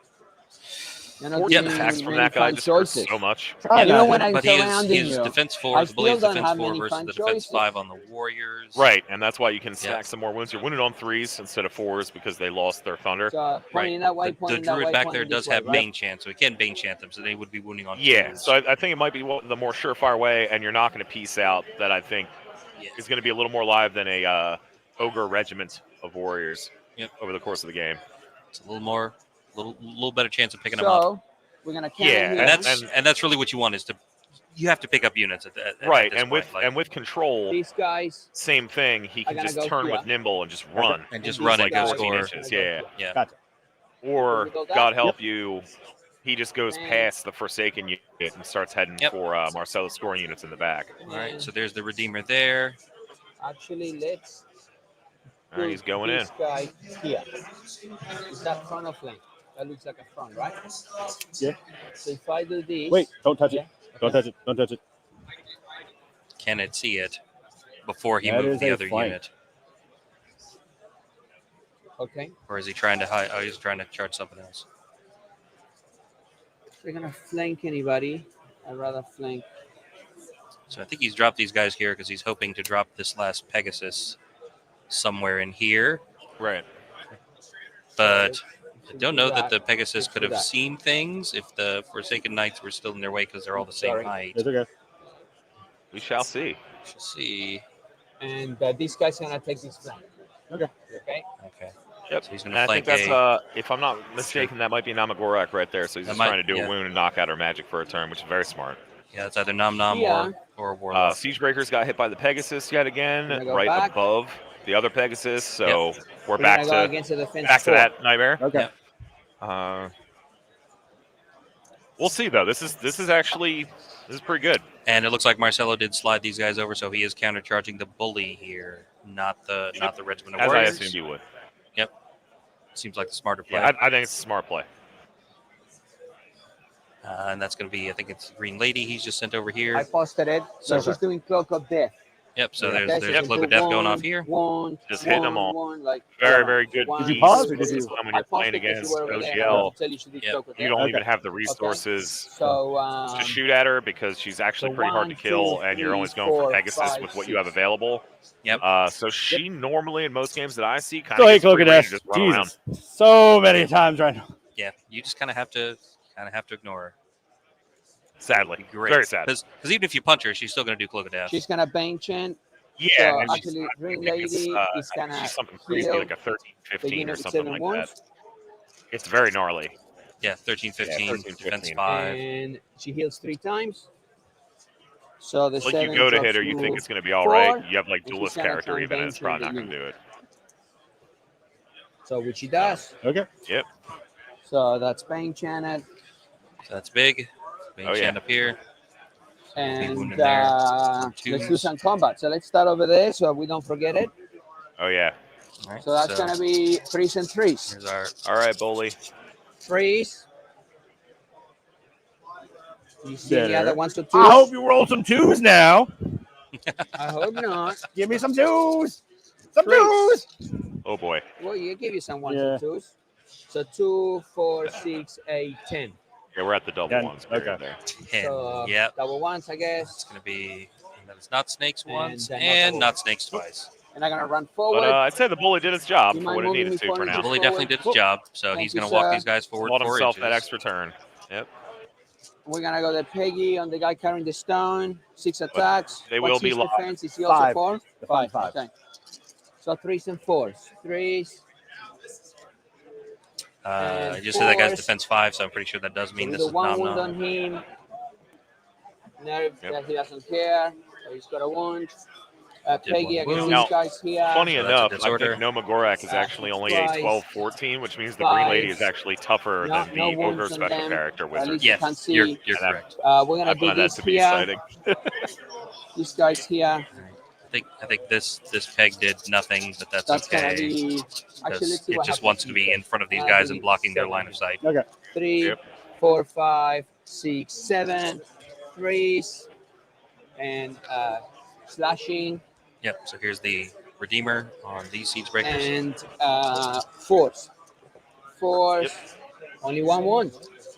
S4: You're not
S2: 14
S4: giving
S2: attacks
S4: me
S2: from
S4: many
S2: that guy
S4: fun
S2: just hurts
S4: choices.
S2: so much.
S4: Even when I'm
S1: But he is
S4: surrounding you,
S1: defense
S4: I
S1: 4. The bully is
S4: still don't
S1: defense
S4: have
S1: 4
S4: many
S1: versus
S4: fun
S1: the defense
S4: choices.
S1: 5 on the Warriors.
S2: Right, and that's why you can stack
S1: Yeah.
S2: some more wounds. You're wounded on 3s instead of 4s because they lost their thunder.
S4: So pointing that way,
S1: The
S4: pointing that
S1: druid
S4: way,
S1: back there
S4: pointing
S1: does
S4: this way,
S1: have
S4: right?
S1: Bane Chant, so he can Bane Chant them, so they would be wounding on
S2: Yeah,
S1: twos.
S2: so I think it might be the more surefire way, and you're not going to piece out that I think
S1: Yeah.
S2: is going to be a little more live than a ogre regiment of warriors
S1: Yep.
S2: over the course of the game.
S1: It's a little better chance of picking them up.
S4: So we're gonna counter
S2: Yeah,
S4: here.
S1: And that's really what you want is you have to pick up units at
S2: Right,
S1: this
S2: and
S1: point, like,
S2: with control,
S4: These guys.
S2: same thing. He
S4: I
S2: can
S4: gotta
S2: just
S4: go
S2: turn
S4: here.
S2: with nimble and just run.
S1: and just
S4: these
S1: run and go
S4: guys-
S2: 14
S1: score.
S2: inches. Yeah,
S1: Yeah.
S3: Gotcha.
S2: or
S4: We go that?
S2: God help you, he just goes
S4: And-
S2: past the Forsaken unit and starts heading
S1: Yep.
S2: for Marcelo's scoring units in the back.
S1: All right, so there's the Redeemer there.
S4: Actually, let's.
S2: right, he's going
S4: this guy here. Is that front or flank? That looks like a front, right?
S3: Yeah.
S4: So if I do this.
S3: Wait, don't touch
S4: yeah,
S3: it. Don't touch it. Don't touch it.
S1: Can it see it before he
S3: That
S1: moves
S3: is
S1: the
S3: a
S1: other
S3: flank.
S1: unit?
S4: Okay.
S1: Or is he trying to hide? Oh, he's trying to charge something else.
S4: If they're gonna flank anybody, I'd rather flank.
S1: So I think he's dropped these guys here because he's hoping to drop this last Pegasus somewhere in here.
S2: Right.
S1: But I
S4: Should
S1: don't
S4: do
S1: know that
S4: that.
S1: the Pegasus
S4: Let's
S1: could
S4: do
S1: have
S4: that.
S1: seen things if the Forsaken Knights were still in their way because they're all the same
S4: Sorry.
S1: height.
S3: It's okay.
S2: We shall see.
S1: We'll see.
S4: And this guy's gonna take this flank.
S3: Okay.
S4: Okay.
S1: Okay.
S2: Yep.
S1: So he's
S2: And
S1: going to
S2: I think
S1: flank
S2: that's, if I'm not mistaken, that might be Namagorak right there. So he's
S1: That
S2: just
S1: might-
S2: trying to do
S1: yeah.
S2: a wound and knock out her magic for a turn, which is very smart.
S1: Yeah, it's either Nom Nom
S4: Yeah.
S1: or Warlock.
S2: Siegebreakers got hit by the Pegasus yet again,
S4: Gonna go
S2: right
S4: back.
S2: above the other Pegasus. So we're
S4: We're
S2: back
S4: gonna go
S2: to
S4: against the defense
S2: back to
S4: 4.
S2: that nightmare.
S3: Okay.
S1: Yep.
S2: We'll see though. This is actually pretty good.
S1: And it looks like Marcelo did slide these guys over, so he is countercharging the bully here, not the Regiment of
S2: As I
S1: Warriors.
S2: assumed you would.
S1: Seems like the smarter play.
S2: Yeah, I think it's a smart play.
S1: And that's going to be, I think it's Green Lady he's just sent over here.
S4: I posted it. So
S3: Okay.
S4: she's doing Cloak of Death.
S1: Yep, so
S4: Okay,
S1: there's
S4: so
S1: Cloak
S4: do
S1: of Death going
S4: one,
S1: off here.
S4: One,
S2: Just hitting them all.
S4: one, like
S2: Very, very good.
S4: one,
S3: Did you pause or did
S2: When
S3: you-
S2: you're
S4: I
S2: playing
S4: paused it 'cause
S2: against
S4: you were over there.
S2: OGL,
S4: Tell you she did
S1: Yep.
S4: Cloak of
S2: you
S4: Death.
S2: don't
S3: Okay.
S2: even have the resources
S4: So
S2: to shoot at her because she's actually
S4: so
S2: pretty hard to
S4: 1,
S2: kill,
S4: 2,
S2: and you're
S4: 3,
S2: always going for
S4: 4,
S2: Pegasus
S4: 5,
S2: with what
S4: 6.
S2: you have available.
S1: Yep.
S2: So she normally in most games that I see kind
S3: Still
S2: of
S3: hate
S2: gets free
S3: Cloak of
S2: reign to
S3: Death.
S2: just run around.
S3: Jesus. So many times right now.
S1: Yeah, you just kind of have to ignore her.
S2: Sadly,
S1: Great.
S2: very sad.
S1: Because even if you punch her, she's still going to do Cloak of Death.
S4: she's gonna Bane Chain.
S2: Yeah,
S4: So
S2: and she's
S4: actually,
S2: not-
S4: Green
S2: I think
S4: Lady
S2: it's,
S4: is
S2: I think
S4: gonna
S2: she's something crazy
S4: heal
S2: like a 13,
S4: the
S2: 15 or
S4: unit
S2: something
S4: 7
S2: like
S4: wounds.
S2: that. It's very gnarly.
S1: Yeah, 13, 15,
S2: 13,
S1: defense
S2: 15.
S1: 5.
S4: And she heals 3 times. So the
S2: Like
S4: 7
S2: you go to
S4: drops
S2: hit her, you
S4: to
S2: think it's going to be all
S4: 4,
S2: right. You have like
S4: and she's
S2: duelist
S4: gonna
S2: character
S4: try and
S2: even, and it's
S4: bang
S2: probably not
S4: the
S2: going to do it.
S4: So which she does.
S3: Okay.
S2: Yep.
S4: So that's Bane Chain.
S1: So that's big. Bane
S2: Oh, yeah.
S1: Chan up here.
S4: And
S1: wound in there.
S4: let's do
S1: Twos.
S4: some combat. So let's start over there so we don't forget it.
S2: Oh yeah.
S1: All right,
S4: So that's going to be 3s and 3s.
S1: Here's our
S2: All right, bully.
S4: 3s. You see any
S3: Better.
S4: other ones to 2s?
S3: I hope you roll some 2s now.
S4: I hope not.
S3: Give me some 2s. Some
S4: Threes.
S3: 2s.
S2: Oh boy.
S4: Well, you give you some 1s
S3: Yeah.
S4: and 2s. So 2, 4, 6, 8, 10.
S2: Yeah, we're at the double
S3: 10.
S2: ones. period
S3: Okay.
S2: there.
S1: 10.
S4: So
S1: Yep.
S4: double 1s, I
S1: It's
S4: guess.
S1: going to be, and then it's not snakes
S4: And
S1: once
S4: then
S1: and
S4: not
S1: not snakes twice.
S4: And I'm going to run
S2: But
S4: forward.
S2: I'd say the bully did its job
S4: You
S2: for
S4: mind
S2: what it
S4: moving
S2: needed
S4: me
S2: to for
S4: forward
S2: now.
S4: just
S1: Bully definitely did his job, so
S4: Thank
S1: he's
S4: you,
S1: going to walk
S4: sir.
S1: these guys forward
S2: Bought
S1: 4
S2: himself
S1: inches.
S2: that extra turn. Yep.
S4: We're going to go to Peggy on the guy carrying the stone. 6 attacks.
S2: they
S4: What's
S2: will be
S4: his
S2: locked.
S4: defense? Is he also
S3: 5.
S4: 4?
S3: Define 5.
S4: Okay. So 3s and 4s. 3s.
S1: I just said that guy's
S4: Fours.
S1: defense 5, so I'm pretty sure that does mean
S4: So
S1: this
S4: the
S1: is
S4: 1
S1: nom
S4: wound on
S1: nom.
S4: him. Nerve
S2: Yep.
S4: that he doesn't care. So he's got a wound.
S1: Did
S4: Peggy
S1: one
S4: against
S1: wound.
S4: these
S2: Now,
S4: guys here.
S2: Funny
S1: So that's a
S2: enough, I
S1: disorder.
S2: think Nomagorak is actually only a
S4: Twice.
S2: 12-14, which means the Green Lady is
S4: Twice.
S2: actually tougher
S4: No-
S2: than
S4: no
S2: the
S4: wounds
S2: Ogre
S4: on
S2: special
S4: them.
S2: character
S4: At
S2: wizard.
S4: least you
S1: Yeah,
S4: can see.
S1: you're
S2: And
S1: correct.
S4: We're
S2: I
S4: gonna do
S2: find that
S4: this
S2: to be
S4: here.
S2: exciting.
S4: These guys here.
S1: I think this peg did nothing, but that's
S4: That's gonna
S1: okay.
S4: be. Actually,
S1: Because
S4: let's see
S1: it
S4: what
S1: just
S4: happens
S1: wants to be in front of these guys and blocking their line of sight.
S3: Okay.
S4: 3,
S2: Yep.
S4: 4, 5, 6, 7. 3s. And slashing.
S1: Yep, so here's the Redeemer on these Siege Breakers.
S4: And 4s. 4s. Only 1 wound.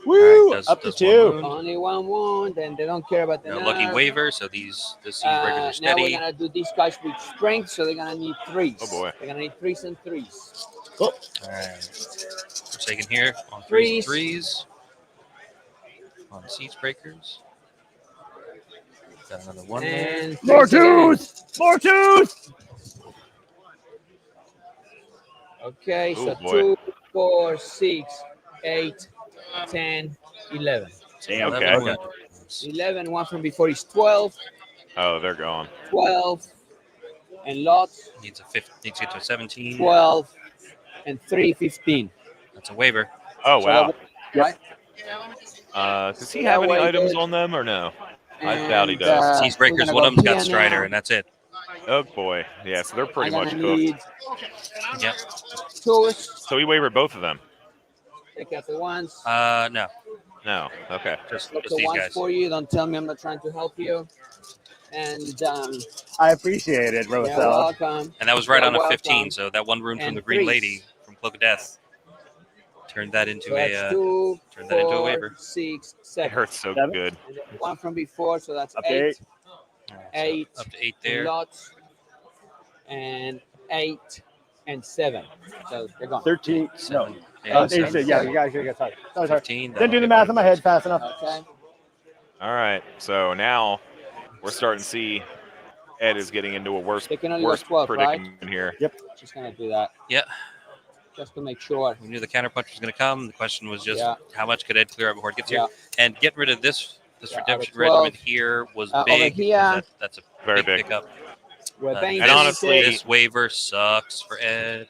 S3: Woo!
S1: does-
S3: Up to
S1: does
S3: 2.
S1: one wound.
S4: Only 1 wound, and they don't care about the
S1: No lucky
S4: nerve.
S1: waiver, so the Siege Breakers are
S4: Now we're
S1: steady.
S4: gonna do these guys with strength, so they're gonna need 3s.
S2: Oh, boy.
S4: They're gonna need 3s and 3s.
S1: All right. Forsaken here on 3s and 3s. On Siege Breakers. Got another 1 there.
S4: And
S3: More
S4: 3s again.
S3: 2s. More 2s.
S4: Okay, so
S2: Oh, boy.
S4: 2, 4, 6, 8, 10, 11.
S3: Damn.
S2: Okay.
S1: 11 wounds.
S4: 11, one from before is 12,
S2: Oh, they're gone.
S4: 12, and lots,
S1: Needs to get to a 17.
S4: 12, and 3, 15.
S1: That's a waiver.
S2: Oh,
S4: So
S2: wow.
S4: that- right?
S2: Does he have any items on them or no? I doubt he does.
S1: Siege Breakers,
S4: we're
S1: one
S4: gonna
S1: of them's
S4: go
S1: got
S4: here
S1: Strider,
S4: now.
S1: and that's it.
S2: Oh boy, yeah. So they're pretty
S4: I'm
S2: much
S4: gonna
S2: cooked.
S4: need
S1: Yep.
S4: twos.
S2: So he wavered both of them.
S4: Take out the ones.
S1: No,
S2: No. Okay.
S1: just
S4: Look the
S1: these
S4: ones
S1: guys.
S4: for you. Don't tell me I'm not trying to help you. And
S3: I appreciate it,
S4: you're
S3: Rosella.
S4: welcome.
S1: And that was right
S4: You're
S1: on a
S4: welcome.
S1: 15. So that one rune from
S4: And
S1: the Green
S4: threes.
S1: Lady from Cloak of Death turned that into
S4: So that's
S1: a
S4: 2,
S1: turn that into a
S4: 4,
S1: waiver.
S4: 6,
S2: It
S4: 7.
S2: hurts so
S3: 7.
S2: good.
S4: And then one from before, so that's
S3: Up to
S4: 8.
S3: 8.
S1: All right,
S4: 8.
S1: so up to 8 there.
S4: Lots. And 8 and 7. So they're gone.
S3: 13. No.
S1: 7.
S3: Yeah,
S1: Seven.
S3: you guys got sorry. Sorry.
S1: 15.
S3: Didn't do the math in my head fast enough.
S4: Okay.
S2: All right. So now we're starting to see Ed is getting into a worse
S4: They can only go
S2: worse
S4: 12, right?
S2: predicament here.
S4: Just gonna do that.
S1: Yeah.
S4: Just to make sure.
S1: We knew the counterpunch was going to come. The question was just
S4: Yeah.
S1: how much could Ed clear out before it gets
S4: Yeah.
S1: here. And getting rid of this
S4: Yeah,
S1: redemption
S4: out of 12.
S1: regiment here was
S4: Over
S1: big.
S4: here.
S1: That's a
S2: Very
S1: big
S2: big.
S1: pickup.
S4: We're banging
S2: And honestly-
S1: this waiver sucks for Ed.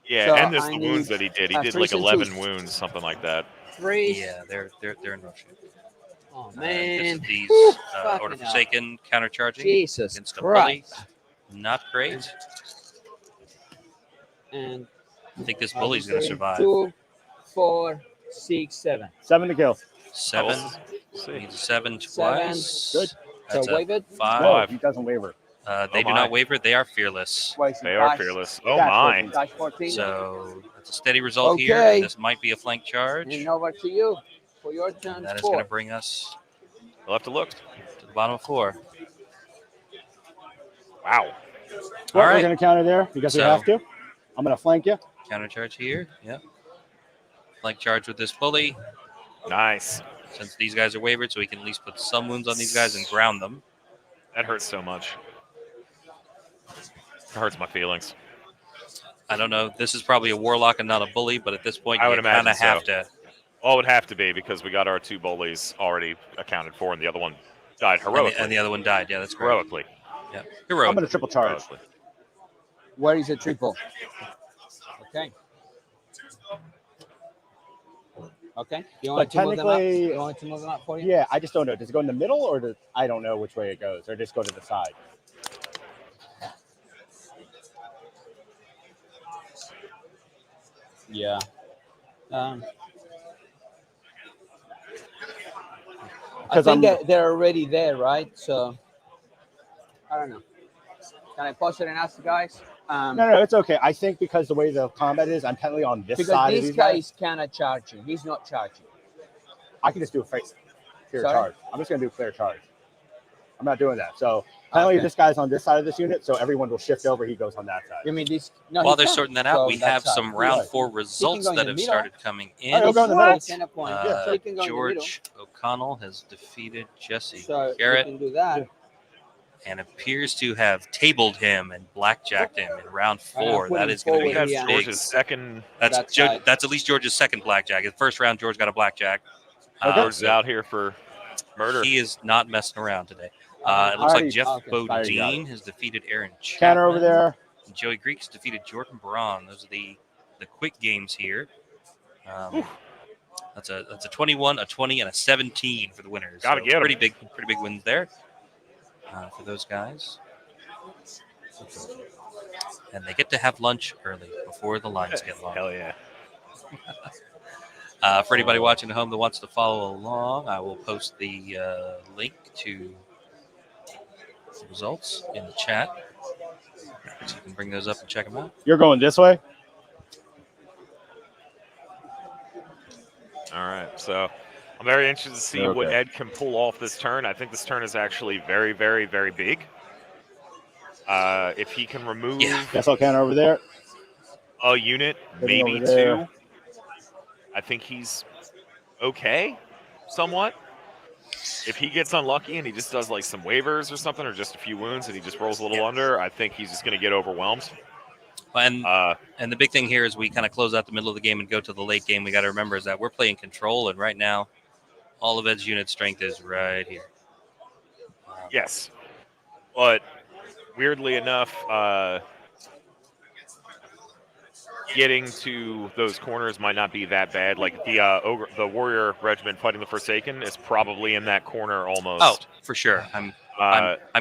S2: Yeah,
S4: So
S2: and this
S4: I
S2: the
S4: need,
S2: wounds that he did. He did
S4: threes
S2: like
S4: and
S2: 11
S4: twos.
S2: wounds, something like that.
S4: 3.
S1: Yeah, they're in rough shape.
S4: Oh
S1: This
S4: man.
S1: is these
S4: Whew,
S1: Order
S4: fucking hell.
S1: Forsaken countercharging
S4: Jesus
S1: against a bully.
S4: Christ.
S1: Not great.
S4: And
S1: I think this bully's going to survive.
S4: 2, 4, 6, 7.
S3: 7 to kill.
S1: 7.
S2: We'll see.
S1: Needs a 7
S4: 7.
S1: twice.
S3: Good.
S1: That's
S4: So
S1: a
S4: wave it.
S1: 5.
S3: No, he doesn't waver.
S1: They
S2: Oh
S1: do
S2: my.
S1: not waver. They are fearless.
S4: Twice
S2: They are fearless. Oh my.
S4: Dash 14.
S1: So that's a steady result here.
S4: Okay.
S1: And this might be a flank charge.
S4: And over to you for your turn.
S1: And that is
S4: 4.
S1: going to bring us
S2: We'll have to look.
S1: to the bottom of 4.
S2: Wow.
S3: Well,
S1: All right.
S3: we're going to counter there because we
S1: So-
S3: have to. I'm going to flank you.
S1: Counter charge here. Yep. Flank charge with this bully.
S2: Nice.
S1: Since these guys are wavered, so we can at least put some wounds on these guys and ground them.
S2: That hurts so much. It hurts my feelings.
S1: I don't know. This is probably a warlock and not a bully, but at this point,
S2: I
S1: you
S2: would
S1: kind
S2: imagine
S1: of have
S2: so.
S1: to.
S2: Well, it would have to be because we got our 2 bullies already accounted for, and the other one died heroically.
S1: And the other one died. Yeah, that's correct.
S2: Heroically.
S1: Yeah,
S3: I'm
S1: heroic.
S3: going to triple charge.
S2: Heroically.
S4: Where is the triple? Okay. Okay. You want
S3: But
S4: to move them up?
S3: technically-
S4: You want to move them up for you?
S3: Yeah, I just don't know. Does it go in the middle or does I don't know which way it goes, or just go to the side?
S4: Yeah. I
S3: Because
S4: think
S3: I'm
S4: they're already there, right? So I don't know. Can I pause it and ask the guys?
S3: no, it's okay. I think because the way the combat is, I'm technically on this
S4: Because
S3: side of
S4: this
S3: these
S4: guy
S3: guys.
S4: is kind of charging. He's not charging.
S3: I can just do a clear
S4: Sorry?
S3: charge. I'm just going to do clear charge. I'm not doing that. So apparently
S4: Okay.
S3: this guy's on this side of this unit, so everyone will shift over. He goes on that side.
S4: You mean this? No,
S1: While
S4: he
S1: they're
S4: can't
S1: sorting that out,
S4: go
S1: we
S4: on that
S1: have
S4: side.
S1: some round
S3: Right.
S1: 4 results
S4: go in
S1: that
S4: the
S1: have
S4: middle.
S1: started coming in.
S3: All right, I'll go in the middle.
S4: Center point.
S3: Yeah.
S4: So he can go in the middle.
S1: George O'Connell has defeated Jesse
S4: So
S1: Garrett
S4: you can do that.
S3: Yeah.
S1: and appears to have tabled him and blackjacked him in round
S4: Right, I'm
S1: 4. That
S4: putting
S1: is going to be
S4: forward
S1: a
S4: here.
S1: big.
S2: George's second.
S1: That's
S4: That side.
S1: that's at least George's second blackjack. In the first round, George got a blackjack.
S2: George's out here for murder.
S1: He is not messing around today. It looks
S3: Alrighty.
S1: like Jeff
S4: Okay.
S1: Bodine has defeated Aaron Chapman.
S3: Counter over there.
S1: And Joey Greeks defeated Jordan Braun. Those are the quick games here. That's a 21, a 20, and a 17 for the winners.
S2: Gotta get 'em.
S1: pretty big wins there for those guys. And they get to have lunch early before the lines get long.
S2: Hell yeah.
S1: For anybody watching at home that wants to follow along, I will post the link to the results in the chat. So you can bring those up and check them out.
S3: You're going this way.
S2: All right. So I'm very interested to see what
S3: Okay.
S2: Ed can pull off this turn. I think this turn is actually very, very, very big. If he can remove
S1: Yeah.
S3: Guess I'll counter over there.
S2: a unit,
S3: Getting
S2: maybe
S3: over there.
S2: 2, I think he's okay, somewhat. If he gets unlucky and he just does like some waivers or something, or just a few wounds and he just rolls a little under, I think he's just going to get overwhelmed.
S1: And the big thing here is we kind of close out the middle of the game and go to the late game. We got to remember is that we're playing control, and right now, all of Ed's unit strength is right here.
S2: Yes. But weirdly enough, getting to those corners might not be that bad. Like the warrior regiment fighting the Forsaken is probably in that corner almost.
S1: Oh, for sure. I'm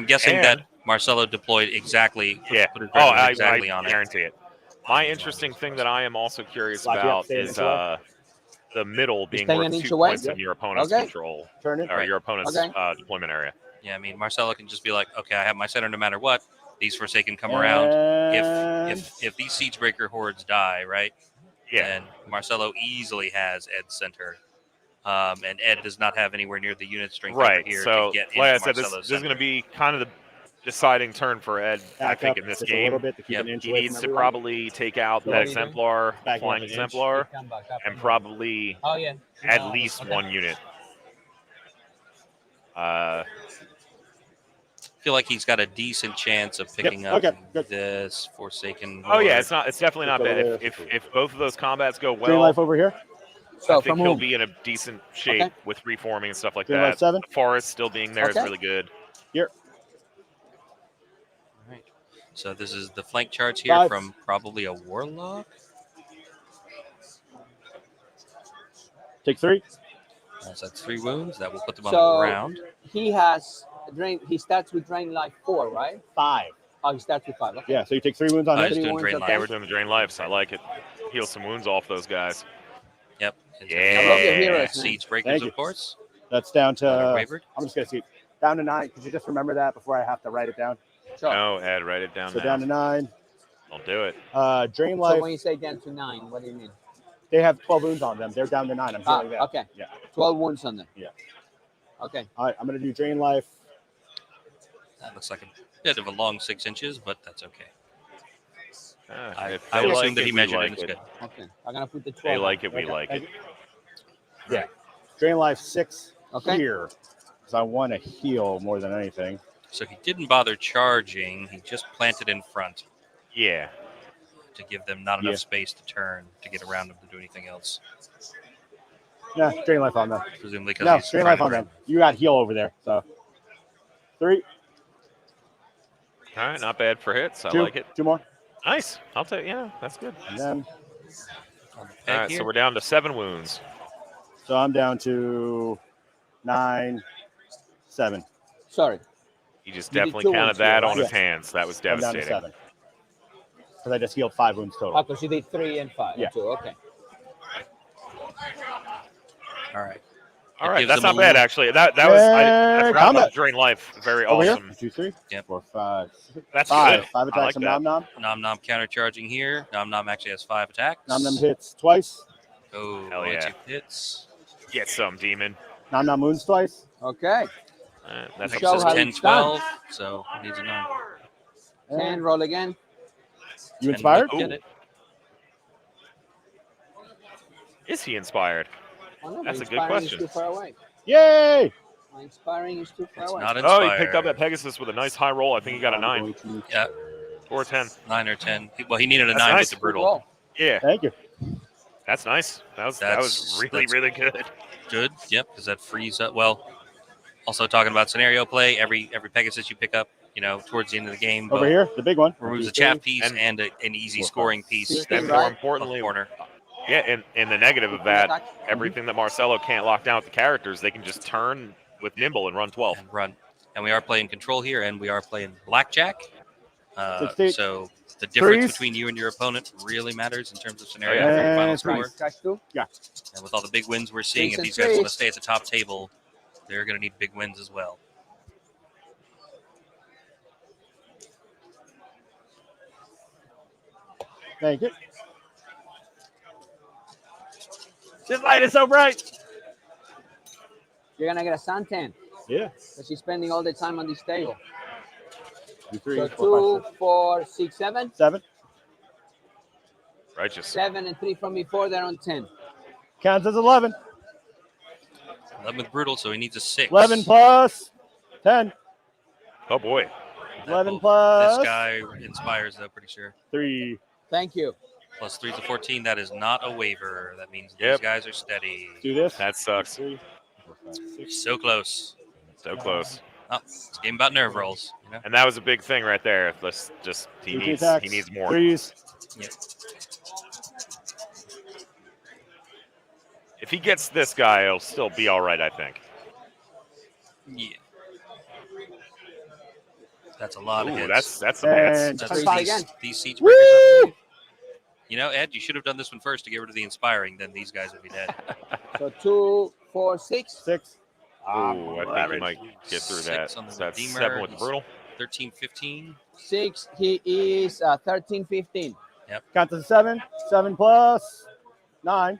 S1: guessing
S2: and-
S1: that Marcelo deployed exactly.
S2: Yeah.
S1: Put his
S2: Oh,
S1: red
S2: I
S1: exactly on it.
S2: guarantee it. My interesting thing that I am also curious
S3: Lock you up,
S2: about
S3: stay an
S2: is
S3: inch away.
S2: the middle being
S4: staying
S2: worth
S4: an inch
S2: 2
S4: away?
S2: points in your opponent's
S4: Okay.
S2: control
S3: Turn it.
S2: or
S1: Right.
S2: your opponent's
S4: Okay.
S2: deployment area.
S1: Yeah, I mean Marcelo can just be like, okay, I have my center no matter what. These Forsaken come around.
S3: And
S1: If these Siegebreaker hordes die, right?
S2: Yeah.
S1: Then Marcelo easily has Ed's center. And Ed does not have anywhere near the unit strength over
S2: Right.
S1: here
S2: So,
S1: to get
S2: like I
S1: into
S2: said, this
S1: Marcelo's
S2: is going to
S1: center.
S2: be kind of the deciding turn for Ed, I
S3: back
S2: think,
S3: up
S2: in this
S3: just a little
S2: game.
S3: bit to keep
S1: Yep.
S3: an inch
S2: He
S3: away
S2: needs
S3: from
S2: to
S3: everyone.
S2: probably take out
S3: So
S2: that
S3: what do
S4: you do?
S2: exemplar,
S3: Back
S2: flying
S3: up an inch.
S2: exemplar,
S4: Come back up
S2: and
S4: then-
S2: probably
S4: Oh yeah.
S2: at least
S4: okay.
S2: one unit.
S1: I feel like he's got a decent chance of picking up
S3: okay, good.
S1: this Forsaken
S2: Oh yeah,
S1: horde.
S2: it's definitely not
S3: Let's go
S2: bad.
S3: to this.
S2: If both of those combats go
S3: Drain
S2: well,
S3: life over here.
S4: So
S2: I
S4: from
S2: think he'll
S4: whom?
S2: be in a decent shape
S4: Okay.
S2: with reforming and stuff like
S3: Drain life
S2: that.
S3: 7.
S2: The forest still being there is
S4: Okay.
S2: really good.
S3: Here.
S1: All right. So this is the flank charge here
S3: 5.
S1: from probably a Warlock.
S3: Take 3.
S1: That's 3 wounds. That will put them on
S4: So-
S1: the ground.
S4: He has drain. He starts with drain life 4, right?
S3: 5.
S4: Oh, he starts with 5. Okay.
S3: Yeah, so you take 3 wounds on
S1: I
S3: it.
S1: was
S4: Three
S1: doing
S4: wounds,
S1: drain
S4: okay.
S2: Yeah,
S1: life.
S2: we're doing the drain lives. I like it. Heal some wounds off those guys.
S1: Yep.
S2: Yeah.
S4: I love your heroes, man.
S1: Siege breakers,
S3: Thank you.
S1: of course.
S3: That's down
S1: That are
S3: to.
S1: wavered.
S3: I'm just gonna see. Down to 9. Could you just remember that before I have to write it down?
S4: Sure.
S2: No, Ed, write it down
S3: So
S2: now.
S3: down to 9.
S2: Don't do it.
S3: Drain
S4: So
S3: life.
S4: when you say down to 9, what do you mean?
S3: They have 12 wounds on them. They're down to 9. I'm healing them.
S4: Okay.
S3: Yeah.
S4: 12 wounds on them.
S3: Yeah.
S4: Okay.
S3: All right, I'm gonna do drain life.
S1: That looks like a bit of a long 6 inches, but that's okay.
S2: If
S1: I
S2: they
S1: will
S2: like
S1: assume that
S2: it,
S1: he
S2: we
S1: measured
S2: like
S1: it. It's good.
S4: Okay. I'm gonna put the 12.
S2: They
S4: on.
S2: like it, we
S3: Okay,
S2: like
S3: thank
S2: it.
S3: Yeah. Drain life 6
S4: Okay.
S3: here. Because I want to heal more than anything.
S1: So he didn't bother charging. He just planted in front
S2: Yeah.
S1: to give them not enough
S3: Yeah.
S1: space to turn to get around him to do anything else.
S3: Yeah, drain life on them.
S1: Presumably because
S3: No,
S1: he's
S3: drain
S1: trying
S3: life
S1: to
S3: on
S1: drain.
S3: them. You got heal over there. So 3,
S2: All right, not bad for hits. I
S3: 2,
S2: like it.
S3: 2 more.
S2: Nice. I'll take. Yeah, that's good.
S3: And then,
S1: On the
S2: All
S1: peg
S2: right,
S1: here.
S2: so we're down to 7 wounds.
S3: so I'm down to 9, 7.
S4: Sorry.
S2: He just
S4: You did
S2: definitely
S4: 2
S2: counted
S4: wounds
S2: that
S4: here,
S2: on
S3: right?
S2: his hands. That was
S3: I'm down to
S2: devastating.
S3: 7. Because I just healed 5 wounds total.
S4: Oh, because you did 3 and 5.
S3: Yeah.
S4: 2. Okay.
S1: All right.
S2: All
S1: It
S2: right,
S1: gives
S2: that's
S1: them
S2: not
S1: a
S2: bad
S1: little-
S2: actually. That was I forgot
S3: combat.
S2: about drain life. Very
S3: Over
S2: awesome.
S3: here. 2, 3,
S1: Yep.
S3: 4, 5, 6,
S2: That's
S3: 5.
S2: good.
S3: 5
S2: I
S3: attacks
S2: like
S3: from
S2: that.
S3: Nom Nom.
S1: Nom Nom countercharging here. Nom Nom actually has 5 attacks.
S3: Nom Nom hits twice.
S1: Oh,
S2: Hell
S1: only
S2: yeah.
S1: 2 hits.
S2: Get some, demon.
S3: Nom Nom wounds twice.
S4: Okay.
S2: That's
S1: That
S4: Show
S1: says
S4: how
S1: 10,
S4: it's done.
S1: 12. So he needs a 9.
S4: 10. Roll again.
S3: You inspired?
S1: Get it.
S2: Is he inspired?
S4: Oh, no,
S2: That's
S4: my
S2: a good
S4: inspiring
S2: question.
S4: Is too far away.
S3: Yay!
S4: My inspiring is too far
S1: It's
S4: away.
S1: not
S2: Oh,
S1: inspired.
S2: he picked up that Pegasus with a nice high roll. I think he got a 9
S1: Yeah,
S2: or a 10.
S1: 9 or 10. Well, he needed a
S2: That's
S1: 9
S2: nice.
S1: with the
S4: Good
S1: brutal.
S4: roll.
S2: Yeah,
S3: Thank you.
S2: that's nice. That was
S1: That's
S2: really good.
S1: good. Yep, because that frees up. Well, also talking about scenario play, every Pegasus you pick up, towards the end of the game,
S3: Over
S1: both
S3: here, the big one.
S1: removes a
S3: 2, 3.
S1: chaff piece
S2: And-
S1: and an easy
S3: 4, 5,
S1: scoring piece.
S3: 6,
S2: And
S4: Right.
S2: more
S1: Left
S2: importantly,
S1: corner.
S2: yeah, in the negative of that, everything that Marcelo can't lock down with the characters, they can just turn with nimble and run 12.
S1: And run. And we are playing control here, and we are playing blackjack.
S3: 16.
S1: So the difference
S3: Threes.
S1: between you and your opponent really matters in terms of scenario
S2: yeah.
S1: for your final
S3: And
S1: score.
S3: threes.
S4: Catch 2.
S1: And with all the big wins we're seeing,
S4: Threes
S1: if
S4: and
S1: these guys want to
S4: threes.
S1: stay at the top table, they're going to need big wins as well.
S3: Thank you.
S2: This light is so bright.
S4: You're going to get a Santan.
S3: Yeah.
S4: Because she's spending all the time on this table.
S3: 2, 3,
S4: So
S3: 4, 5,
S4: 2, 4, 6, 7.
S3: 6, 7.
S2: Righteous.
S4: 7 and 3 from before. They're on 10.
S3: Counts as 11.
S1: 11 with brutal, so he needs a 6.
S3: 11 plus 10.
S2: Oh boy.
S1: That
S3: 11
S1: will-
S3: plus
S1: This guy inspires, though, pretty sure.
S3: 3.
S4: Thank you.
S1: Plus 3 to 14, that is not a waiver. That means these
S2: Yep.
S1: guys are steady.
S3: Do this.
S2: That sucks.
S3: 3, 4, 5, 6.
S1: So close.
S2: So close.
S1: Oh, it's a game about nerve rolls.
S2: And that was a big thing right there. Let's just he
S3: 2
S2: needs
S3: attacks.
S2: he needs more.
S3: 3s.
S2: If he gets this guy, he'll still be all right, I think.
S1: Yeah. That's a lot of
S2: Ooh,
S1: hits.
S2: that's
S3: And
S1: That's
S4: Freeze
S3: five.
S4: again.
S1: these siege breakers. I believe. You know, Ed, you should have done this one first to get rid of the inspiring. Then these guys would be dead.
S4: So 2, 4, 6.
S3: 6.
S2: Ooh, I think he might get through that.
S1: 6 on the
S2: So that's
S1: Redeemer.
S2: 7 with the
S1: He's
S2: brutal.
S1: 13, 15.
S4: 6. He is 13, 15.
S3: Count to 7. 7 plus 9.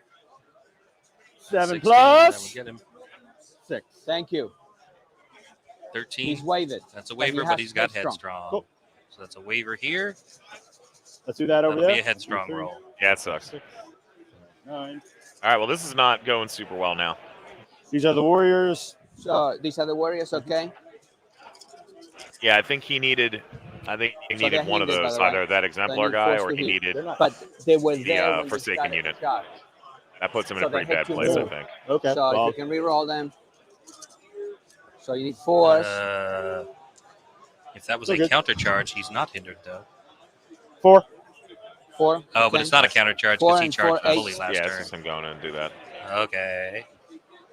S3: 7
S1: 16,
S3: plus
S1: that would get him.
S3: 6.
S4: Thank you.
S1: 13.
S4: He's waived.
S1: That's a
S4: but he
S1: waiver,
S4: has
S1: but he's got
S4: headstrong.
S1: headstrong.
S3: Cool.
S1: So that's a waiver here.
S3: Let's do that over
S1: That'll
S3: there.
S1: be a headstrong
S3: 2, 3,
S1: roll.
S2: Yeah, it sucks.
S3: 6, 9.
S2: All right, well, this is not going super well now.
S3: These are the Warriors.
S4: So these are the Warriors, okay?
S2: Yeah, I think he needed
S4: they're
S2: one of
S4: hindered, by
S2: those,
S4: the way.
S2: either that exemplar
S4: need
S2: guy
S4: force
S2: or
S4: to
S2: he
S4: hit.
S2: needed.
S3: They're not.
S4: But they were
S2: The,
S4: there when they
S2: Forsaken
S4: started
S2: unit.
S4: the charge.
S2: That puts him in
S4: So
S2: a pretty
S4: they had
S2: bad
S4: to
S2: place, I
S4: move.
S2: think.
S3: Okay.
S4: So
S3: well,
S4: if you can re-roll them. So you need force.
S1: If that was
S3: So
S1: a
S3: good.
S1: counter charge, he's not hindered though.
S3: 4.
S4: 4.
S1: Oh, but it's not a counter charge
S4: 4
S1: because he
S4: and
S1: charged
S4: 4, 8.
S1: fully last
S2: Yeah, it's
S1: turn.
S2: just him going in and do that.
S1: Okay,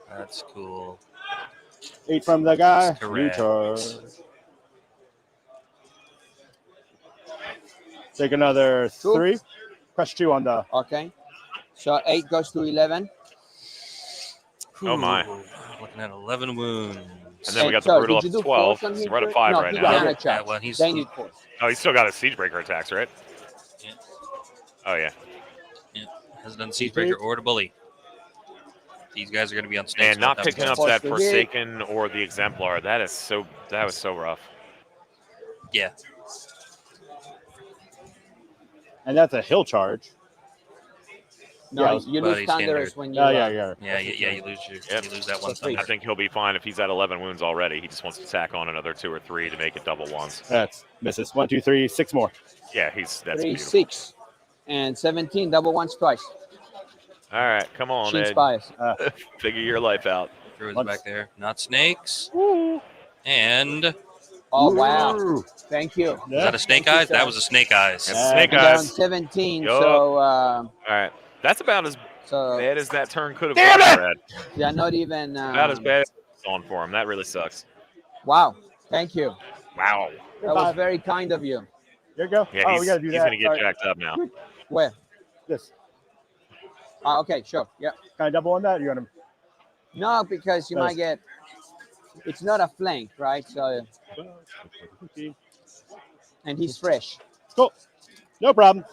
S1: that's cool.
S3: 8 from the guy.
S1: That's correct.
S3: Neutral. Take another 3. Crush 2 on the.
S4: Okay. So 8 goes to 11.
S2: Oh, my.
S1: Ooh, looking at 11 wounds.
S2: And then we got the
S4: So
S2: brutal
S4: did
S2: up
S4: you
S2: to
S4: do
S2: 12.
S4: force on
S2: So
S4: his
S2: we're at a
S4: break?
S2: 5
S4: No,
S2: right
S4: he
S2: now.
S4: counter
S1: Yeah,
S4: charge.
S1: well, he's
S4: They need force.
S2: Oh, he's still got his Siegebreaker attacks, right?
S1: Yeah.
S2: Oh, yeah.
S1: Hasn't done Siege Breaker or to bully. These guys are going to be on snakes.
S2: And not
S1: both
S2: picking
S1: times.
S2: up
S4: Force
S2: that
S4: to hit.
S2: Forsaken or the Exemplar. That was so rough.
S1: Yeah.
S3: And that's a hill charge.
S4: No,
S3: Yeah,
S4: you
S1: but
S4: lose
S1: he's
S4: thunders
S1: hindered.
S4: when you.
S3: Yeah.
S1: You lose
S2: Yep.
S1: you lose that
S4: So
S1: one
S4: 3.
S2: I
S1: thunder.
S2: think he'll be fine if he's at 11 wounds already. He just wants to tack on another 2 or 3 to make it double ones.
S3: That's misses. 1, 2, 3, 6 more.
S2: Yeah, that's
S4: 3,
S2: beautiful.
S4: 6. And 17, double ones twice.
S2: All right, come on,
S4: She
S2: Ed.
S4: inspires.
S2: Figure your life out.
S1: Druid's
S3: Once.
S1: back there. Not snakes. And
S4: Oh, wow.
S3: Ooh.
S4: Thank you.
S1: was that a snake
S4: Thank you,
S1: eyes? That
S4: sir.
S1: was a snake eyes.
S2: That's Snake
S4: You got on
S2: Eyes.
S4: 17,
S2: Yup.
S4: so
S2: All right, that's about as
S4: so
S2: bad as that turn could have
S3: Damn
S2: gone
S3: it!
S2: for Ed.
S4: yeah, not even.
S2: About as bad as it's on for him. That really sucks.
S4: Wow. Thank you.
S2: Wow.
S4: That was very kind of you.
S3: There you go.
S2: Yeah,
S3: oh,
S2: he's,
S3: we got to do
S2: he's
S3: that.
S2: gonna get
S3: Sorry.
S2: jacked up now.
S4: Where?
S3: This.
S4: Okay, sure. Yeah.
S3: Can I double on that? You want to?
S4: No, because you
S3: Yes.
S4: might get. It's not a flank, right? So, and he's fresh.
S3: Cool. No problem.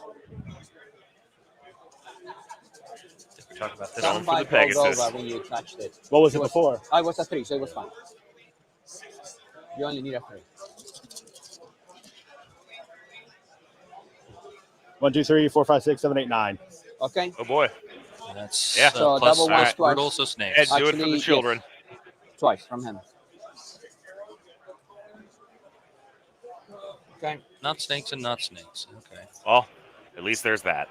S1: We talked about this.
S2: Going
S4: Some
S2: for the
S4: bike rolled
S2: Pegasus.
S4: over when you touched it.
S3: What was it
S4: It was-
S3: before?
S4: I was a 3, so it was fine. You only need a 3.
S3: 1, 2, 3, 4, 5, 6, 7, 8, 9.
S4: Okay.
S2: Oh boy.
S1: That's
S2: Yeah.
S4: So
S1: plus
S4: double
S2: ones
S4: twice.
S1: brutal, so snakes.
S2: Ed, do it for
S4: Actually,
S2: the
S4: yes.
S2: children.
S4: Twice from him. Okay.
S1: Not snakes and not snakes. Okay.
S2: Well, at least there's that.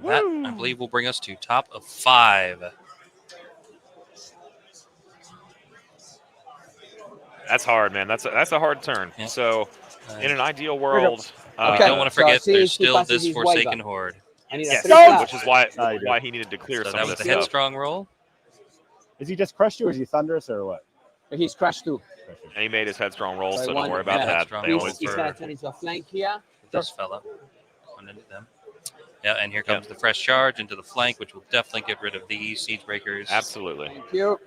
S1: That, I believe, will bring us to top of 5.
S2: That's hard, man. That's a hard turn.
S1: Yeah.
S2: So, in an ideal world,
S1: I
S4: Okay.
S1: don't want to
S4: So
S1: forget
S4: see
S1: there's
S4: if he
S1: still
S4: passes
S1: this
S4: his
S1: Forsaken
S4: waiver.
S1: Horde.
S4: I need a
S2: yes,
S4: 3
S3: Don't!
S4: flat.
S2: which is why
S3: Oh, you do.
S2: why he needed to clear
S1: So
S2: some
S1: that
S2: of
S1: was
S2: this
S1: the
S2: stuff.
S1: headstrong roll.
S3: Is he just crushed you or is he thunderous or what?
S4: He's crashed too.
S2: And he made his headstrong roll,
S4: So
S2: so
S4: I
S2: don't
S4: want
S2: worry about
S4: that
S2: that.
S1: headstrong
S2: They
S1: roll.
S2: always
S4: He's
S1: for-
S4: going to turn into a flank here.
S1: This fella. Going into them. Yeah, and here comes the fresh charge into the flank, which will definitely get rid of these siege breakers.
S2: absolutely.
S4: Thank you.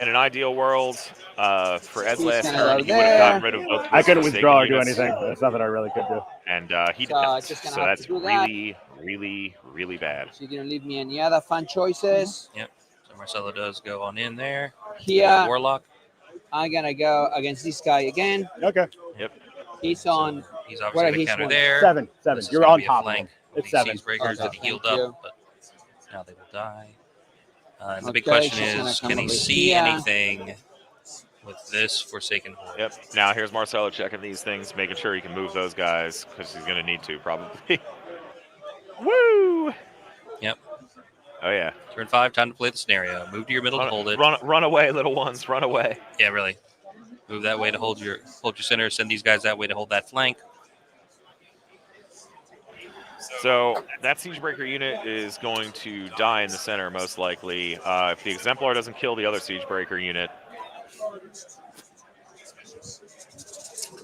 S2: In an ideal world, for Ed's
S4: He's
S2: last
S4: gonna
S2: turn,
S4: go
S2: he would have gotten
S4: there.
S2: rid of both.
S3: I
S2: his
S3: couldn't
S2: Forsaken
S3: withdraw or do
S2: units,
S3: anything. That's nothing I really could do.
S2: and he
S4: So
S2: didn't.
S4: just gonna
S2: So
S4: have
S2: that's
S4: to do that.
S2: really, really, really bad.
S4: So you're going to leave me any other fun choices.
S1: So Marcelo does go on in there.
S4: Here,
S1: Warlock.
S4: I'm going to go against this guy again.
S3: Okay.
S4: He's on.
S1: He's
S4: What
S1: obviously
S4: are
S1: going to
S4: his
S1: counter
S4: ones?
S1: there.
S3: 7. 7.
S1: This is
S3: You're
S1: gonna
S3: on
S1: be a
S3: top of
S1: flank
S3: him.
S1: with
S3: It's
S1: these
S3: 7.
S1: siege breakers that
S4: Okay,
S1: he healed
S4: thank
S1: up,
S4: you.
S1: but now they will die. And the big
S4: Okay,
S1: question
S4: she's gonna
S1: is,
S4: come
S1: can he
S4: over
S1: see
S4: here.
S1: anything with this Forsaken Horde?
S2: Yep. Now here's Marcelo checking these things, making sure he can move those guys because he's going to need to probably. Woo!
S1: Yep.
S2: Oh yeah.
S1: Turn 5, time to play the scenario. Move to your middle to hold it.
S2: Run away, little ones. Run away.
S1: Yeah, really. Move that way to hold your center. Send these guys that way to hold that flank.
S2: So that Siegebreaker unit is going to die in the center, most likely. If the Exemplar doesn't kill the other Siegebreaker unit,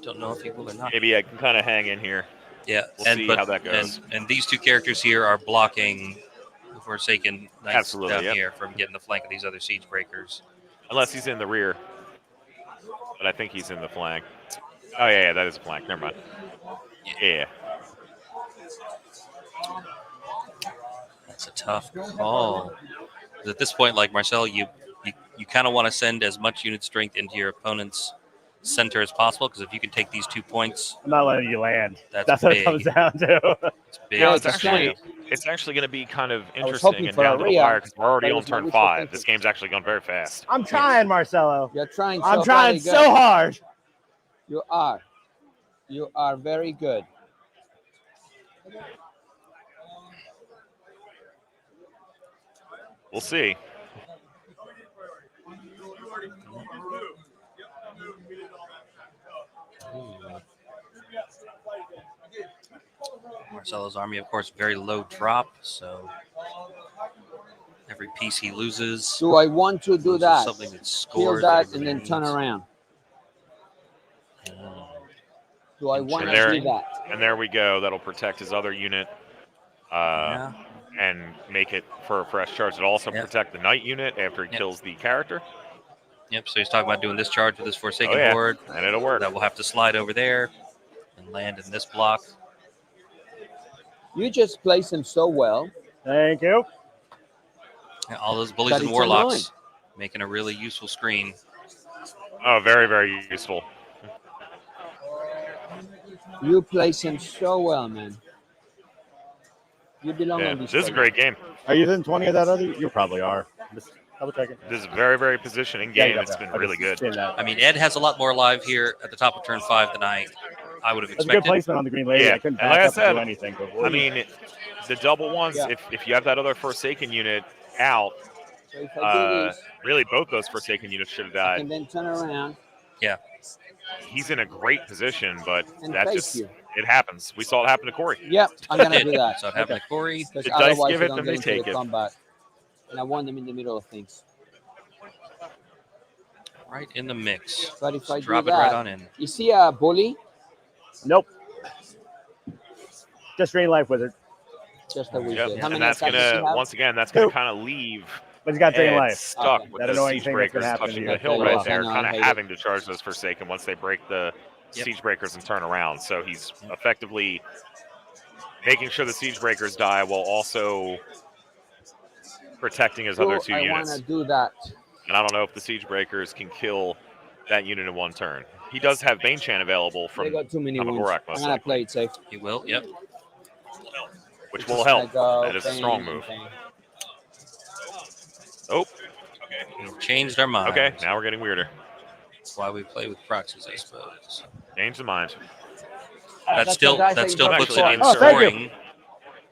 S1: Don't know if he will or not.
S2: Maybe I can kind of hang in here.
S1: Yeah,
S2: We'll see how that goes.
S1: And these two characters here are blocking the Forsaken Knights
S2: Absolutely,
S1: down
S2: yep.
S1: here from getting the flank of these other siege breakers.
S2: Unless he's in the rear. But I think he's in the flank. Oh, yeah, that is a flank. Never mind. Yeah.
S1: That's a tough call. 'Cause at this point, like Marcel, you kind of want to send as much unit strength into your opponent's center as possible, because if you can take these 2 points,
S3: I'm not letting you land.
S1: That's
S3: what
S1: big.
S3: it comes down to.
S1: it's big.
S2: Yeah,
S4: it's
S2: it's actually going to be kind of
S4: was
S2: interesting
S4: hoping
S2: and
S4: for a
S2: down to the
S4: re-up,
S2: wire because we're already
S4: but it
S2: on
S4: was my
S2: turn
S4: wishful
S2: 5.
S4: thinking.
S2: This game's actually gone very fast.
S3: I'm trying, Marcelo.
S4: You're trying.
S3: I'm
S4: so
S3: trying
S4: very
S3: so
S4: good.
S3: hard.
S4: You are. You are very good.
S2: We'll see.
S1: Marcelo's army, of course, very low drop, so every piece he loses,
S4: Do I want to do
S1: loses
S4: that?
S1: something that's
S4: Kill
S1: scored
S4: that
S1: he
S4: and
S1: really
S4: then turn
S1: needs.
S4: around. Do I want to
S1: Interesting.
S4: do that?
S2: And there we go. That'll protect his other unit
S1: Yeah.
S2: and make it for a fresh charge. It'll also
S1: Yeah.
S2: protect the knight unit after he
S1: Yeah.
S2: kills the character.
S1: Yep. So he's talking about doing this charge with this Forsaken
S2: Oh, yeah.
S1: Horde.
S2: And it'll work.
S1: That will have to slide over there and land in this block.
S4: You just place him so well.
S3: Thank you.
S1: Yeah, all those bullies
S4: That
S1: and
S4: it's
S1: warlocks making a really useful screen.
S2: Oh, very, very useful.
S4: You place him so well, man. You belong
S2: Yeah,
S4: on this.
S2: this is a
S4: table.
S2: great game.
S3: Are you within 20 of that other? You probably are. Just double checking.
S2: This is a very, very positioning
S3: Yeah,
S2: game.
S3: you
S2: It's
S3: got
S2: been
S3: that.
S2: really good.
S3: Seeing that.
S1: I mean, Ed has a lot more live here at the top of turn 5 than I would have
S3: That's a good
S1: expected.
S3: placement on the green lady.
S2: Yeah,
S3: I couldn't
S2: and
S3: back
S2: like I
S3: up and
S2: said,
S3: do anything. But
S2: I mean, the double ones,
S4: Yeah.
S2: if you have that other Forsaken unit out,
S4: So if I do this,
S2: really both those Forsaken units should have
S4: I
S2: died.
S4: can then turn around
S2: He's in a great position, but
S4: and
S2: that
S4: face
S2: just,
S4: you.
S2: it happens. We saw it happen to Corey.
S4: Yep, I'm gonna do that.
S1: So it happened to Corey.
S4: Because
S2: The dice
S4: otherwise
S2: give
S4: I
S2: it,
S4: don't
S2: then
S4: get
S2: they
S4: into
S2: take
S4: the
S2: it.
S4: combat. And I want them in the middle of things.
S1: Right in the mix.
S4: But if I
S1: Drop
S4: do
S1: it
S4: that,
S1: right on in.
S4: you see a bully?
S3: nope. Just green life wizard.
S4: Just a wizard.
S2: Yep.
S4: How
S2: And
S4: many
S2: that's
S4: attacks does he
S2: gonna,
S4: have?
S2: once again, that's gonna
S3: Two.
S2: kind of leave
S3: But he's got drain
S2: Ed
S3: life.
S2: stuck
S4: Okay.
S2: with
S3: That
S2: the
S3: annoying
S2: siege
S3: thing that's
S2: breakers
S3: gonna happen
S2: touching
S3: to
S2: the
S3: you.
S2: hill
S4: Yeah,
S2: right
S4: I
S2: there,
S4: know,
S2: kind
S4: I
S2: of
S4: hate
S2: having to charge those Forsaken once they break the
S1: Yep.
S2: siege breakers and turn around. So he's effectively making sure the siege breakers die while also protecting his other two
S4: I
S2: units.
S4: want to do that.
S2: And I don't know if the siege breakers can kill that unit in one turn. He does have Banechan available
S4: They
S2: from
S4: got too many wounds.
S2: Amagorak,
S4: I'm
S2: most
S4: gonna
S2: likely,
S4: play it safe.
S1: He will. Yep.
S2: which
S4: Just
S2: will
S4: gonna
S2: help.
S4: go
S2: That is a strong
S4: bang,
S2: move.
S4: bang.
S2: Oh,
S1: We've changed our mind.
S2: okay. Now we're getting weirder.
S1: That's why we play with proxies, I suppose.
S2: Change the mind.
S1: That
S4: That's
S1: still
S4: the guys
S1: that
S4: you
S1: still
S4: got
S1: puts it
S4: before.
S1: in
S3: Oh, thank you.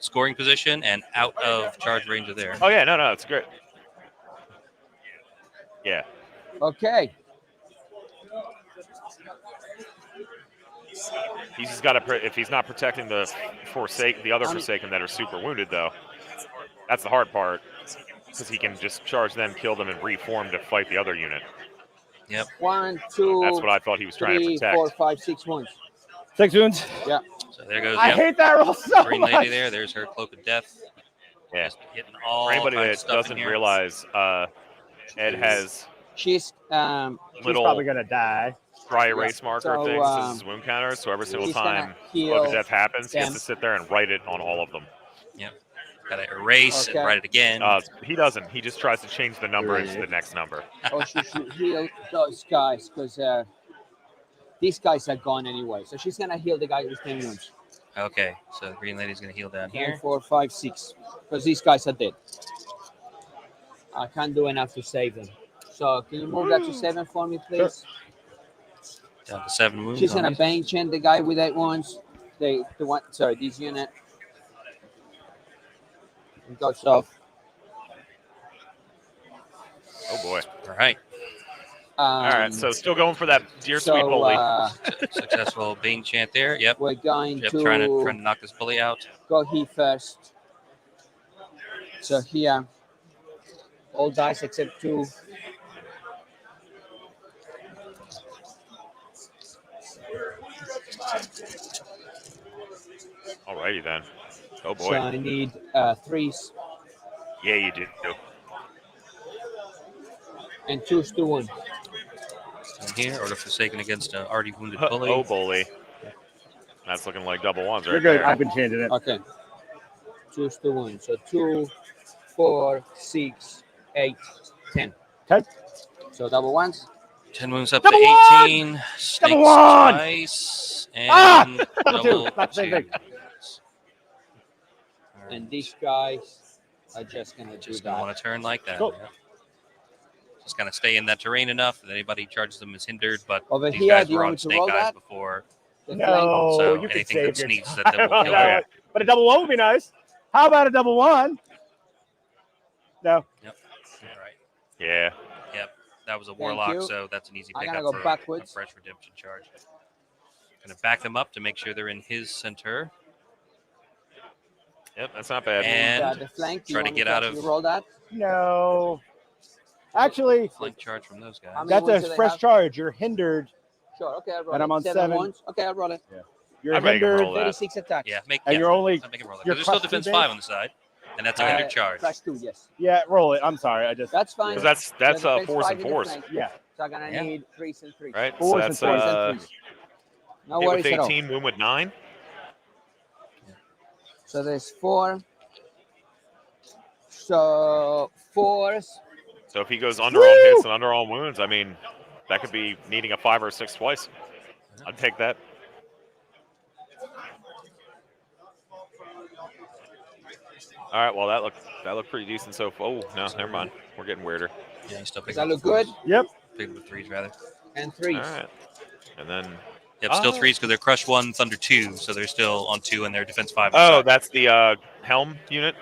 S1: scoring position and out of charge range of there.
S2: Oh yeah, no, it's great. Yeah,
S4: Okay.
S2: he's just got to. If he's not protecting the the other Forsaken that are super wounded, though, that's the hard part. Because he can just charge them, kill them, and reform to fight the other unit.
S1: Yep.
S4: 1, 2,
S2: That's what I thought he was trying to
S4: 3,
S2: protect.
S4: 4, 5, 6 wounds.
S3: 6 wounds.
S4: Yeah.
S1: So there goes.
S3: I
S1: Yep.
S3: hate that roll so
S1: Green
S3: much.
S1: lady there. There's her cloak of death.
S2: Yeah.
S1: Just hitting all
S2: For anybody
S1: kinds of
S2: that
S1: stuff in
S2: doesn't
S1: here.
S2: realize, Ed has
S4: She's
S3: She's
S2: little
S3: probably gonna die.
S2: dry erase marker
S4: So,
S2: things as his wound counters. So every single
S4: she's gonna
S2: time
S4: heal
S2: Cloak of Death happens, he has
S4: them.
S2: to sit there and write it on all of them.
S1: Gotta erase
S4: Okay.
S1: and write it again.
S2: He doesn't. He just tries to change the number into the next number.
S4: Oh, she should heal those guys because these guys are gone anyway. So she's gonna heal the guy with 10 wounds.
S1: Okay. So the green lady's gonna heal down
S4: 3,
S1: here.
S4: 4, 5, 6. Because these guys are dead. I can't do enough to save them. So can you move that to 7 for me, please?
S1: Down to 7 wounds.
S4: She's
S1: on
S4: gonna
S1: these.
S4: bang chain the guy with 8 wounds. The one. Sorry, this unit. It goes off.
S2: Oh boy.
S1: All right.
S2: All right. So still going for that dear sweet holy.
S1: Successful Bane chant there. Yep.
S4: We're going
S1: Yep.
S4: to
S1: Trying to knock this bully out.
S4: go here first. So here, all dice except 2.
S2: Alrighty then. Oh
S4: So
S2: boy.
S4: I need threes
S2: Yeah, you do.
S4: and twos to one.
S1: Down here, Order Forsaken against an already wounded bully.
S2: Oh, bully. That's looking like double ones
S3: You're
S2: right
S3: good.
S2: there.
S3: I've been changing it.
S4: Okay. Twos to one. So 2, 4, 6, 8, 10.
S3: 10.
S4: So double ones.
S1: 10 moves up
S3: Double
S1: to
S3: one!
S1: 18. Snakes
S3: Double one!
S1: twice. And
S3: Ah! Double two.
S1: double
S3: Not the same thing.
S1: twos. All right.
S4: And these guys are just going to do
S1: Just going to
S4: that.
S1: want to turn like that.
S3: Cool.
S1: Yeah. Just going to stay in that terrain enough that anybody charges them is hindered. But
S4: Over
S1: these
S4: here,
S1: guys
S4: do you
S1: were
S4: want
S1: on
S4: me to
S1: Snake
S4: roll
S1: Eyes
S4: that?
S1: before.
S4: The
S3: No,
S1: So
S3: you can
S1: anything
S3: save
S1: that
S3: your
S1: sneaks
S3: time
S1: that will
S3: on
S1: kill
S3: that
S1: you.
S3: one. But a double one would be nice. How about a double one? No.
S1: All right.
S2: Yeah.
S1: Yep. That was a
S4: Thank
S1: warlock,
S4: you.
S1: so that's an easy
S4: I'm
S1: pickup
S4: gonna go
S1: for
S4: backwards.
S1: a fresh redemption charge. Going to back them up to make sure they're in his center.
S2: Yep, that's not bad.
S1: And
S4: the flank. Do
S1: try
S4: you
S1: to
S4: want me
S1: get out
S4: actually
S1: of
S4: roll that?
S3: No. Actually,
S1: flank charge from those guys.
S4: How many
S3: that's
S4: wounds
S3: a
S4: do they
S3: fresh
S4: have?
S3: charge. You're hindered.
S4: Sure. Okay, I'll roll
S3: And
S4: it.
S3: I'm on
S4: 7
S3: 7.
S4: wounds. Okay, I'll roll it.
S3: You're
S2: I'd make him
S3: hindered.
S2: roll that.
S4: 36 attacks.
S1: Yeah, make
S3: And
S1: yeah,
S3: you're only.
S1: make him roll that.
S3: you're
S1: 'Cause there's still
S3: crushed too
S1: defense
S3: big?
S1: 5 on the side, and that's a
S2: Alright.
S1: hindered charge.
S4: Plus 2, yes.
S3: Yeah, roll it. I'm sorry. I just.
S4: That's fine.
S2: Because that's
S4: So defense
S2: fours
S4: 5
S2: and
S4: in the
S2: fours,
S4: flank.
S3: Yeah.
S4: So I'm going to
S1: Yeah.
S4: need 3s and 3s.
S2: right?
S3: Fours
S2: So
S3: and
S2: that's
S3: fours
S4: and threes. No
S2: hit
S4: worries
S2: with
S4: at all.
S2: 18, wound with 9.
S4: So there's 4. So 4s.
S2: So if he goes under on hits and under on wounds, I mean, that could be needing a 5 or a 6 twice. I'd take that. All right, well that looked pretty decent. So oh no, never mind. We're getting weirder.
S1: Yeah, he's still
S4: Does
S1: picking
S4: that
S1: up
S4: look good?
S3: Yep.
S1: picking up 3s rather.
S4: And 3s.
S2: All right, and then
S1: Yep, still
S2: Oh.
S1: 3s because they're crush 1, thunder 2, so they're still on 2 and they're defense 5.
S2: oh, that's the helm unit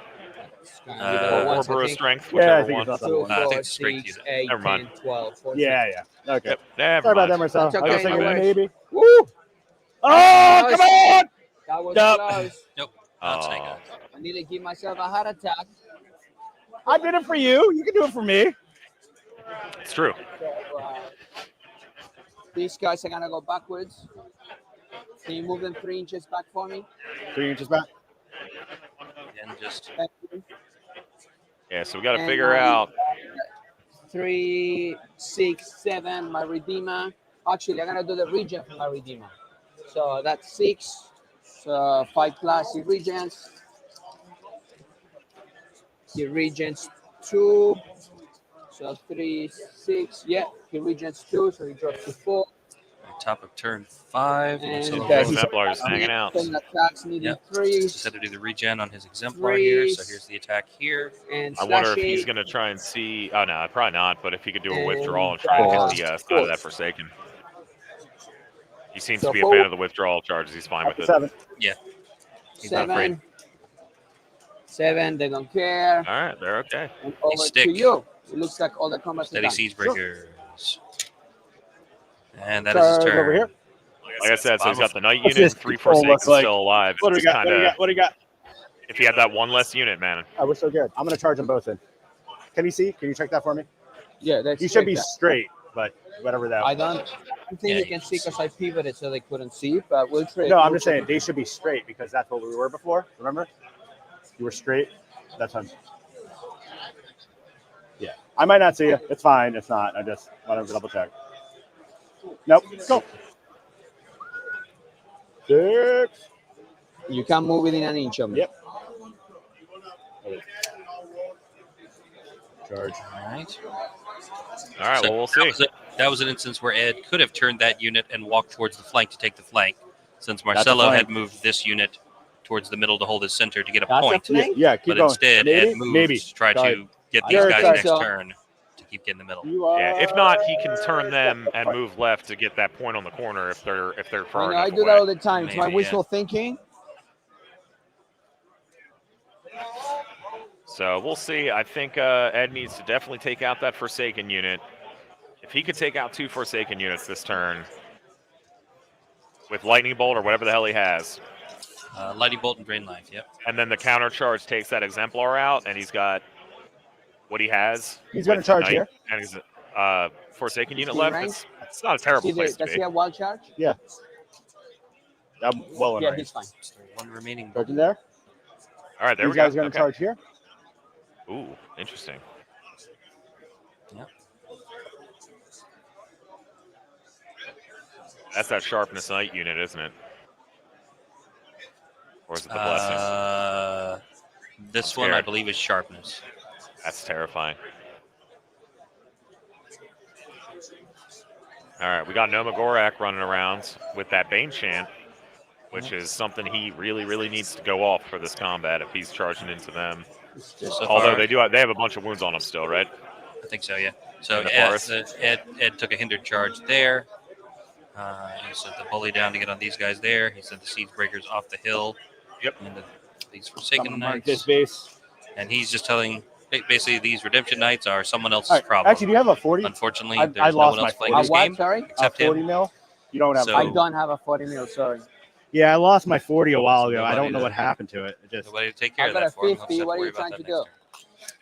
S4: It's gonna be
S1: Uh,
S4: double
S2: or
S4: ones, I
S2: Brew of
S4: think.
S2: Strength,
S3: Yeah, I
S2: whichever
S3: think
S2: one.
S3: it's not
S4: 2,
S3: one.
S1: I
S4: 4,
S1: think it's straight
S4: 6,
S1: unit.
S4: 8,
S2: Never mind.
S4: 10, 12, 14.
S3: Yeah. Okay.
S2: Yep, never
S3: Sorry about
S2: mind.
S3: that, Marcel.
S4: That's
S3: I
S4: okay,
S3: was thinking
S4: no worries.
S3: maybe. Woo! Oh,
S4: Nice.
S3: come on!
S4: That was
S3: Yup.
S4: close.
S1: Nope, not Snake
S2: Oh.
S1: Eyes.
S4: I nearly give myself a heart attack.
S3: I did it for you. You can do it for me.
S2: It's true.
S4: So, these guys are going to go backwards. Can you move them 3 inches back for me?
S3: 3 inches back.
S1: And just
S4: Thank you.
S2: Yeah, so we got to
S4: And,
S2: figure out.
S4: 3, 6, 7, my Redeemer. Actually, I'm going to do the regen for my Redeemer. So that's 6. So 5 plus, he regens. He regens 2. So 3, 6. Yeah, he regens 2. So he drops to 4.
S1: top of turn 5.
S4: And
S1: Marcelo
S4: that's-
S1: goes-
S2: Exemplar's hanging out.
S4: 10 attacks needing
S1: Yep.
S4: 3s.
S1: just had to do the regen on his exemplar here, so
S4: Threes.
S1: here's the attack here.
S4: And
S2: I wonder if he's
S4: slashing.
S2: going to try and see. Oh no, probably not. But if he could do a
S4: And,
S2: withdrawal and try and hit the side of that
S4: fourth.
S2: Forsaken. He seems
S4: So
S2: to be a
S4: forward.
S2: fan of the withdrawal charges. He's fine with it.
S3: 7.
S1: He's not
S4: 7. 7, they don't care.
S2: All right, they're okay.
S4: And over
S1: stick.
S4: to you. It looks like all the combat
S1: Steady
S4: is done.
S1: siege breakers. And that is his
S3: Charge
S1: turn.
S3: over here.
S2: Like I said, so he's got the Knight
S3: What's
S2: unit,
S3: this
S2: 3
S3: control
S2: Forsakens
S3: look like?
S2: still alive.
S3: What do we
S2: It's
S3: got? What do we
S2: kinda-
S3: got? What do we got?
S2: If he had that one less unit, man.
S3: Oh, we're so good. I'm gonna charge them both in. Can you see? Can you check that for me?
S4: Yeah, that's
S3: You should be
S4: that.
S3: straight, but whatever that.
S4: I don't think
S1: Yeah,
S4: you
S1: you
S4: can
S1: can
S4: see
S1: see.
S4: because I pivoted so they couldn't see, but we'll trade.
S3: No, I'm just saying they should be straight because that's what we were before. Remember? You were straight. That's fine. Yeah, I might not see you. It's fine. It's not. I just wanted to double check. Nope. Go. 6.
S4: You can move within an inch of me.
S3: Yep. Charge.
S1: All right.
S2: All right,
S1: So
S2: well, we'll see.
S1: That was an instance where Ed could have turned that unit and walked towards the flank to take the flank, since Marcelo
S3: flank.
S1: had moved this unit towards the middle to hold his center to get a
S4: That's a
S1: point.
S4: flank?
S3: Yeah, keep
S1: But
S3: going.
S1: instead,
S3: maybe,
S1: Ed moved
S3: maybe.
S1: to try
S3: Sorry.
S1: to get
S4: I
S1: these
S3: don't
S1: guys
S3: think
S1: next
S4: so.
S1: turn to keep getting in the middle.
S3: You are.
S2: Yeah, if not, he can turn them and move left to get that point on the corner if they're
S4: I
S2: far
S4: know I
S2: enough
S4: do that all
S2: away.
S4: the time. It's my
S1: Maybe,
S4: wishful thinking.
S2: So we'll see. I think Ed needs to definitely take out that Forsaken unit. If he could take out 2 Forsaken units this turn with Lightning Bolt or whatever the hell he has,
S1: Lightning Bolt and Drain Life, yep.
S2: and then the counter charge takes that Exemplar out, and he's got what he has.
S3: He's going to
S2: with
S3: charge
S2: Knight
S3: here.
S2: And his Forsaken unit
S4: he
S2: left.
S4: range?
S2: It's not a terrible
S4: See
S2: place to
S4: does
S2: be.
S4: he have wild charge?
S3: Yeah. I'm well in
S4: Yeah,
S3: range.
S4: he's fine.
S1: Still one remaining.
S3: Charge in there.
S2: All right, there
S3: These
S2: we go.
S3: guys are going to
S2: Okay.
S3: charge here.
S2: Ooh, interesting.
S1: Yep.
S2: That's that sharpness night unit, isn't it? Or is it the blessing?
S1: This
S2: I'm
S1: one, I
S2: scared.
S1: believe, is sharpness.
S2: That's terrifying. All right, we got Noma Gorak running around with that Bane Chant, which is something he really, really needs to go off for this combat if he's charging into them.
S1: So
S2: Although
S1: far,
S2: they have a bunch of wounds on him still, right?
S1: I think so, yeah. So
S2: In the forest.
S1: Ed took a hindered charge there. He sent the bully down to get on these guys there. He sent the siege breakers off the hill.
S2: Yep.
S1: Into these
S3: I'm
S1: Forsaken
S3: going to mark this
S1: Knights.
S3: base.
S1: And he's just telling, basically, these Redemption Knights are someone else's
S3: All right.
S1: problem.
S3: Actually, do you have a 40?
S1: Unfortunately,
S3: I
S1: there's no
S3: lost
S1: one else
S3: my
S1: playing
S3: 40.
S1: this
S4: What?
S1: game
S4: Sorry?
S1: except
S3: 40
S1: him.
S3: mil? You don't have
S1: So-
S4: I
S3: 40.
S4: don't have a 40 mil, sorry.
S3: Yeah, I lost my 40 a while ago. I
S1: Nobody
S3: don't know
S1: to-
S3: what happened to it. It just.
S1: Nobody to take care
S4: I
S1: of
S4: got
S1: that
S4: a
S1: for him. He'll just
S4: 50.
S1: have
S4: What are
S1: worry
S4: you
S1: about
S4: trying
S1: that
S4: to
S1: next
S4: do?
S1: turn.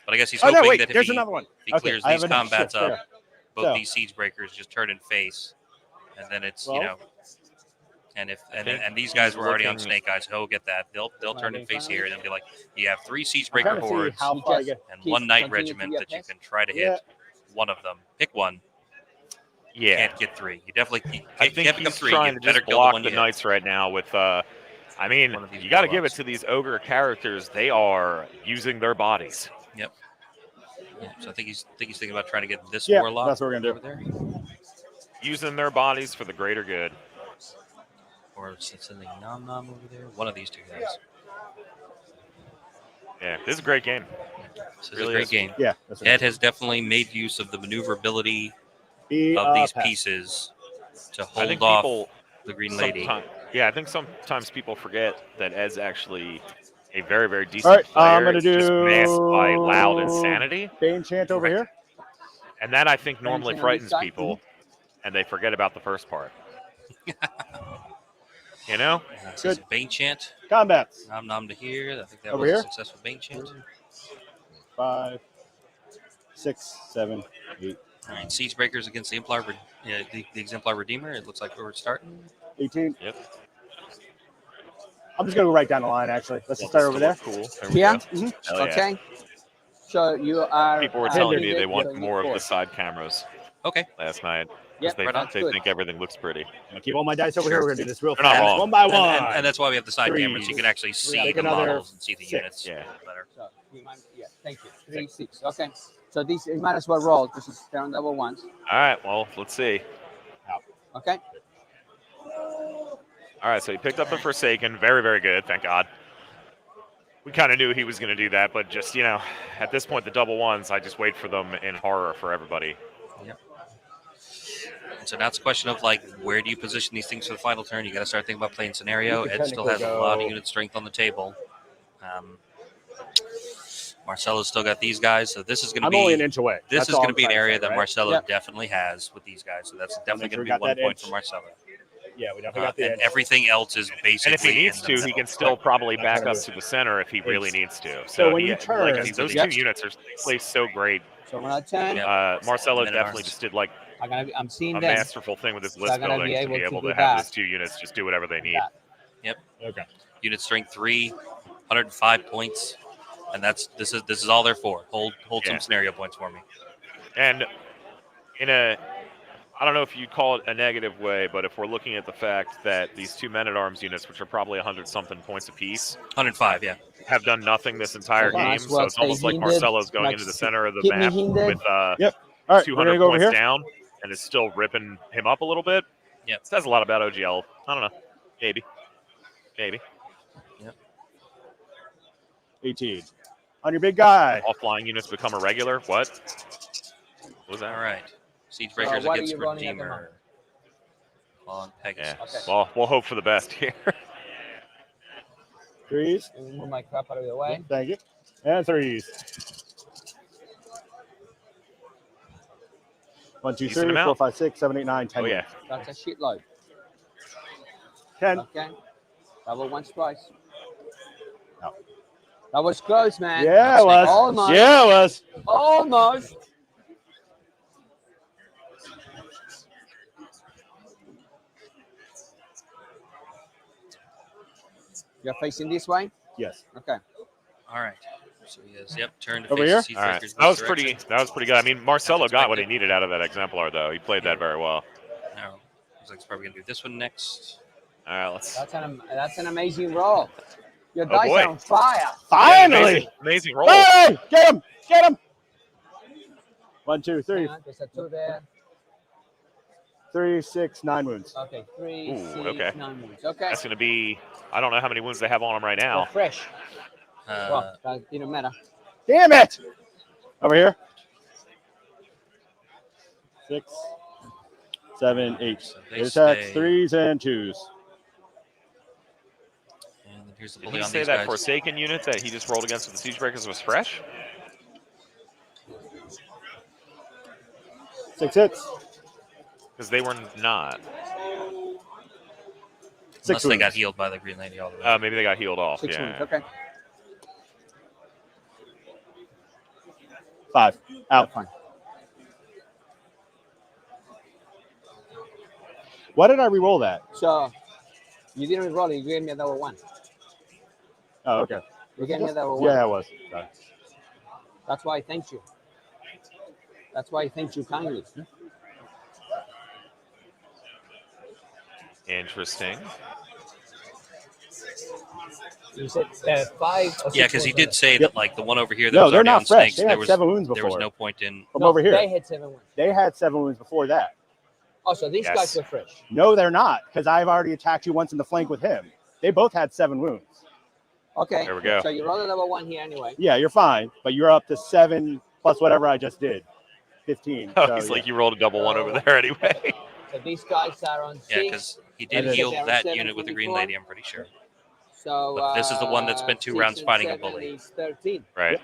S1: But I guess he's
S3: Oh,
S1: hoping
S3: no, wait.
S1: that if
S3: There's
S1: he
S3: another one.
S1: clears
S3: I have
S1: these
S3: an extra
S1: combats up,
S3: spare.
S1: both
S3: So-
S1: these siege breakers just turn and face, and then it's
S3: Well-
S1: you know, and if
S2: I think
S1: and these guys were already on
S2: looking-
S1: Snake Eyes, he'll get that. They'll turn and face here, and it'll be like you have 3 siege
S3: I'm
S1: breaker
S3: trying to see
S1: hordes
S3: how far I get.
S1: and
S4: Keep
S1: 1 knight
S4: continue to
S1: regiment
S4: get
S1: that you
S4: pissed.
S1: can try to hit.
S3: Yeah.
S1: One of them, pick one.
S2: Yeah.
S1: Can't get 3. You definitely
S2: I
S1: can't
S2: think
S1: pick up
S2: he's
S1: 3.
S2: trying
S1: You
S2: to
S1: better
S2: just
S1: kill the
S2: block
S1: one
S2: the
S1: you hit.
S2: Knights right now with I mean,
S1: One of these
S2: you got to give it
S1: warlocks.
S2: to these ogre characters. They are using their bodies.
S1: Yeah, so I think he's thinking about trying to get this
S3: Yeah,
S1: warlock
S3: that's what we're gonna
S1: over there,
S2: Using their bodies for the greater good.
S1: or sending Nom Nom over there. One of these 2 guys.
S2: Yeah, this is a great game.
S1: This is
S2: Really
S1: a great
S2: is.
S1: game.
S3: Yeah. That's what
S1: Ed has definitely made use of the maneuverability
S3: Be,
S1: of these
S3: pass.
S1: pieces to
S2: I
S1: hold
S2: think
S1: off
S2: people
S1: the Green Lady.
S2: I think sometimes people forget that Ed's actually a very, very decent
S3: All right,
S2: player.
S3: I'm going to
S2: It's just masked by
S3: do
S2: loud insanity.
S3: Bane Chant over
S1: Correct.
S3: here.
S2: And that, I think, normally
S4: Bane chant on
S2: frightens
S4: each side.
S2: people, and they forget about the first part. You know?
S1: This is a Bane Chant.
S3: Combats.
S1: Nom Nom to here. I think that
S3: Over
S1: was
S3: here?
S1: a successful Bane Chant.
S3: 5, 6, 7, 8,
S1: All right, Siege Breakers against the the Exemplar Redeemer. It looks like we're starting.
S3: 18.
S2: Yep.
S3: I'm just going to go right down the line, actually. Let's just start over there.
S2: Cool. There we
S4: Yeah?
S2: go. Hell yeah.
S4: Okay. So you are.
S2: People were telling me
S4: hindered,
S2: they want
S4: so you
S2: more of
S4: need
S2: the side cameras
S1: Okay.
S2: last night.
S4: Yep,
S2: They,
S1: right on.
S2: they
S4: Good.
S2: think everything looks pretty.
S3: I'm going to keep all my dice over
S1: Sure.
S3: here. We're going to do this real
S2: They're not
S3: fast.
S2: wrong.
S3: One by one.
S1: And that's why we have the side
S3: Three.
S1: cameras. So you can actually see
S3: Take
S1: the
S3: another
S1: models and see the
S3: 6.
S1: units.
S2: Yeah.
S1: Better.
S4: So you might, yeah, thank you. 3, 6. Okay. So these you might as well roll because they're on double ones.
S2: All right, well, let's see.
S4: Okay.
S2: All right, so he picked up the Forsaken. Very, very good. Thank God. We kind of knew he was going to do that, but just, at this point, the double ones, I just wait for them in horror for everybody.
S1: Yep. And so now it's a question of where do you position these things for the final turn? You got to start thinking about playing scenario.
S3: You could
S1: Ed still has a
S3: technically
S1: lot of
S3: go-
S1: unit strength on the table. Marcelo's still got these guys, so this is going to
S3: I'm only an
S1: be
S3: inch away.
S1: this
S3: That's
S1: is
S3: all
S1: going to
S3: I'm
S1: be an
S3: trying
S1: area
S3: say,
S1: that
S3: right?
S1: Marcelo
S4: Yep.
S1: definitely has with these guys. So that's definitely
S3: sure
S1: going
S3: we
S1: to be
S3: got
S1: 1
S3: that
S1: point
S3: inch.
S1: for Marcelo.
S3: Yeah, we definitely got the
S1: And
S3: edge.
S1: everything else is basically.
S2: And if he needs
S1: in the
S2: to, he
S1: middle.
S2: can still probably back up
S3: That's
S2: to the center if he really needs to.
S3: So when
S2: he-
S3: you turn-
S2: those
S1: Yep.
S2: 2 units are placed so great.
S4: So when I turn,
S1: Yep.
S2: Marcelo
S1: Minute
S2: definitely
S1: arms.
S2: just did
S4: I'm seeing
S2: a
S4: them.
S2: masterful thing with his
S4: So
S2: list
S4: I'm gonna
S2: building
S4: be
S2: to be
S4: able to
S2: able
S4: do
S2: to have
S4: that.
S2: his 2 units just do whatever they need.
S4: That.
S3: Okay.
S1: Unit strength 3, 105 points, and this is all they're for. Hold
S2: Yeah.
S1: some scenario points for me.
S2: And I don't know if you'd call it a negative way, but if we're looking at the fact that these 2 men-at-arms units, which are probably 100-something points apiece,
S1: 105, yeah.
S2: have done nothing this entire
S4: So might
S2: game,
S4: as well
S2: so it's almost
S4: stay
S2: like
S4: hindered,
S2: Marcelo's going
S4: like,
S2: into the center of the
S4: keep me
S2: map
S4: hindered.
S2: with
S3: All right, we're
S2: 200
S3: going to go over
S2: points
S3: here.
S2: down, and is still ripping him up a little bit.
S1: Yep.
S2: Says a lot about OGL. I don't know. Maybe.
S3: 18. On your big guy.
S2: Offline units become a regular. What was that?
S1: All right. Siege Breakers
S4: what are
S1: against
S4: you running at the
S1: Redeemer. On Pegasus.
S2: Yeah.
S4: Okay.
S2: Well, we'll hope for the best here.
S3: 3s.
S4: Let me move my crap out of the way.
S3: Thank you. And 3s. 1, 2,
S2: Decent
S3: 3,
S2: amount.
S3: 4, 5, 6, 7, 8, 9, 10.
S2: Oh, yeah.
S4: That's a shitload.
S3: 10.
S4: Okay. Double ones twice.
S3: No.
S4: That was close, man.
S3: Yeah, it was.
S4: Almost.
S3: Yeah, it was.
S4: Almost. You're facing this way?
S3: Yes.
S4: Okay.
S1: All right. So he has, turn to
S3: Over
S1: face
S3: here?
S1: the siege
S2: All right.
S1: breakers.
S2: That was pretty. That was pretty good. I mean, Marcelo got what he
S1: expected.
S2: needed out of that exemplar, though. He played that very well.
S1: Now, looks like he's probably gonna do this one next.
S2: All right, let's.
S4: That's an amazing roll. Your
S2: Oh,
S4: dice
S2: boy.
S4: are on fire.
S3: Finally!
S2: Amazing roll.
S3: Hey! Get him! Get him! 1, 2, 3,
S4: Hang on, there's a 2 there.
S3: 3, 6, 9 wounds.
S4: Okay, 3,
S2: Ooh,
S4: 6,
S2: okay.
S4: 9 wounds. Okay.
S2: That's going to be. I don't know how many wounds they have on him right
S4: They're
S2: now.
S4: fresh. Well,
S1: Uh,
S4: that didn't matter.
S3: Damn it! Over here. 6, 7, 8.
S1: So they
S3: It attacks
S1: stay.
S3: 3s and 2s.
S1: and then here's the
S2: Did
S1: bully
S2: he
S1: on
S2: say
S1: these
S2: that
S1: guys.
S2: Forsaken unit that he just rolled against with the Siege Breakers was fresh?
S3: 6 hits.
S2: Because they were not.
S3: 6
S1: Unless they
S3: wounds.
S1: got healed by the Green Lady all the way.
S2: Maybe they got healed off.
S4: 6
S2: yeah.
S4: wounds. Okay.
S3: 5. Out.
S4: Fine.
S3: Why did I re-roll that?
S4: So, you didn't roll it. You gave me a double 1.
S3: Oh, okay.
S4: You gave me a double 1.
S3: Yeah, it was. Sorry.
S4: That's why I thanked you. That's why I thanked you kindly.
S2: Interesting.
S4: You said 5 or 6
S1: Yeah, because he
S4: wounds.
S1: did say
S3: Yep.
S1: that like the one over here that
S3: No,
S1: was
S3: they're
S1: already
S3: not
S1: on
S3: fresh.
S1: snakes.
S3: They had 7 wounds
S1: There was
S3: before.
S1: no point in.
S3: From over
S4: They
S3: here.
S4: had 7 wounds.
S3: They had 7 wounds before that.
S4: Oh, so these
S2: Yes.
S4: guys were fresh.
S3: No, they're not, because I've already attacked you once in the flank with him. They both had 7 wounds.
S4: Okay.
S2: There we go.
S4: So you rolled a double 1 here anyway.
S3: Yeah, you're fine, but you're up to 7 plus whatever I just did. 15.
S2: Oh,
S3: So,
S2: he's
S3: yeah.
S2: like, you rolled a double 1 over there anyway.
S4: So these guys are on 6.
S1: Yeah, because he did
S3: And then-
S1: heal
S4: They're on
S1: that
S4: 7
S1: unit with the
S4: from
S1: Green
S4: before.
S1: Lady, I'm pretty sure.
S4: So
S1: But this is the one that spent 2
S4: 6
S1: rounds
S4: and
S1: fighting a
S4: 7
S1: bully.
S4: is 13.
S2: Right.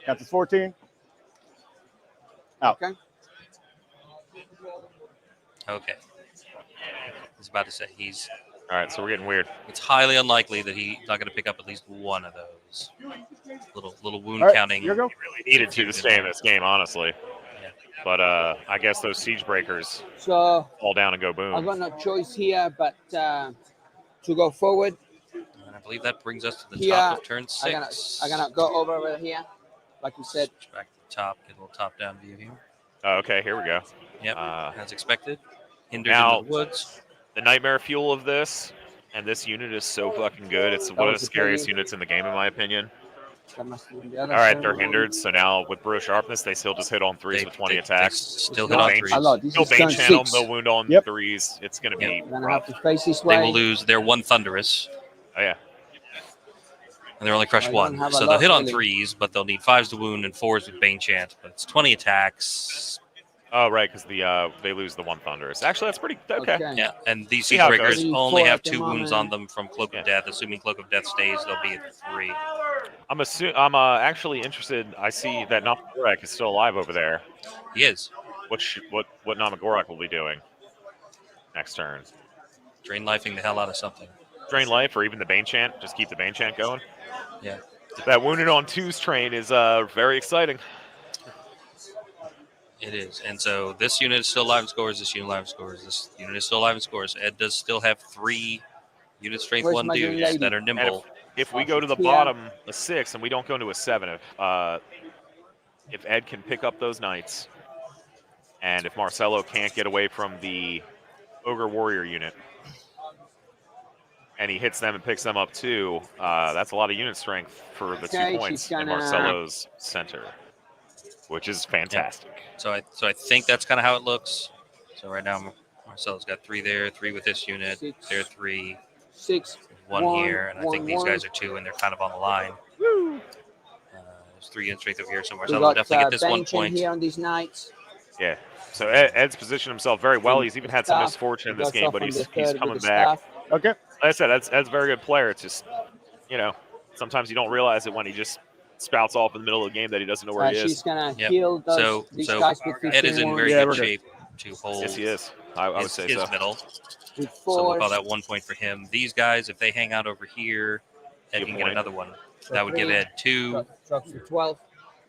S3: Got this 14.
S4: Okay.
S1: Okay. I was about to say he's.
S2: All right, so we're getting weird.
S1: It's highly unlikely that he's not going to pick up at least one of those. Little wound
S3: All right,
S1: counting.
S3: here we go.
S2: Really needed to stay in this game, honestly.
S1: Yeah.
S2: But I guess those Siege Breakers
S4: So
S2: fall down and go
S4: I've
S2: boom.
S4: got no choice here but to go forward.
S1: And I believe that brings us to the
S4: Here,
S1: top of turn
S4: I'm
S1: 6.
S4: gonna go over here, like you said.
S1: Switch back to the top, get a little top-down view here.
S2: Oh, okay, here we go.
S1: Yep,
S2: Uh,
S1: as expected. Hindered
S2: now-
S1: into the woods.
S2: The Nightmare Fuel of this, and this unit is so fucking good. It's one of the scariest units in the game, in my opinion.
S4: That must be the other
S2: All right,
S4: side.
S2: they're hindered, so now with Brutal Sharpness, they still just hit on 3s with 20
S1: They
S2: attacks.
S1: still
S4: It's
S1: hit on
S4: not-
S1: 3s.
S4: Hello, this
S2: They'll
S4: is
S2: Bane
S4: turn
S2: Channel them,
S4: 6.
S2: they'll wound on
S3: Yep.
S2: 3s. It's going to be
S4: We're gonna
S2: rough.
S4: have to face this
S1: They
S4: way.
S1: will lose their 1 Thunderous,
S2: Oh, yeah.
S1: and they're only crushed
S4: I don't
S1: 1.
S4: have a
S1: So
S4: lot,
S1: they'll hit on
S4: really.
S1: 3s, but they'll need 5s to wound and 4s with Bane Chant. But it's 20 attacks.
S2: Oh, right, because they lose the 1 Thunderous. Actually, that's pretty okay.
S1: Yeah, and these
S2: See
S1: Siege
S2: how it
S1: Breakers
S4: goes.
S1: only
S4: 4
S1: have
S4: at the
S1: 2 wounds
S4: moment.
S1: on them from Cloak
S2: Yeah.
S1: of Death. Assuming Cloak of Death stays, they'll be at 3.
S2: I'm actually interested. I see that Namagorak is still alive over there.
S1: He is.
S2: What Namagorak will be doing next turn?
S1: Drain lifing the hell out of something.
S2: Drain life or even the Bane Chant. Just keep the Bane Chant going.
S1: Yeah.
S2: That wounded on 2s train is very exciting.
S1: It is. And so this unit is still alive and scores. This unit alive and scores. This unit is still alive and scores. Ed does still have 3 unit strength
S4: Where's
S1: 1
S4: my green
S1: dudes
S4: lady?
S1: that are nimble.
S2: If we go to the
S4: Yeah.
S2: bottom, a 6, and we don't go into a 7, if Ed can pick up those knights, and if Marcelo can't get away from the Ogre Warrior unit, and he hits them and picks them up too, that's a lot of unit strength for the
S4: Okay,
S2: 2 points
S4: she's
S2: in
S4: gonna-
S2: Marcelo's center, which is fantastic.
S1: So I think that's kind of how it looks. So right now Marcelo's got 3 there, 3 with this unit.
S4: 6.
S1: They're 3,
S4: 6.
S1: 1
S4: One,
S1: here, and I think
S4: one,
S1: these
S4: one.
S1: guys are 2, and they're kind of on the line. There's 3 unit strength over here, so
S4: We
S1: Marcelo will
S4: got
S1: definitely get this 1
S4: benching
S1: point.
S4: here on these knights.
S2: Yeah. So Ed's positioned himself very well. He's even had some
S4: Staff.
S2: misfortune in
S4: We
S2: this
S4: got
S2: game,
S4: stuff
S2: but
S4: on
S2: he's
S4: the third with
S2: coming
S4: the
S2: back.
S4: staff.
S3: Okay.
S2: Like I said, Ed's a very good player. It's just, sometimes you don't realize it when he just spouts off in the middle of the game that he doesn't know where he
S4: She's
S2: is.
S4: gonna
S1: Yep.
S4: heal these
S1: So
S4: guys with 15
S1: Ed is in
S4: wounds.
S1: very
S3: Yeah,
S1: good
S3: we're good.
S1: shape to hold
S2: Yes, he is. I would say
S1: his
S2: so.
S1: middle.
S4: with
S1: So we'll
S4: 4.
S1: call that 1 point for him. These guys, if they hang out over here, Ed
S2: Good
S1: can get
S2: point.
S1: another one. That would give
S4: 3.
S1: Ed 2.
S4: Trucks with 12.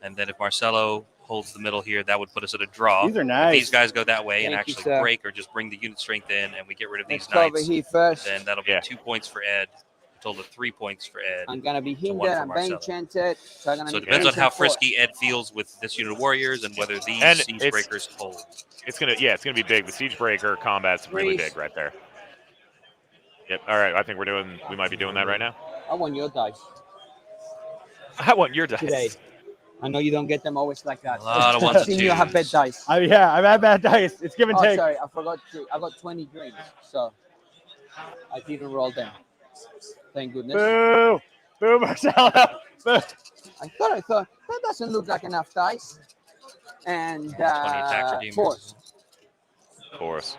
S1: And then if Marcelo holds the middle here, that would put us at a draw.
S3: These are
S1: If
S3: nice.
S1: these guys go that way and
S4: Thank you,
S1: actually
S4: sir.
S1: break or just bring the unit strength in and we get rid of
S4: Let's
S1: these
S4: go over
S1: knights,
S4: here first.
S1: then that'll be
S2: Yeah.
S1: 2 points for Ed, total of 3 points for Ed.
S4: I'm gonna be
S1: one
S4: hindered.
S1: for
S4: I'm
S1: Marcelo.
S4: enchanted. So I'm gonna
S1: So it
S4: need
S1: depends on
S4: threes
S1: how
S4: and fours.
S1: frisky Ed feels with this unit of warriors and whether these
S2: And
S1: siege
S2: it's-
S1: breakers hold.
S2: It's gonna be big. The siege breaker combat's really
S4: Threes.
S2: big right there. Yep. All right. I think we might be doing that right now.
S4: I want your dice
S2: I want your dice.
S4: today. I know you don't get them always like that.
S1: A lot of ones
S4: I've
S1: and
S4: seen you have bad
S1: twos.
S4: dice.
S3: Yeah, I've had bad dice. It's give and
S4: Oh,
S3: take.
S4: sorry, I forgot to. I got 20 greens, so I didn't roll them. Thank goodness.
S3: Boo! Boo, Marcelo! Boo.
S4: I thought that doesn't look like enough dice. And
S1: 20 attack redeemers.
S4: fours.
S2: Of course.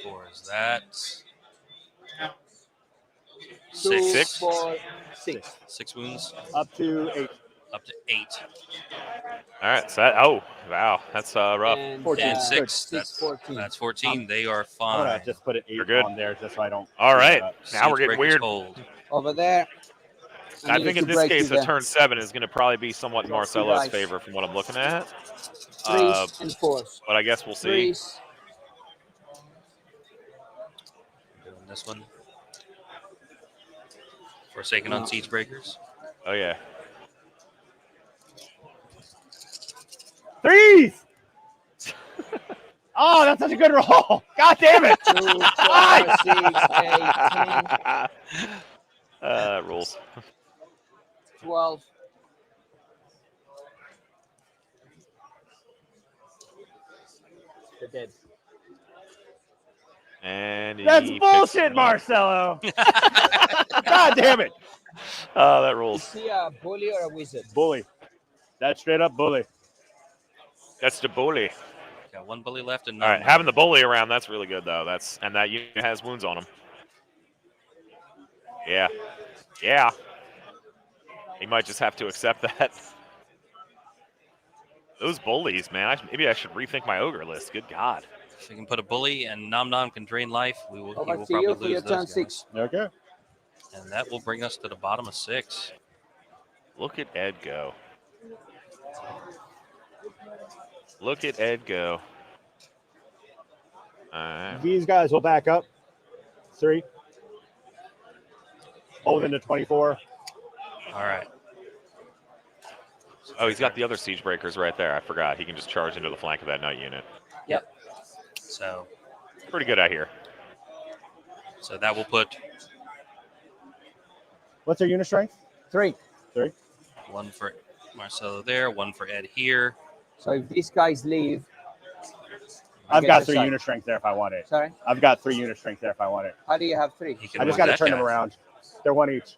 S1: 4 is that.
S4: 2,
S1: 6.
S4: 4, 6.
S1: 6 wounds.
S3: Up to 8.
S1: Up to 8.
S2: All right. So oh wow, that's rough.
S4: And
S3: 14.
S1: And 6.
S4: 6,
S1: That's
S4: 14.
S1: That's 14. They are
S3: I'm
S1: fine.
S3: gonna just put an 8
S2: You're good.
S3: on there just so I don't.
S2: All right.
S1: Siege
S2: Now we're getting
S1: breakers
S2: weird.
S1: hold.
S4: Over there.
S2: I
S4: need
S2: think
S4: to
S2: in this
S4: break
S2: case,
S4: you
S2: a
S4: there.
S2: turn 7 is going to probably be somewhat in
S4: Drop two
S2: Marcelo's
S4: dice.
S2: favor from what I'm looking at.
S4: 3s and 4s.
S2: But I guess we'll see.
S4: 3s.
S1: Doing this one. Forsaken on
S4: No.
S1: siege breakers.
S2: Oh yeah.
S3: 3s! Oh, that's such a good roll! God damn it!
S4: 2, 4, 6, 8, 10,
S2: Rules.
S4: 12. They're dead.
S2: And
S3: That's
S2: he picks
S3: bullshit,
S2: him up.
S3: Marcelo! God damn it!
S2: Oh, that
S4: Is
S2: rules.
S4: he a bully or a wizard?
S3: Bully. That's straight up bully.
S2: That's the bully.
S1: Got 1 bully left and
S2: All
S1: none.
S2: right, having the bully around, that's really good though. And that unit has wounds on him. Yeah. Yeah. He might just have to accept that. Those bullies, man. Maybe I should rethink my ogre list. Good God.
S1: If we can put a bully and Nom Nom can drain life, he
S4: Over
S1: will
S4: to you
S1: probably
S4: for your
S1: lose
S4: turn
S1: those
S4: 6.
S1: guys.
S3: Okay.
S1: And that will bring us to the bottom of 6.
S2: Look at Ed go. Look at Ed go. All right.
S3: These guys will back up. 3. Hold into 24.
S1: All right.
S2: Oh, he's got the other siege breakers right there. I forgot. He can just charge into the flank of that knight unit.
S1: Yep. So
S2: Pretty good, I hear.
S1: that will put
S3: What's their unit strength?
S4: 3.
S3: 3.
S1: 1 for Marcelo there, 1 for Ed here.
S4: So if these guys leave,
S3: I've
S4: get
S3: got
S4: the
S3: 3
S4: side.
S3: unit strength there if I want it.
S4: Sorry,
S3: I've got 3 unit strength there if I want it.
S4: how do you have 3?
S1: He can
S3: I just
S1: move
S3: got to
S1: that
S3: turn
S1: guy.
S3: them around. They're 1 each.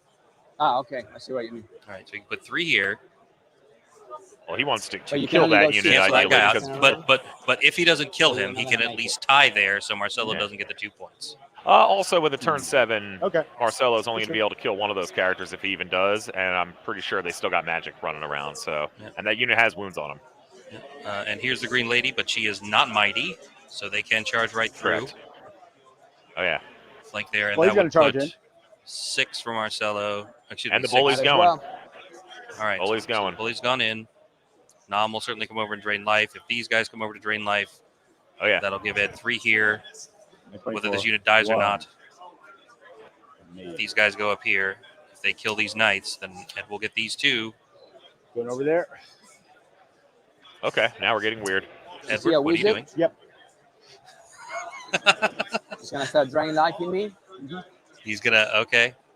S4: Ah, okay, I see what you mean.
S1: All right, so we can put 3 here.
S2: Well, he wants to
S4: But you can
S2: kill
S4: only
S2: that
S4: go
S2: unit
S4: six,
S1: Cancel that
S2: ideally.
S1: guy
S2: Because,
S1: out. But if he doesn't kill him, he can at least tie there, so Marcelo
S2: Yeah.
S1: doesn't get the 2 points.
S2: also, with a turn 7,
S3: Okay.
S2: Marcelo's only going to be able to kill one of those characters if he even does, and I'm pretty sure they still got magic running around. So,
S1: Yeah.
S2: And that unit has wounds on him.
S1: And here's the green lady, but she is not mighty, so they can charge right through.
S2: Correct. Oh yeah,
S1: Flank there, and
S3: Well, he's
S1: that
S3: gonna
S1: would
S3: charge
S1: put
S3: in.
S1: 6 for Marcelo. Excuse
S2: And
S1: me,
S2: the bully's
S1: 6.
S4: Might as
S2: going.
S4: well.
S1: All right,
S2: bully's
S1: so
S2: going.
S1: the bully's gone in. Nom will certainly come over and drain life. If these guys come over to drain life,
S2: Oh yeah.
S1: that'll give Ed 3 here, whether
S3: 24.
S1: this unit dies or
S3: 1.
S1: not. If these guys go up here, if they kill these knights, then Ed will get these 2.
S3: Going over there.
S2: Okay, now we're getting weird.
S4: Is he
S1: Edward,
S4: a
S1: what are you
S4: wizard?
S1: doing?
S3: Yep.
S4: He's gonna start draining life in me.
S1: He's gonna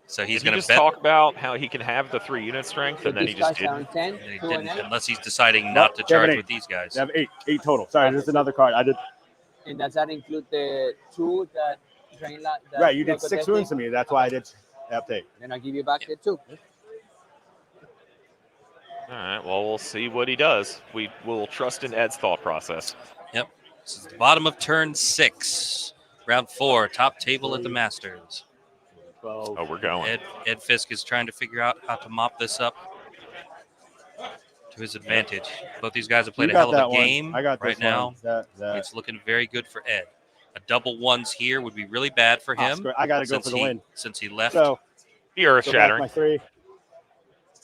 S1: so he's
S2: Did you
S1: gonna
S2: just
S1: bet.
S2: talk about how he can have the 3 unit strength,
S4: So
S2: and then he
S4: these
S2: just
S4: guys are
S2: didn't?
S4: on 10.
S1: And he
S4: 2 and
S1: didn't,
S4: 8.
S1: unless he's deciding not to
S3: they have
S1: charge
S3: an
S1: with these guys.
S3: They have 8. 8 total. Sorry, there's another card. I did.
S4: And does that include the 2 that drain life?
S3: Right, you did 6 wounds to me. That's why I did update.
S4: Then I give you back the 2.
S2: All right. Well, we'll see what he does. We will trust in Ed's thought process.
S1: This is the bottom of turn 6, round 4, top table at the Masters.
S3: 12.
S2: Oh, we're going.
S1: Ed Fiske is trying to figure out how to mop this up to his advantage. Both these guys have played
S3: You
S1: a hell
S3: got that
S1: of a
S3: one.
S1: game
S3: I got
S1: right
S3: this
S1: now.
S3: one. That.
S1: It's looking very good for Ed. A double 1s here would be really bad for him.
S3: I got to go
S1: since
S3: for the win.
S1: Since he left.
S3: So,
S2: The earth
S3: go back
S2: shattering.
S3: my 3.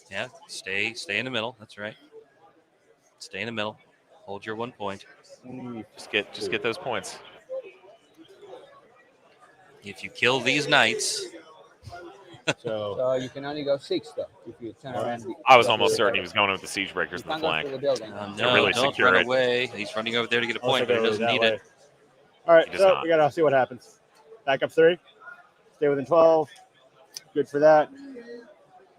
S1: Yeah, stay in the middle. That's right. Stay in the middle. Hold your 1 point.
S2: Just get those points.
S1: If you kill these knights,
S3: So
S4: you can only go 6 though if you turn around.
S2: I was almost certain he was going with the siege breakers
S4: You
S2: in the
S4: can't go
S2: flank.
S4: through the building.
S1: No,
S2: really
S1: don't
S2: secure
S1: run
S2: it.
S1: away. He's running over there to get a
S3: I'll
S1: point,
S3: take
S1: but he
S3: over
S1: doesn't
S3: that
S1: need
S3: way.
S1: it.
S3: All right,
S2: He does
S3: so
S2: not.
S3: we gotta see what happens. Back up 3. Stay within 12. Good for that.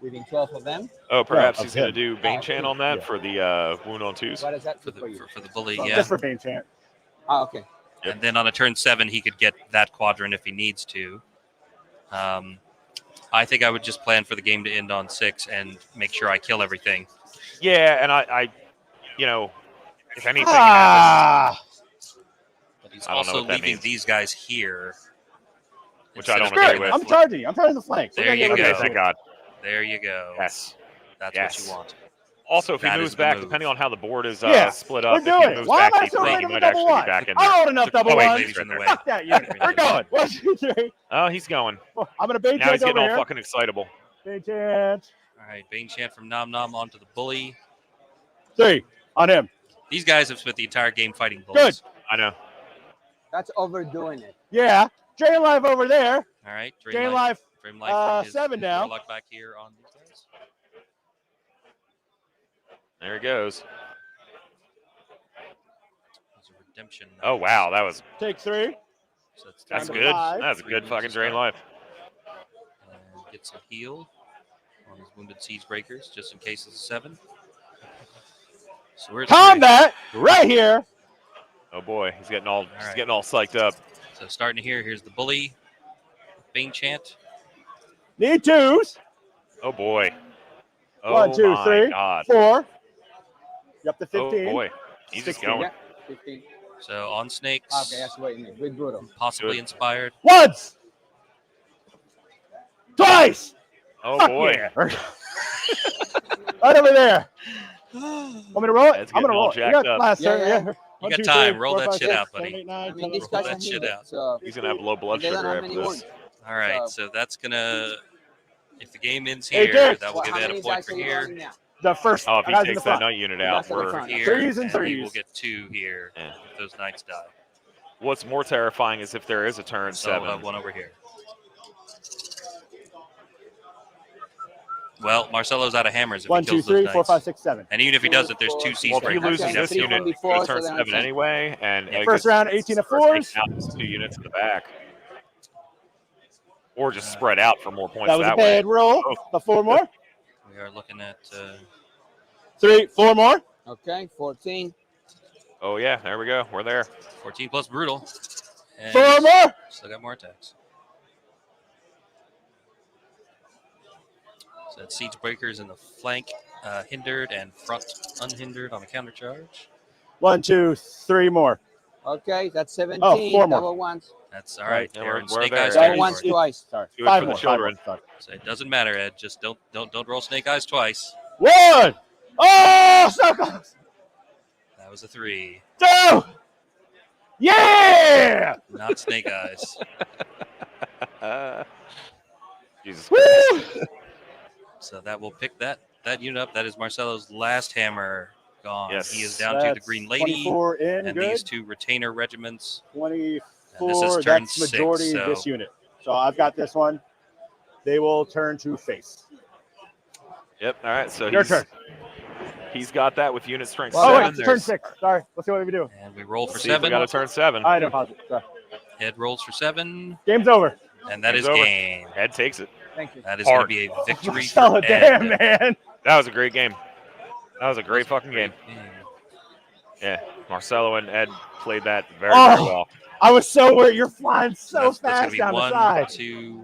S4: Within 12 of them.
S2: Oh, perhaps
S3: of
S2: he's going to
S3: him.
S2: do Bane Chan on that
S3: Yeah.
S2: for the wound on 2s.
S4: What does that
S1: For
S4: do for you?
S1: the bully,
S4: Well,
S1: yeah.
S3: Just for Bane Chant.
S4: Ah, okay.
S2: Yep.
S1: And then on a turn 7, he could get that quadrant if he needs to. I think I would just plan for the game to end on 6 and make sure I kill everything.
S2: Yeah, and I if anything happens,
S1: But he's
S2: I don't know
S1: also
S2: what that
S1: leaving
S2: means.
S1: these guys here.
S2: Which I
S1: instead
S2: don't
S1: of
S2: agree
S1: putting
S2: with.
S1: them-
S3: I'm charging. I'm charging the flank.
S1: There you
S2: okay,
S1: go.
S2: thank God.
S1: There you go.
S2: Yes.
S1: That's
S2: Yes.
S1: what you want.
S2: Also, if he
S1: That
S2: moves
S1: is the
S2: back,
S1: move.
S2: depending on how the board is
S3: Yeah,
S2: split
S3: we're
S2: up, if he
S3: doing it.
S2: moves
S3: Why
S2: back
S3: am I
S2: deeply,
S3: so
S2: he
S3: right
S2: might
S3: with double
S2: actually be
S3: one?
S2: back in
S3: I
S2: there.
S3: don't want enough double
S2: Oh, wait,
S3: ones.
S2: he's right there.
S3: Fuck that unit. We're going. 1, 2, 3.
S2: Oh, he's going.
S3: I'm gonna Bane
S2: Now
S3: Chant
S2: he's getting
S3: over
S2: all
S3: here.
S2: fucking excitable.
S3: Bane Chant.
S1: All right, Bane Chant from Nom Nom onto the bully.
S3: 3 on him.
S1: These guys have spent the entire game fighting bullies.
S2: I know.
S4: That's overdoing it.
S3: Yeah. Drain Life over there.
S1: All right,
S3: Drain Life.
S1: Dream Life from his
S3: 7 now.
S1: Warlock back here on these guys.
S2: There he goes.
S1: Those are redemption.
S2: Oh,
S1: knights.
S2: wow. That was
S3: Take 3.
S1: So it's
S2: that's
S3: Down
S1: down
S3: to
S2: good.
S3: 5.
S2: That's a good fucking drain life.
S1: And gets a heal on his wounded siege breakers, just in case it's a 7. So we're at 3.
S3: Combat right here.
S2: Oh boy, he's getting all
S1: right.
S2: psyched up.
S1: So starting here, here's the bully. Bane Chant.
S3: Need 2s.
S2: Oh boy. Oh
S3: 1, 2,
S2: my
S3: 3,
S2: God.
S3: 4. You up to
S2: Oh
S3: 15.
S2: boy. He's just
S3: 16.
S2: going.
S4: Yeah. 15.
S1: So on snakes.
S4: Okay, that's what you mean. With brutal.
S1: Possibly
S2: Good.
S1: inspired.
S3: Once. Twice.
S2: Oh
S3: Fuck
S2: boy.
S3: yeah. Right over there. Want me to roll it?
S2: That's
S3: I'm gonna
S2: getting all
S3: roll it. You
S2: jacked
S3: got
S2: up.
S3: last
S4: Yeah,
S3: turn.
S4: yeah.
S3: Yeah.
S1: You
S3: 1,
S1: got
S3: 2,
S1: time.
S3: 3,
S1: Roll
S3: 4,
S1: that
S3: 5,
S1: shit
S3: 6,
S1: out,
S3: 7,
S1: buddy.
S3: 8, 9,
S4: I
S3: 10,
S4: mean, these
S3: 11,
S4: guys
S1: that
S4: are
S1: shit
S4: hindered,
S1: out.
S4: so
S2: He's gonna have low blood
S4: they don't
S2: sugar
S4: have
S2: after
S4: many
S2: this.
S4: wounds.
S1: All right,
S4: So-
S1: so that's gonna. If the game ends
S3: Hey,
S1: here,
S3: Dick.
S1: that will give
S4: how
S1: Ed
S4: many
S1: a point
S4: dice
S1: for
S4: are you
S1: here.
S4: rolling now?
S3: The first
S2: Oh, if he
S3: guys in the
S2: takes that
S3: front.
S2: night unit
S4: That's
S2: out,
S4: the
S2: we're
S4: front.
S1: Here,
S3: Threes and
S1: and he
S3: threes.
S1: will get 2 here
S2: Yeah.
S1: if those knights die.
S2: What's more terrifying is if there is a turn
S1: So I'll
S2: 7.
S1: have 1 over here. Well, Marcelo's out of hammers if
S3: 1,
S1: he
S3: 2,
S1: kills
S3: 3,
S1: those
S3: 4, 5,
S1: knights.
S3: 6, 7.
S1: And even if he doesn't, there's 2 siege
S2: Well, if he
S1: breakers.
S2: loses
S1: He'd
S4: Okay,
S1: have
S2: this
S1: to kill
S2: unit,
S1: them.
S4: before,
S2: go to
S4: so
S2: turn
S4: then
S2: 7
S4: I'm
S2: anyway, and Ed
S3: First
S2: gets-
S3: round, 18 of
S2: starts
S3: 4s.
S2: taking out his 2 units in the back. Or just spread out for more points
S3: That was a
S2: that way.
S3: bad roll.
S2: Oh.
S3: The 4 more.
S1: We are looking at
S3: 3, 4 more.
S4: Okay, 14.
S2: Oh yeah, there we go. We're there.
S1: 14 plus brutal. And
S3: 4 more.
S1: still got more attacks. So that's siege breakers in the flank, hindered, and front unhindered on the counter charge.
S3: 1, 2, 3 more.
S4: Okay, that's 17.
S3: Oh, 4 more.
S4: Double ones.
S1: That's all right.
S2: Yeah,
S1: Aaron,
S2: we're
S1: snake
S2: there.
S1: eyes
S2: Double
S4: Double
S1: territory.
S4: ones twice.
S3: Sorry.
S2: Do it
S3: 5
S2: for the
S3: more. 5
S2: children.
S3: more. Sorry.
S1: So it doesn't matter, Ed. Just don't roll snake eyes twice.
S3: 1. Oh, so close.
S1: That was a 3.
S3: 2. Yeah.
S1: Not snake eyes.
S2: Jesus.
S3: Woo.
S1: So that will pick that unit up. That is Marcelo's last hammer gone.
S2: Yes.
S1: He is down to the
S3: That's
S1: Green Lady
S3: 24 in.
S1: and
S3: Good.
S1: these 2 retainer regiments.
S3: 24.
S1: And this is turn
S3: That's
S1: 6,
S3: majority
S1: so-
S3: this unit. So I've got this one. They will turn to face.
S2: Yep. All right. So
S3: Your turn.
S2: he's got that with unit strength
S3: Oh,
S2: 7.
S3: wait, it's turn 6. Sorry. Let's see what we do.
S1: And we roll for
S2: See if we
S1: 7.
S2: got a turn 7.
S3: I don't pause it. Sorry.
S1: Ed rolls for 7.
S3: Game's over.
S1: And that
S2: Game's
S1: is
S2: over.
S1: game.
S2: Ed takes it.
S4: Thank you.
S1: That is going to
S2: Hard.
S1: be a victory for
S3: Solid.
S1: Ed.
S3: Damn, man.
S2: That was a great game. That was a great fucking game.
S1: Game.
S2: Yeah. Marcelo and Ed played that very, very well.
S3: I was so worried. You're flying so
S1: That's gonna
S3: fast
S1: be
S3: down the
S1: 1,
S3: side.
S1: 2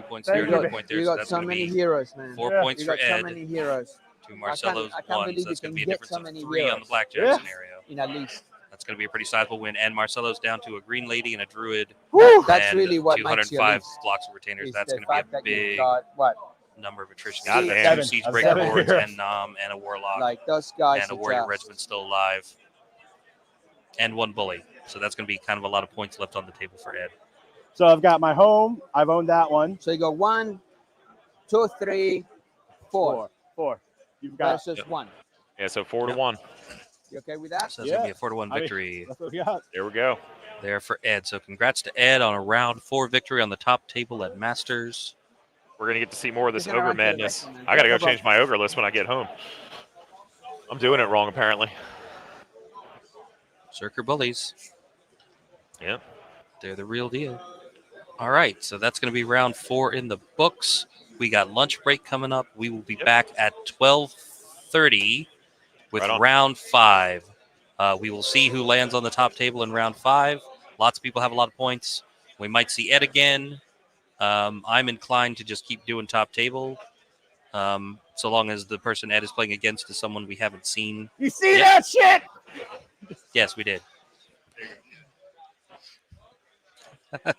S1: points
S3: Thank
S1: there,
S3: you.
S1: another point there.
S4: You
S1: So
S4: got
S1: that's
S4: so
S1: going to
S4: many
S1: be
S4: heroes, man.
S1: 4
S3: Yeah.
S1: points
S4: You
S1: for
S4: got so
S1: Ed
S4: many heroes
S1: to Marcelo's
S4: I can't
S1: 1.
S4: believe
S1: So that's
S4: you
S1: going to be a
S4: can get
S1: difference
S4: so
S1: of
S4: many
S1: 3 on the
S4: heroes.
S1: blackjack
S3: Yeah.
S1: scenario.
S4: in at least.
S1: That's going to be a pretty sizable win. And Marcelo's down to a Green Lady and a Druid.
S3: Woo.
S4: That's
S1: and
S4: really what makes you
S1: 205
S4: lose.
S1: blocks of retainers.
S4: Is
S1: That's
S4: the
S1: going to be
S4: fact
S1: a
S4: that you
S1: big
S4: got what?
S1: number of attrition.
S2: God
S1: You got
S2: damn.
S1: 2 siege
S3: Seven.
S1: breaker
S3: Seven
S1: boards
S3: heroes.
S1: and Nom and a Warlock
S4: Like those guys.
S1: and a
S4: are
S1: Warrior
S4: just-
S1: Regiment still alive. And 1 bully. So that's going to be kind of a lot of points left on the table for Ed.
S3: So I've got my home. I've owned that one.
S4: So you go 1, 2, 3, 4
S3: 4. You've got.
S4: versus 1.
S2: Yeah. So 4 to
S1: Yep.
S2: 1.
S4: You okay with that?
S1: So that's going to be
S3: Yeah.
S1: a 4-1
S3: I mean,
S1: victory
S3: That's what we got.
S2: There we go.
S1: there for Ed. So congrats to Ed on a round 4 victory on the top table at Masters.
S5: We're going to get to see more of this
S4: Just gonna
S5: ogre
S4: run to the
S5: madness.
S4: restroom, man.
S5: I got to
S4: No
S5: go change my ogre list when I get home. I'm doing it wrong, apparently.
S1: Circuit bullies.
S5: Yeah.
S1: They're the real deal. All right, so that's going to be round 4 in the books. We got lunch break coming up. We will be back at 12:30 with
S5: Right on.
S1: round 5. We will see who lands on the top table in round 5. Lots of people have a lot of points. We might see Ed again. I'm inclined to just keep doing top table, so long as the person Ed is playing against is someone we haven't seen.
S3: You see
S1: yet.
S3: that shit?
S1: Yes, we did.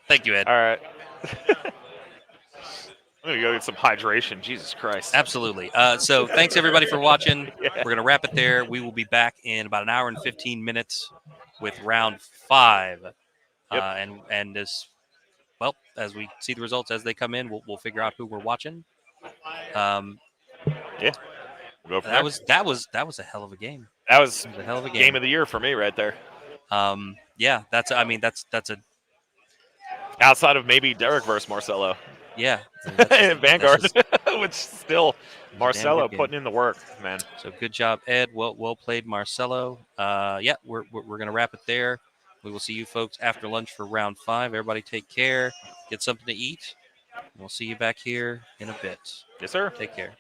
S1: Thank you, Ed.
S5: All right. I'm going to go get some hydration. Jesus Christ.
S1: Absolutely. So thanks, everybody, for watching. We're going to wrap it there. We will be back in about an hour and 15 minutes with round 5. And as we see the results as they come in, we'll figure out who we're watching.
S5: Yeah. We'll go from
S1: That was a hell of a game.
S5: That was
S1: a hell of a
S5: game of the year for me right there.
S1: Yeah, that's a
S5: outside of maybe Derek versus Marcelo.
S1: Yeah.
S5: Vanguard, which still Marcelo
S1: game.
S5: putting in the work, man.
S1: So good job, Ed. Well played, Marcelo. Yeah, we're gonna wrap it there. We will see you folks after lunch for round 5. Everybody take care. Get something to eat. We'll see you back here in a bit.
S5: Yes, sir.
S1: Take care.